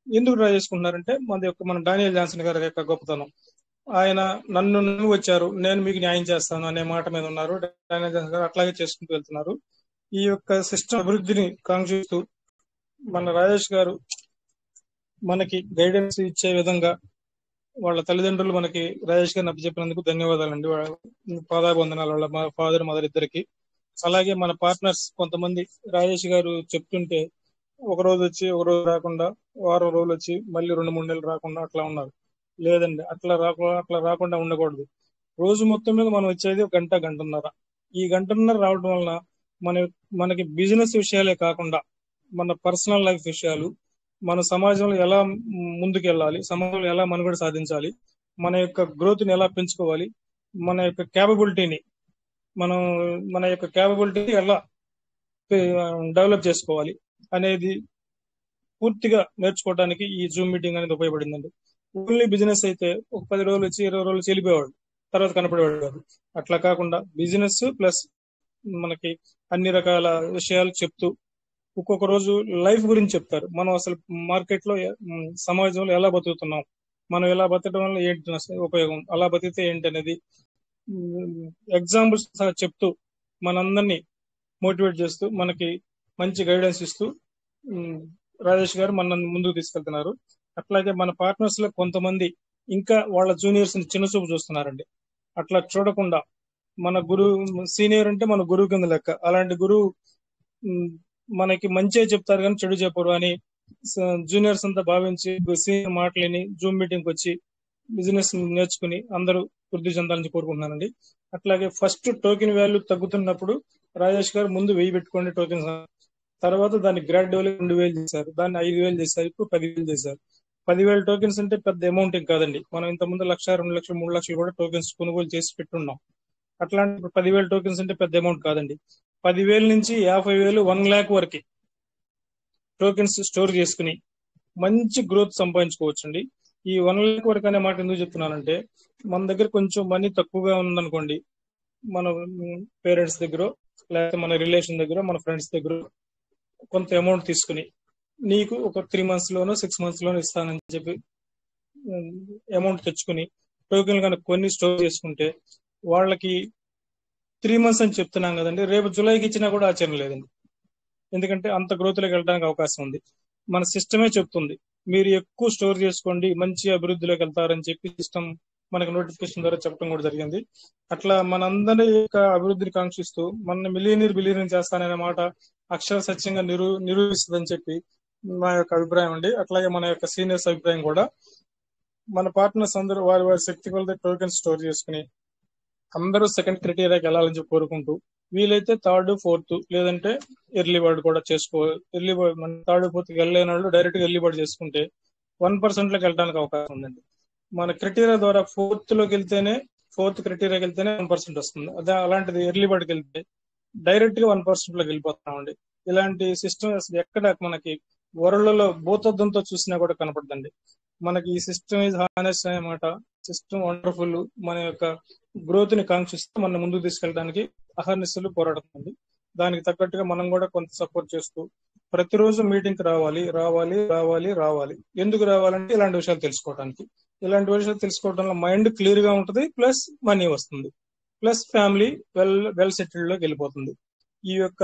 ఎందుకు డ్రా చేసుకుంటున్నారంటే మన డానియల్ జాన్సన్ గారి యొక్క గొప్పతనం. ఆయన నన్ను వచ్చారు, నేను మీకు న్యాయం చేస్తాను అనే మాట మీద ఉన్నారు. డానియల్ జాన్సన్ గారు అట్లాగే చేసుకుంటూ వెళ్తున్నారు. ఈ యొక్క సిస్టమ్ అభివృద్ధిని కాంక్షిస్తూ మన రాజేష్ గారు మనకి గైడెన్స్ ఇచ్చే విధంగా వాళ్ళ తల్లిదండ్రులు మనకి రాజేష్ గారిని అప్పచెప్పినందుకు ధన్యవాదాలండి. పాదాభివందనాలు వాళ్ళ ఫాదర్ మదర్ ఇద్దరికి. అలాగే మన పార్ట్నర్స్ కొంతమంది రాజేష్ గారు చెప్తుంటే ఒక రోజు వచ్చి ఒక రోజు రాకుండా, వారం రోజులు వచ్చి మళ్ళీ 2-3 నెలలు రాకుండా అట్లా ఉన్నారు. లేదండి, అట్లా రాకుండా ఉండకూడదు. రోజు మొత్తం మీద మనం వచ్చేది 1 గంట, 1.5 ఈ 1.5 గంటన్నర రావడం వలన మనకి బిజినెస్ విషయాలే కాకుండా మన పర్సనల్ లైఫ్ విషయాలు, మన సమాజంలో ఎలా ముందుకెళ్ళాలి, సమాజంలో ఎలా మనుగడ సాధించాలి, మన యొక్క గ్రోత్ ని ఎలా పెంచుకోవాలి, మన యొక్క క్యాపబిలిటీని ఎలా డెవలప్ చేసుకోవాలి అనేది పూర్తిగా నేర్చుకోవడానికి ఈ జూమ్ మీటింగ్ అనేది ఉపయోగపడిందండి. ఓన్లీ బిజినెస్ అయితే ఒక 10 రోజులు వచ్చి 20 రోజులు చెల్లిపోయేవాడు, తర్వాత కనపడేవాడు కాదు. అట్లా కాకుండా బిజినెస్ ప్లస్ మనకి అన్ని రకాల విషయాలు చెప్తూ ఒక్కొక్క రోజు లైఫ్ గురించి చెప్తారు. మనం అసలు మార్కెట్ లో సమాజంలో ఎలా బతుకుతున్నాం, మనం ఎలా బతకడం వల్ల ఏంటి ఉపయోగం, అలా బతికితే ఏంటి అనేది ఎగ్జాంపుల్స్ చెప్తూ మనందరినీ మోటివేట్ చేస్తూ మనకి మంచి గైడెన్స్ ఇస్తూ రాజేష్ గారు మన ముందుకు తీసుకెళ్తున్నారు. అట్లాగే మన పార్ట్నర్స్ లో కొంతమంది ఇంకా వాళ్ళ జూనియర్స్ ని చిన్న చూపు చూస్తున్నారండి. అట్లా చూడకుండా మన గురువు, సీనియర్ అంటే మన గురువు కింద లెక్క. అలాంటి గురువు మనకి మంచిగా చెప్తారు కానీ చెడు చెప్పరు అని జూనియర్స్ అంతా భావించి సీనియర్ మాటలని జూమ్ మీటింగ్ వచ్చి బిజినెస్ నేర్చుకుని అందరూ వృద్ధి చెందాలని కోరుకుంటున్నానండి. అట్లాగే ఫస్ట్ టోకెన్ వాల్యూ తగ్గుతున్నప్పుడు రాజేష్ గారు ముందు 1000 పెట్టుకోండి టోకెన్, తర్వాత దాన్ని గ్రాడ్యువల్ 2,000 చేశారు, దాన్ని 5,000 చేశారు, ఇప్పుడు 10,000 చేశారు. 10,000 టోకెన్స్ అంటే పెద్ద అమౌంట్ ఏం కాదండి. మనం ఇంతకుముందు 1,00,000, 2 లక్షలు, 3 లక్షలు కూడా టోకెన్స్ కొనుగోలు చేసి పెట్టున్నాం. అట్లాంటి 10,000 టోకెన్స్ అంటే పెద్ద అమౌంట్ కాదండి. 10,000 నుంచి 50,000, 1 lakh వరకు టోకెన్స్ స్టోర్ చేసుకుని మంచి గ్రోత్ సంపాదించుకోవచ్చండి. ఈ 1 lakh వరకు అనే మాట ఎందుకు చెప్తున్నానంటే, మన దగ్గర కొంచెం మనీ తక్కువగా ఉందనుకోండి, మన పేరెంట్స్ దగ్గర, లేకపోతే మన రిలేషన్ దగ్గర, మన ఫ్రెండ్స్ దగ్గర కొంత అమౌంట్ తీసుకుని నీకు ఒక 3 months లోనో 6 months లోనో ఇస్తానని చెప్పి అమౌంట్ తెచ్చుకుని టోకెన్ కనుక కొన్ని స్టోర్ చేసుకుంటే వాళ్ళకి 3 months అని చెప్తున్నాం కదండి, రేపు జూలైకి ఇచ్చినా కూడా ఆశ్చర్యం లేదండి. ఎందుకంటే అంత గ్రోత్ లోకి వెళ్ళడానికి అవకాశం ఉంది. మన సిస్టమే చెప్తుంది మీరు ఎక్కువ స్టోర్ చేసుకోండి, మంచి అభివృద్ధిలోకి వెళ్తారని చెప్పి సిస్టమ్ మనకు నోటిఫికేషన్ ద్వారా చెప్పడం కూడా జరిగింది. అట్లా మనందరి యొక్క అభివృద్ధిని కాంక్షిస్తూ మన బిలియనీర్ చేస్తాననే మాట అక్షర సత్యంగా నిరూపిస్తుందని చెప్పి నా యొక్క అభిప్రాయం అండి. అట్లాగే మన యొక్క సీనియర్స్ అభిప్రాయం కూడా. మన పార్ట్నర్స్ అందరూ వారి వారి శక్తి కొలది టోకెన్ స్టోర్ చేసుకుని అందరూ సెకండ్ క్రైటీరియాకి వెళ్ళాలని చెప్పి కోరుకుంటూ, వీలైతే 3rd, 4th లేదంటే ఎర్లీ బర్డ్ కూడా ఎర్లీ బర్డ్ మన 3rd, 4th వెళ్ళలేని వాళ్ళు డైరెక్ట్ గా ఎర్లీ బర్డ్ చేసుకుంటే 1% లోకి వెళ్ళడానికి అవకాశం ఉందండి. మన క్రైటీరియా ద్వారా 4th క్రైటీరియాకి వెళ్తేనే 1% వస్తుంది. అదే అలాంటిది ఎర్లీ బర్డ్కి వెళ్తే డైరెక్ట్ గా 1% లోకి వెళ్ళిపోతున్నామండి. ఇలాంటి సిస్టమ్ అసలు ఎక్కడ మనకి వరల్డ్లో భూతద్దంతో చూసినా కూడా కనపడదండి. మనకి ఈ సిస్టమ్ ఈజ్ హానెస్ట్ అనే మాట, సిస్టమ్ వండర్ఫుల్, మన యొక్క గ్రోత్ ని కాంక్షిస్తూ మన ముందుకు తీసుకెళ్ళడానికి అహర్నిశలు పోరాడుతుంది. దానికి తగ్గట్టుగా మనం కూడా కొంత సపోర్ట్ చేస్తూ ప్రతిరోజు మీటింగ్ రావాలి. ఎందుకు రావాలంటే ఇలాంటి విషయాలు తెలుసుకోవడానికి. ఇలాంటి విషయాలు తెలుసుకోవడంలో మైండ్ క్లియర్ గా ఉంటుంది, ప్లస్ మనీ వస్తుంది, ప్లస్ ఫ్యామిలీ వెల్ సెటిల్డ్ లోకి వెళ్ళిపోతుంది. ఈ యొక్క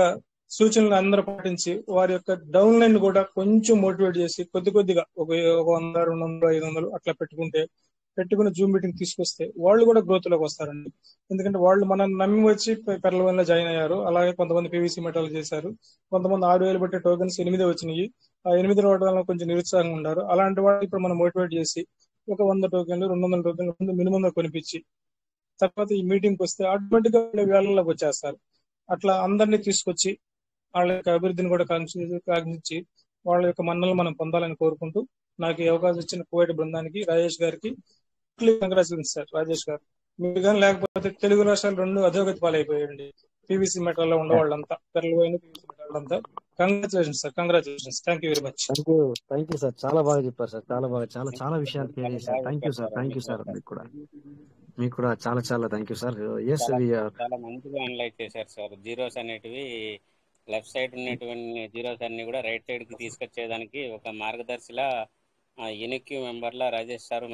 సూచనలు అందరూ పాటించి వారి యొక్క డౌన్ లైన్ కూడా కొంచెం మోటివేట్ చేసి కొద్దిగా ఒక 100, 200, 500 అట్లా పెట్టుకుని జూమ్ మీటింగ్ తీసుకొస్తే వాళ్ళు కూడా గ్రోత్ లోకి వస్తారండి. ఎందుకంటే వాళ్ళు మనం నమ్మి వచ్చి పెర్లవన్లో జాయిన్ అయ్యారు. అలాగే కొంతమంది పీవీసీ మెటాలు చేశారు, కొంతమంది 6,000 బట్టి టోకెన్స్ 8 వచ్చినాయి. ఆ 8 రావడం వల్ల కొంచెం నిరుత్సాహంగా ఉన్నారు. అలాంటి వాళ్ళు ఇప్పుడు మనం మోటివేట్ చేసి ఒక 100 టోకెన్లు 200 టోకెన్లు మినిమం కొనిపించి తర్వాత ఈ మీటింగ్ వస్తే ఆటోమేటిక్ గా వేళల్లోకి వచ్చేస్తారు. అట్లా అందరినీ తీసుకొచ్చి వాళ్ళ యొక్క అభివృద్ధిని కూడా కాంక్షించి వాళ్ళ యొక్క మన్నలు మనం పొందాలని కోరుకుంటూ, నాకు ఈ అవకాశం ఇచ్చిన కువైట్ బృందానికి, రాజేష్ గారికి కంగ్రాచులేషన్స్ సార్. రాజేష్ గారు మీరు కానీ లేకపోతే తెలుగు రాష్ట్రాలు 2 అధోగతి పాలైపోయాయండి. పీవీసీ మెటల్లో ఉన్న వాళ్ళంతా పెరలిపోయిన PVC metal. Congratulations sir, congratulations. Thank you very much. Thank you sir, చాలా బాగా చెప్పారు సార్, చాలా బాగా చాలా విషయాలు క్లియర్ చేశారు. Thank you sir. మీకు కూడా చాలా థ్యాంక్ యూ సార్. చాలా మంచిగా అనలైజ్ చేశారు సార్. జీరోస్ అనేటివి లెఫ్ట్ సైడ్ ఉన్నటువంటి జీరోస్ అన్ని కూడా రైట్ సైడ్ కి తీసుకొచ్చేదానికి ఒక మార్గదర్శిలా యూనిక్యూ మెంబర్లా రాజేష్ సార్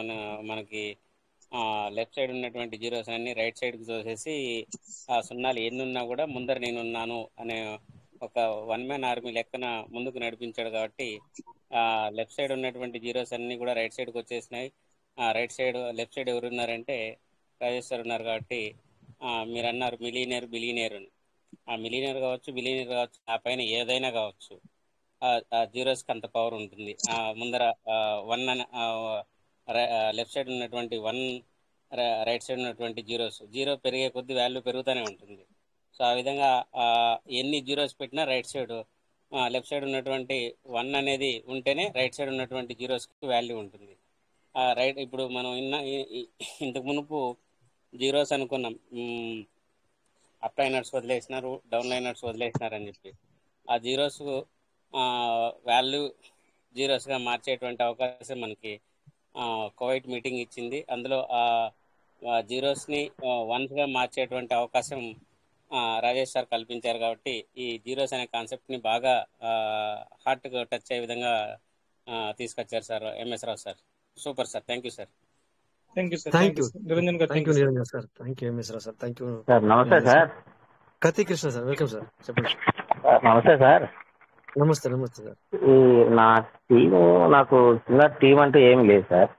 మనకి లెఫ్ట్ సైడ్ ఉన్నటువంటి జీరోస్ అన్ని రైట్ సైడ్ కి చూసేసి ఆ సున్నాలు ఎన్ని ఉన్నా కూడా ముందర నేనున్నాను అనే ఒక 1 man ఆర్మీ లెక్కన ముందుకు నడిపించాడు. కాబట్టి లెఫ్ట్ సైడ్ ఉన్నటువంటి జీరోస్ అన్ని కూడా రైట్ సైడ్కి వచ్చేసినాయి. లెఫ్ట్ సైడ్ ఎవరు ఉన్నారంటే రాజేష్ సార్ ఉన్నారు. కాబట్టి మీరు అన్నారు బిలియనీర్ అని. ఆ మిలియనీర్ కావచ్చు, బిలియనీర్ కావచ్చు, ఆ పైన ఏదైనా కావచ్చు, ఆ జీరోస్కి అంత పవర్ ఉంటుంది. ముందర 1 లెఫ్ట్ సైడ్ ఉన్నటువంటి 1 రైట్ సైడ్ ఉన్నటువంటి జీరో పెరిగే కొద్ది వాల్యూ పెరుగుతూనే ఉంటుంది. సో ఆ విధంగా ఎన్ని జీరోస్ పెట్టినా రైట్ సైడ్ లెఫ్ట్ సైడ్ ఉన్నటువంటి 1 అనేది ఉంటేనే రైట్ సైడ్ ఉన్నటువంటి జీరోస్కి వాల్యూ ఉంటుంది. ఇప్పుడు మనం ఇంతకు మునుపు జీరోస్ అనుకున్నాం, అప్ లైనర్స్ వదిలేసినారు, డౌన్ లైనర్స్ వదిలేసినారు అని చెప్పి ఆ జీరోస్ వాల్యూ జీరోస్గా మార్చేటువంటి అవకాశం మనకి కువైట్ మీటింగ్ ఇచ్చింది. అందులో జీరోస్ని వన్స్గా మార్చేటువంటి అవకాశం రాజేష్ సార్ కల్పించారు. కాబట్టి ఈ జీరోస్ అనే కాన్సెప్ట్ని బాగా హార్ట్గా టచ్ అయ్యే విధంగా తీసుకొచ్చారు sir MS Rao sir. Super sir, thank you sir. Thank you Niranjan sir. Thank you MS Rao sir. Thank you sir. నమస్తే సార్. కత్తి కృష్ణ సార్, వెల్కమ్ సార్. చెప్పండి. నమస్తే సార్. నమస్తే సార్. ఈ నా టీము, నాకు చిన్న టీం అంటూ ఏమి లేదు సార్.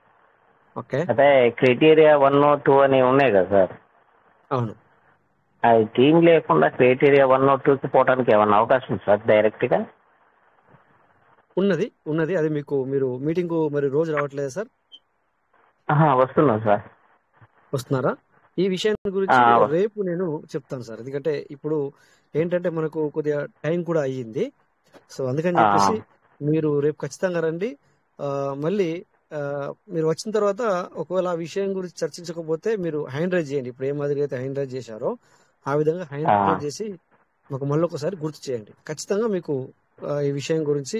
ఓకే. అంటే క్రైటీరియా 1, 2 అని ఉన్నాయి కదా సార్. అవును. అది టీం లేకుండా క్రైటీరియా 1, 2కి పోవడానికి ఏమన్నా అవకాశం ఉంది సార్ డైరెక్ట్ గా? ఉన్నది. అది మీరు మీటింగ్ మరి రోజు రావట్లేదు సార్? వస్తున్నాం సార్. వస్తున్నారా? ఈ విషయాన్ని గురించి రేపు నేను చెప్తాను సార్. ఎందుకంటే ఇప్పుడు ఏంటంటే మనకు కొద్దిగా టైం కూడా అయ్యింది. సో అందుకని చెప్పేసి మీరు రేపు ఖచ్చితంగా రండి. మళ్ళీ మీరు వచ్చిన తర్వాత ఒకవేళ ఆ విషయం గురించి చర్చించకపోతే మీరు హ్యాండ్ రైజ్ చేయండి. ఇప్పుడు ఏ మాదిరిగా అయితే హ్యాండ్ రైజ్ చేశారో ఆ విధంగా హ్యాండ్ రైజ్ చేసి మాకు మళ్ళీ ఒకసారి గుర్తు చేయండి. ఖచ్చితంగా మీకు ఈ విషయం గురించి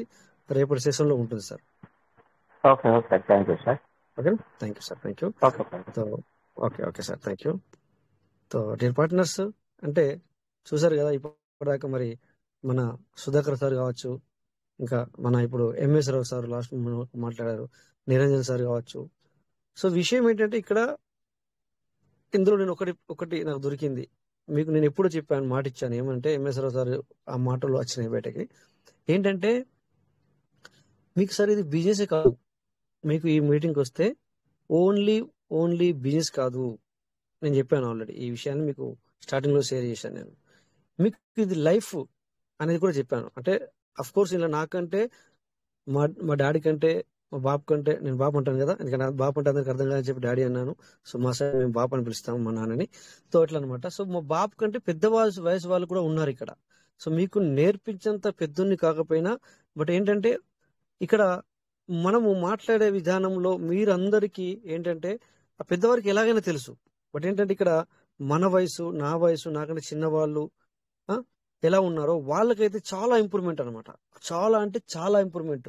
రేపటి సెషన్ లో ఉంటుంది sir. Okay thank you sir. Okay, thank you sir. Thank you. Okay sir, thank you. Dear partners, అంటే చూసారు కదా ఇప్పటిదాకా మరి మన సుధాకర్ సార్ కావచ్చు, ఇంకా మన ఇప్పుడు ఎంఎస్ రావు సార్ లాస్ట్ మాట్లాడారు, నిరంజన్ సార్ కావచ్చు. సో విషయం ఏంటంటే ఇందులో నేను ఒకటి నాకు దొరికింది. మీకు నేను ఎప్పుడో చెప్పాను, మాట ఇచ్చాను. ఏమంటే ఎంఎస్ఆర్ సార్ ఆ మాటలు వచ్చినాయి బయటకి. ఏంటంటే మీకు సార్ ఇది బిజినెస్ కాదు. మీకు ఈ మీటింగ్కి వస్తే ఓన్లీ బిజినెస్ కాదు. నేను చెప్పాను ఆల్రెడీ ఈ విషయాన్ని మీకు స్టార్టింగ్ లో షేర్ చేశాను. నేను మీకు ఇది లైఫ్ అనేది కూడా చెప్పాను. అంటే అఫ్ కోర్స్ ఇలా నాకంటే మా డాడీ కంటే మా బాబు కంటే, నేను బాబు అంటాను కదా, ఎందుకంటే బాబు అంటే అందరికి అర్థం కాదని చెప్పి డాడీ అన్నాను. సో మా సైడ్ మేము బాబు అని పిలుస్తాము మా నాన్నని. సో అట్లా అనమాట. సో మా బాబు కంటే పెద్ద వయసు వాళ్ళు కూడా ఉన్నారు ఇక్కడ. సో మీకు నేర్పించేంత పెద్దోన్ని కాకపోయినా, బట్ ఏంటంటే ఇక్కడ మనము మాట్లాడే విధానంలో మీరందరికీ ఏంటంటే ఆ పెద్దవారికి ఎలాగైనా తెలుసు. బట్ ఏంటంటే ఇక్కడ మన వయసు, నా వయసు, నాకంటే చిన్నవాళ్ళు ఎలా ఉన్నారో వాళ్ళకైతే చాలా ఇంప్రూవ్మెంట్ అనమాట. చాలా అంటే చాలా ఇంప్రూవ్మెంట్.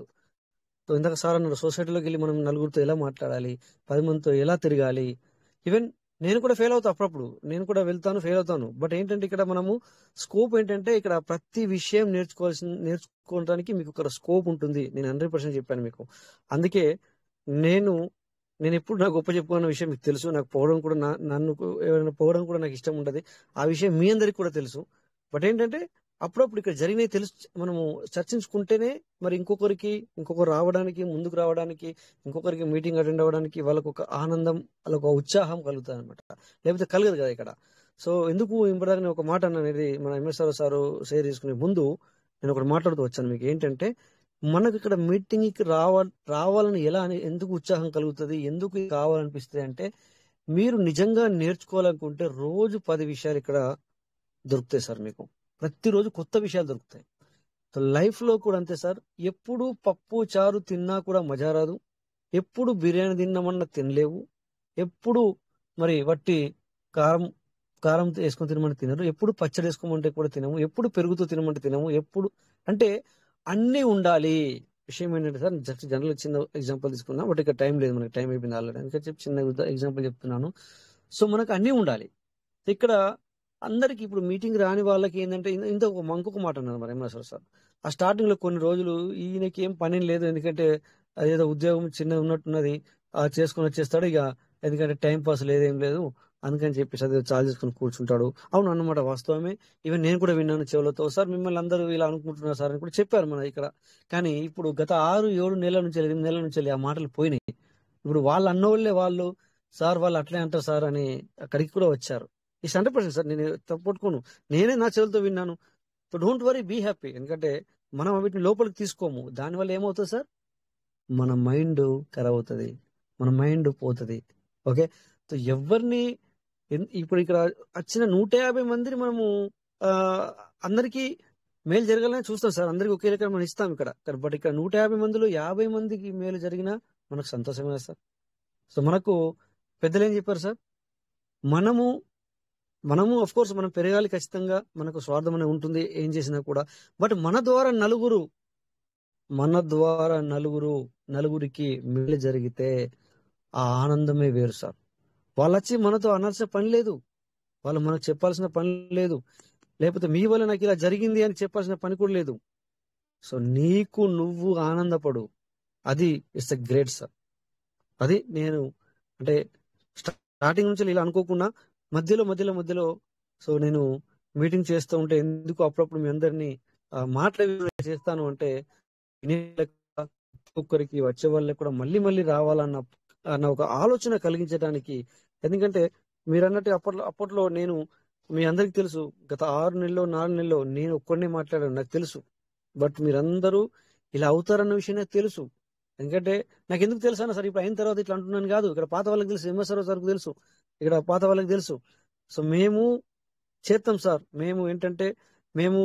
సో ఇందాక సార్ అన్నారు, సొసైటీలోకి వెళ్ళి మనం నలుగురితో ఎలా మాట్లాడాలి, 10 మందితో ఎలా తిరగాలి. ఈవెన్ నేను కూడా ఫెయిల్ అవుతాను అప్పుడప్పుడు, నేను కూడా వెళ్తాను, ఫెయిల్ అవుతాను. బట్ ఏంటంటే ఇక్కడ మనము స్కోప్ ఏంటంటే ఇక్కడ ప్రతి విషయం నేర్చుకోవడానికి మీకు ఒక స్కోప్ ఉంటుంది. నేను 100% చెప్పాను మీకు. అందుకే నేను ఎప్పుడు నాకు గొప్ప చెప్పుకున్న విషయం మీకు తెలుసు. నాకు పోవడం కూడా నన్ను ఎవరైనా పోవడం కూడా నాకు ఇష్టం ఉంటుంది. ఆ విషయం మీ అందరికి కూడా తెలుసు. బట్ ఏంటంటే అప్పుడప్పుడు ఇక్కడ జరిగినవి తెలుసు, మనము చర్చించుకుంటేనే మరి ఇంకొకరు రావడానికి, ముందుకు రావడానికి, ఇంకొకరికి మీటింగ్ అటెండ్ అవ్వడానికి వాళ్ళకు ఒక ఆనందం, వాళ్ళకు ఒక ఉత్సాహం కలుగుతుంది అనమాట. లేకపోతే కలగదు కదా ఇక్కడ. సో ఎందుకు ఇంపదాకా ఒక మాట అనేది మన ఎంఎస్ఆర్ సార్ షేర్ చేసుకునే ముందు నేను ఒకటి మాట్లాడుతూ వచ్చాను మీకు. ఏంటంటే మనకు ఇక్కడ మీటింగ్కి రావాలని ఎందుకు ఉత్సాహం కలుగుతుంది, ఎందుకు కావాలనిపిస్తుంది అంటే, మీరు నిజంగా నేర్చుకోవాలనుకుంటే రోజు 10 విషయాలు ఇక్కడ దొరుకుతాయి సార్. మీకు ప్రతిరోజు కొత్త విషయాలు దొరుకుతాయి. సో లైఫ్ లో కూడా అంతే సార్. ఎప్పుడు పప్పు చారు తిన్నా కూడా మజా రాదు. ఎప్పుడు బిర్యానీ తిన్నామన్నా తినలేవు. ఎప్పుడు మరి వట్టి కారం వేసుకొని తినమంటే తినరు. ఎప్పుడు పచ్చడి వేసుకోమంటే కూడా తినము. ఎప్పుడు పెరుగుతూ తినమంటే తినము. ఎప్పుడు అంటే అన్నీ ఉండాలి. విషయం ఏంటంటే సార్, జస్ట్ జనరల్ చిన్న ఎగ్జాంపుల్ తీసుకున్నా, బట్ ఇక్కడ టైం లేదు, మనకి టైం అయిపోయింది ఆల్రెడీ, అందుకని చెప్పి చిన్న ఎగ్జాంపుల్ చెప్తున్నాను. సో మనకు అన్నీ ఉండాలి ఇక్కడ. అందరికి ఇప్పుడు మీటింగ్ రాని వాళ్ళకి ఏంటంటే ఇంకొక మాట అన్నారు మరి ఎంఎస్ఆర్ సార్. ఆ స్టార్టింగ్ లో కొన్ని రోజులు ఈయనకి ఏం పని లేదు, ఎందుకంటే అదేదో ఉద్యోగం చిన్నది ఉన్నట్టున్నది, చేసుకుని వచ్చేస్తాడు ఇక, ఎందుకంటే టైం పాస్ లేదేం లేదు, అందుకని చెప్పేసి అదే చాలు చేసుకుని కూర్చుంటాడు. అవును అన్నమాట, వాస్తవమే. ఈవెన్ నేను కూడా విన్నాను చెవులతో, సార్ మిమ్మల్ని అందరూ ఇలా అనుకుంటున్నారు సార్ అని కూడా చెప్పారు మన ఇక్కడ. కానీ ఇప్పుడు గత 6-7 నెలల నుంచి 8 నెలల నుంచి ఆ మాటలు పోయినాయి. ఇప్పుడు వాళ్ళు అన్నోళ్ళే వాళ్ళు సార్ వాళ్ళు అట్లే అంటారు సార్ అని అక్కడికి కూడా వచ్చారు. ఈ 100% సార్, నేను తప్పట్టుకోను, నేనే నా చెవులతో విన్నాను. So don't worry, be happy. ఎందుకంటే మనం వీటిని లోపలికి తీసుకోము. దానివల్ల ఏమవుతుంది సార్, మన మైండ్ ఖరాబ్ అవుతుంది, మన మైండ్ పోతుంది. ఓకే, సో ఎవరిని ఇప్పుడు ఇక్కడ వచ్చిన 150 మందిని మనము అందరికీ మేలు జరగాలని చూస్తాం సార్. అందరికి ఒకే రకం మనం ఇస్తాం ఇక్కడ. బట్ ఇక్కడ 150 మందిలో 50 మందికి మేలు జరిగినా మనకు సంతోషమే సార్. సో మనకు పెద్దలు ఏం చెప్పారు సార్, మనము అఫ్ కోర్స్ మనం పెరగాలి ఖచ్చితంగా, మనకు స్వార్థం అనేది ఉంటుంది ఏం చేసినా కూడా. బట్ మన ద్వారా నలుగురికి మేలు జరిగితే ఆ ఆనందమే వేరు సార్. వాళ్ళు వచ్చి మనతో అనాల్సిన పని లేదు, వాళ్ళు మనకు చెప్పాల్సిన పని లేదు, లేకపోతే మీ వల్ల నాకు ఇలా జరిగింది అని చెప్పాల్సిన పని కూడా లేదు. సో నీకు నువ్వు ఆనందపడు, అది ఇట్స్ ఎ గ్రేట్ సార్. అది నేను అంటే స్టార్టింగ్ నుంచి ఇలా అనుకోకుండా మధ్యలో సో నేను మీటింగ్ చేస్తూ ఉంటే ఎందుకు అప్పుడప్పుడు మీ అందరినీ మాట్లాడి చేస్తాను అంటే, ఒక్కొక్కరికి వచ్చే వాళ్ళకి కూడా మళ్ళీ రావాలన్న ఒక ఆలోచన కలిగించడానికి. ఎందుకంటే మీరు అన్నట్టు అప్పట్లో నేను, మీ అందరికి తెలుసు, గత 6 నెలలో 4 నెలలో నేను ఒక్కడినే మాట్లాడాను, నాకు తెలుసు. బట్ మీరందరూ ఇలా అవుతారన్న విషయం నాకు తెలుసు. ఎందుకంటే నాకు ఎందుకు తెలుసు అన్న సార్, ఇప్పుడు అయిన తర్వాత ఇట్లా అంటున్నాను కాదు, ఇక్కడ పాత వాళ్ళకి తెలుసు, ఎంఎస్ఆర్ సార్కు తెలుసు, ఇక్కడ పాత వాళ్ళకి తెలుసు. సో మేము చేస్తాం సార్. మేము ఏంటంటే మేము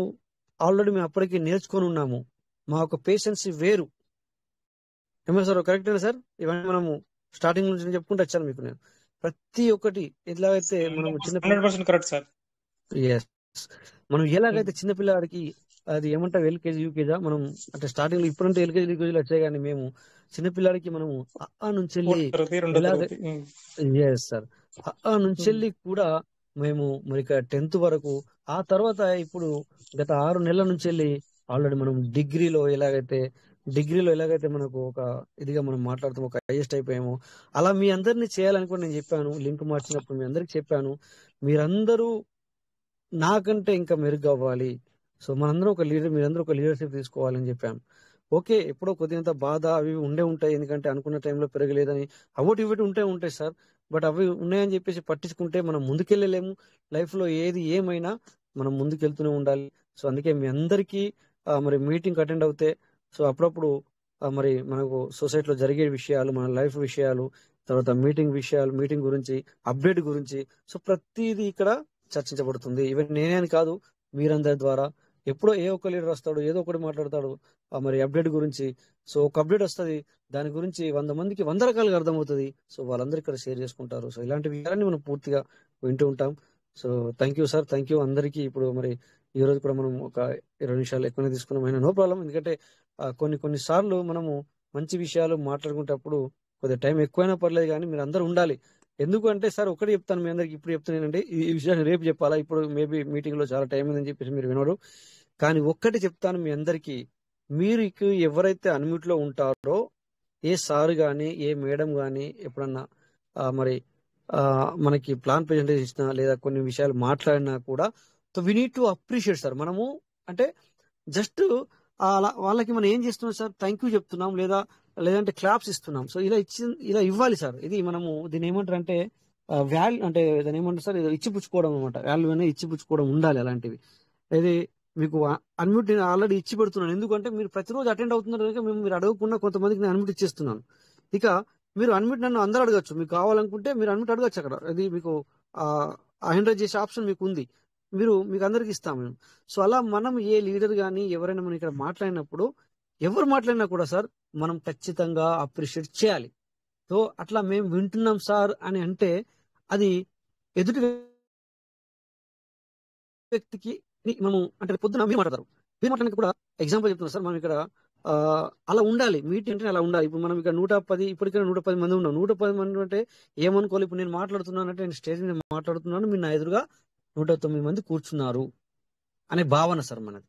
ఆల్రెడీ అప్పటికి నేర్చుకొని ఉన్నాము. మా యొక్క పేషెన్స్ వేరు. ఎంఎస్ఆర్ కరెక్టేనా సార్? ఇవన్నీ మనము స్టార్టింగ్ నుంచి చెప్పుకుంటూ వచ్చాను మీకు నేను. ప్రతి ఒక్కటి ఎలాగైతే మనం 100% కరెక్ట్ సార్. మనం ఎలాగైతే చిన్నపిల్లాడికి అది ఏమంటారు ఎల్కేజీ యూకేజా, మనం అంటే స్టార్టింగ్ లో ఇప్పుడంటే ఎల్కేజీ యూకేజీలో వచ్చాయి, కానీ మేము చిన్నపిల్లాడికి మనము ఆ నుంచి వెళ్ళి కూడా మేము మరి 10th వరకు, ఆ తర్వాత ఇప్పుడు గత 6 నెలల నుంచి వెళ్ళి ఆల్రెడీ మనం డిగ్రీలో ఎలాగైతే మనకు ఒక ఇదిగా మనం మాట్లాడుతాం, ఒక హైయెస్ట్ అయిపోయాము. అలా మీ అందరినీ చేయాలని కూడా నేను చెప్పాను. లింక్ మార్చినప్పుడు మీ అందరికి చెప్పాను. మీరందరూ నాకంటే ఇంకా మెరుగ్గా అవ్వాలి. సో మనందరం ఒక లీడర్, మీరందరూ ఒక లీడర్షిప్ తీసుకోవాలని చెప్పాం. ఓకే, ఎప్పుడో కొద్దిగంత బాధ అవి ఉండే ఉంటాయి. ఎందుకంటే అనుకున్న టైంలో పెరగలేదని అవోటి ఇవోటి ఉంటాయి సార్. బట్ అవి ఉన్నాయని చెప్పేసి పట్టించుకుంటే మనం ముందుకెళ్ళలేము. లైఫ్లో ఏది ఏమైనా మనం ముందుకెళ్తూనే ఉండాలి. సో అందుకే మీ అందరికీ మరి మీటింగ్ అటెండ్ అవుతే సో అప్పుడప్పుడు మరి మనకు సొసైటీలో జరిగే విషయాలు, మన లైఫ్ విషయాలు, తర్వాత మీటింగ్ గురించి, అప్డేట్ గురించి, సో ప్రతిదీ ఇక్కడ చర్చించబడుతుంది. ఈవెన్ నేనే అని కాదు, మీరందరి ద్వారా ఎప్పుడో ఏ ఒక్క లీడర్ వస్తాడు, ఏదో ఒకటి మాట్లాడతాడు మరి అప్డేట్ గురించి. సో ఒక అప్డేట్ వస్తుంది, దాని గురించి 100 మందికి 100 రకాలుగా అర్థమవుతుంది. సో వాళ్ళందరూ ఇక్కడ షేర్ చేసుకుంటారు. సో ఇలాంటి విషయాలన్నీ మనం పూర్తిగా వింటూ ఉంటాం. So thank you sir, thank you అందరికీ. ఇప్పుడు మరి ఈ రోజు కూడా మనం ఒక 20 నిమిషాలు ఎక్కువనే తీసుకున్నాం, అయినా నో ప్రాబ్లం. ఎందుకంటే కొన్ని సార్లు మనము మంచి విషయాలు మాట్లాడుకునేటప్పుడు కొద్దిగా టైం ఎక్కువైనా పర్లేదు, కానీ మీరు అందరూ ఉండాలి. ఎందుకంటే సార్ ఒకటి చెప్తాను మీ అందరికి, ఇప్పుడు చెప్తున్నానంటే ఈ విషయాన్ని రేపు చెప్పాలా, ఇప్పుడు మేబీ మీటింగ్ లో చాలా టైం ఉందని చెప్పేసి మీరు వినరు. కానీ ఒక్కటి చెప్తాను మీ అందరికి, మీరు ఎవరైతే అన్మ్యూట్ లో ఉంటారో, ఏ సార్ గాని ఏ మేడం గాని ఎప్పుడన్నా మరి మనకి ప్లాన్ ప్రెజెంటేషన్ ఇచ్చినా లేదా కొన్ని విషయాలు మాట్లాడినా కూడా so we need to appreciate sir. మనము అంటే జస్ట్ అలా వాళ్ళకి మనం ఏం చేస్తున్నాం సార్, థ్యాంక్ యూ చెప్తున్నాం లేదంటే క్లాప్స్ ఇస్తున్నాం. సో ఇలా ఇవ్వాలి సార్. ఇది మనము దీన్ని ఏమంటారు అంటే వాల్యూ, అంటే దాన్ని ఏమంటారు సార్, ఇచ్చిపుచ్చుకోవడం అనమాట. వాల్యూ అనేది ఇచ్చిపుచ్చుకోవడం ఉండాలి. అలాంటివి ఇది మీకు అన్మ్యూట్ నేను ఆల్రెడీ ఇచ్చి పెడుతున్నాను. ఎందుకంటే మీరు ప్రతిరోజు అటెండ్ అవుతున్నారు కనుక మీరు అడగకుండా కొంతమందికి నేను అన్మ్యూట్ ఇచ్చేస్తున్నాను. ఇక మీరు అన్మ్యూట్ నన్ను అందరూ అడగచ్చు, మీకు కావాలనుకుంటే మీరు అన్మ్యూట్ అడగచ్చు. అక్కడ అది మీకు హ్యాండ్ చేసే ఆప్షన్ మీకు ఉంది, మీకు అందరికి ఇస్తాము మేము. సో అలా మనం ఏ లీడర్ కానీ ఎవరైనా మనం ఇక్కడ మాట్లాడినప్పుడు, ఎవరు మాట్లాడినా కూడా సార్ మనం ఖచ్చితంగా అప్రిషియేట్ చేయాలి. సో అట్లా మేము వింటున్నాం సార్ అని అంటే అది ఎదుటి వ్యక్తికి మనము అంటే పొద్దున మీరు మాట్లాడతారు, మీరు మాట్లాడినప్పుడు కూడా ఎగ్జాంపుల్ చెప్తున్నాం సార్, మనం ఇక్కడ అలా ఉండాలి. మీటింగ్ అంటే అలా ఉండాలి. ఇప్పుడు మనం ఇక్కడ 110 ఇప్పటికైనా 110 మంది ఉన్నాం. 110 మంది అంటే ఏమనుకోవాలి, ఇప్పుడు నేను మాట్లాడుతున్నాను అంటే నేను స్టేజ్ మీద మాట్లాడుతున్నాను, మీరు నా ఎదురుగా 109 మంది కూర్చున్నారు అనే భావన సార్ మనది.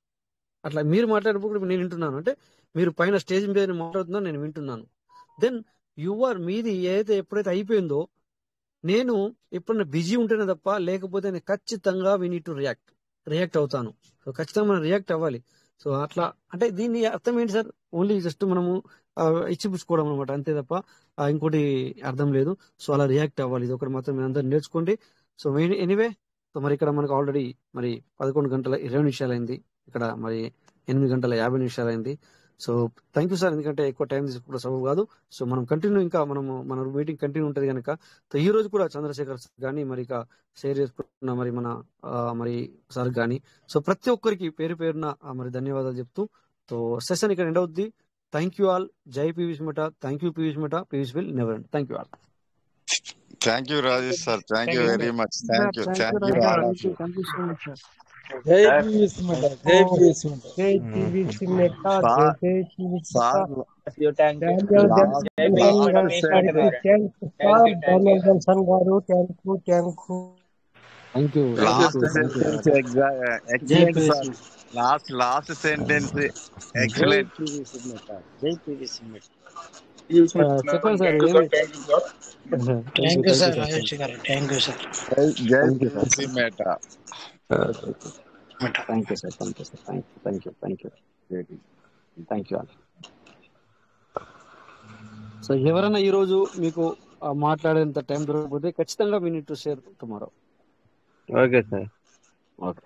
అట్లా మీరు మాట్లాడేటప్పుడు నేను వింటున్నాను అంటే మీరు పైన స్టేజ్ మీద మాట్లాడుతున్నాను, నేను వింటున్నాను. దెన్ మీది ఏదైతే ఎప్పుడైతే అయిపోయిందో, నేను ఎప్పుడైనా బిజీ ఉంటేనే తప్ప, లేకపోతే నేను ఖచ్చితంగా వి నీడ్ టు రియాక్ట్ అవుతాను. సో ఖచ్చితంగా మనం రియాక్ట్ అవ్వాలి. సో అట్లా అంటే దీన్ని అర్థం ఏంటి సార్, ఓన్లీ జస్ట్ మనము ఇచ్చిపుచ్చుకోవడం అనమాట, అంతే తప్ప ఇంకోటి అర్థం లేదు. సో అలా రియాక్ట్ అవ్వాలి. ఇది ఒకటి మాత్రం మీరు అందరూ నేర్చుకోండి. సో ఎనీవే, సో మరి ఇక్కడ మనకు ఆల్రెడీ మరి 11 గంటల 20 నిమిషాలు అయింది, ఇక్కడ మరి 8 గంటల 50 నిమిషాలు అయింది. సో థ్యాంక్ యూ సార్, ఎందుకంటే ఎక్కువ టైం తీసుకోవడం సబబు కాదు. సో మనం కంటిన్యూ, ఇంకా మన మీటింగ్ కంటిన్యూ ఉంటుంది కనుక. సో ఈ రోజు కూడా చంద్రశేఖర్ సార్ కానీ మరి ఇక షేర్ చేసుకుంటున్న మరి మన మరి సార్ కానీ, సో ప్రతి ఒక్కరికి పేరు పేరున మరి ధన్యవాదాలు చెప్తూ సో సెషన్ ఇక్కడ ఎండ్ అవుద్ది. Thank you all. జై PVC Meta. Thank you PVC Meta. PVC will never end. Thank you all. Thank you Rajesh sir, thank you very much. Thank you all of you. Thank you so much sir. జై PVC Meta, జై PVC Meta, జై PVC Meta, జై PVC sir ధన్యవాదాలు గారు. Thank you. Excellent sir. Last sentence excellent. జై PVC Meta. చెప్పండి sir. Thank you sir Rajesh గారు. Thank you sir. జై PVC Meta. Thank you sir. Thank you sir. Thank you all. So ఎవరైనా ఈ రోజు మీకు మాట్లాడేంత టైం దొరకకపోతే ఖచ్చితంగా we need to share tomorrow. Okay sir. Okay.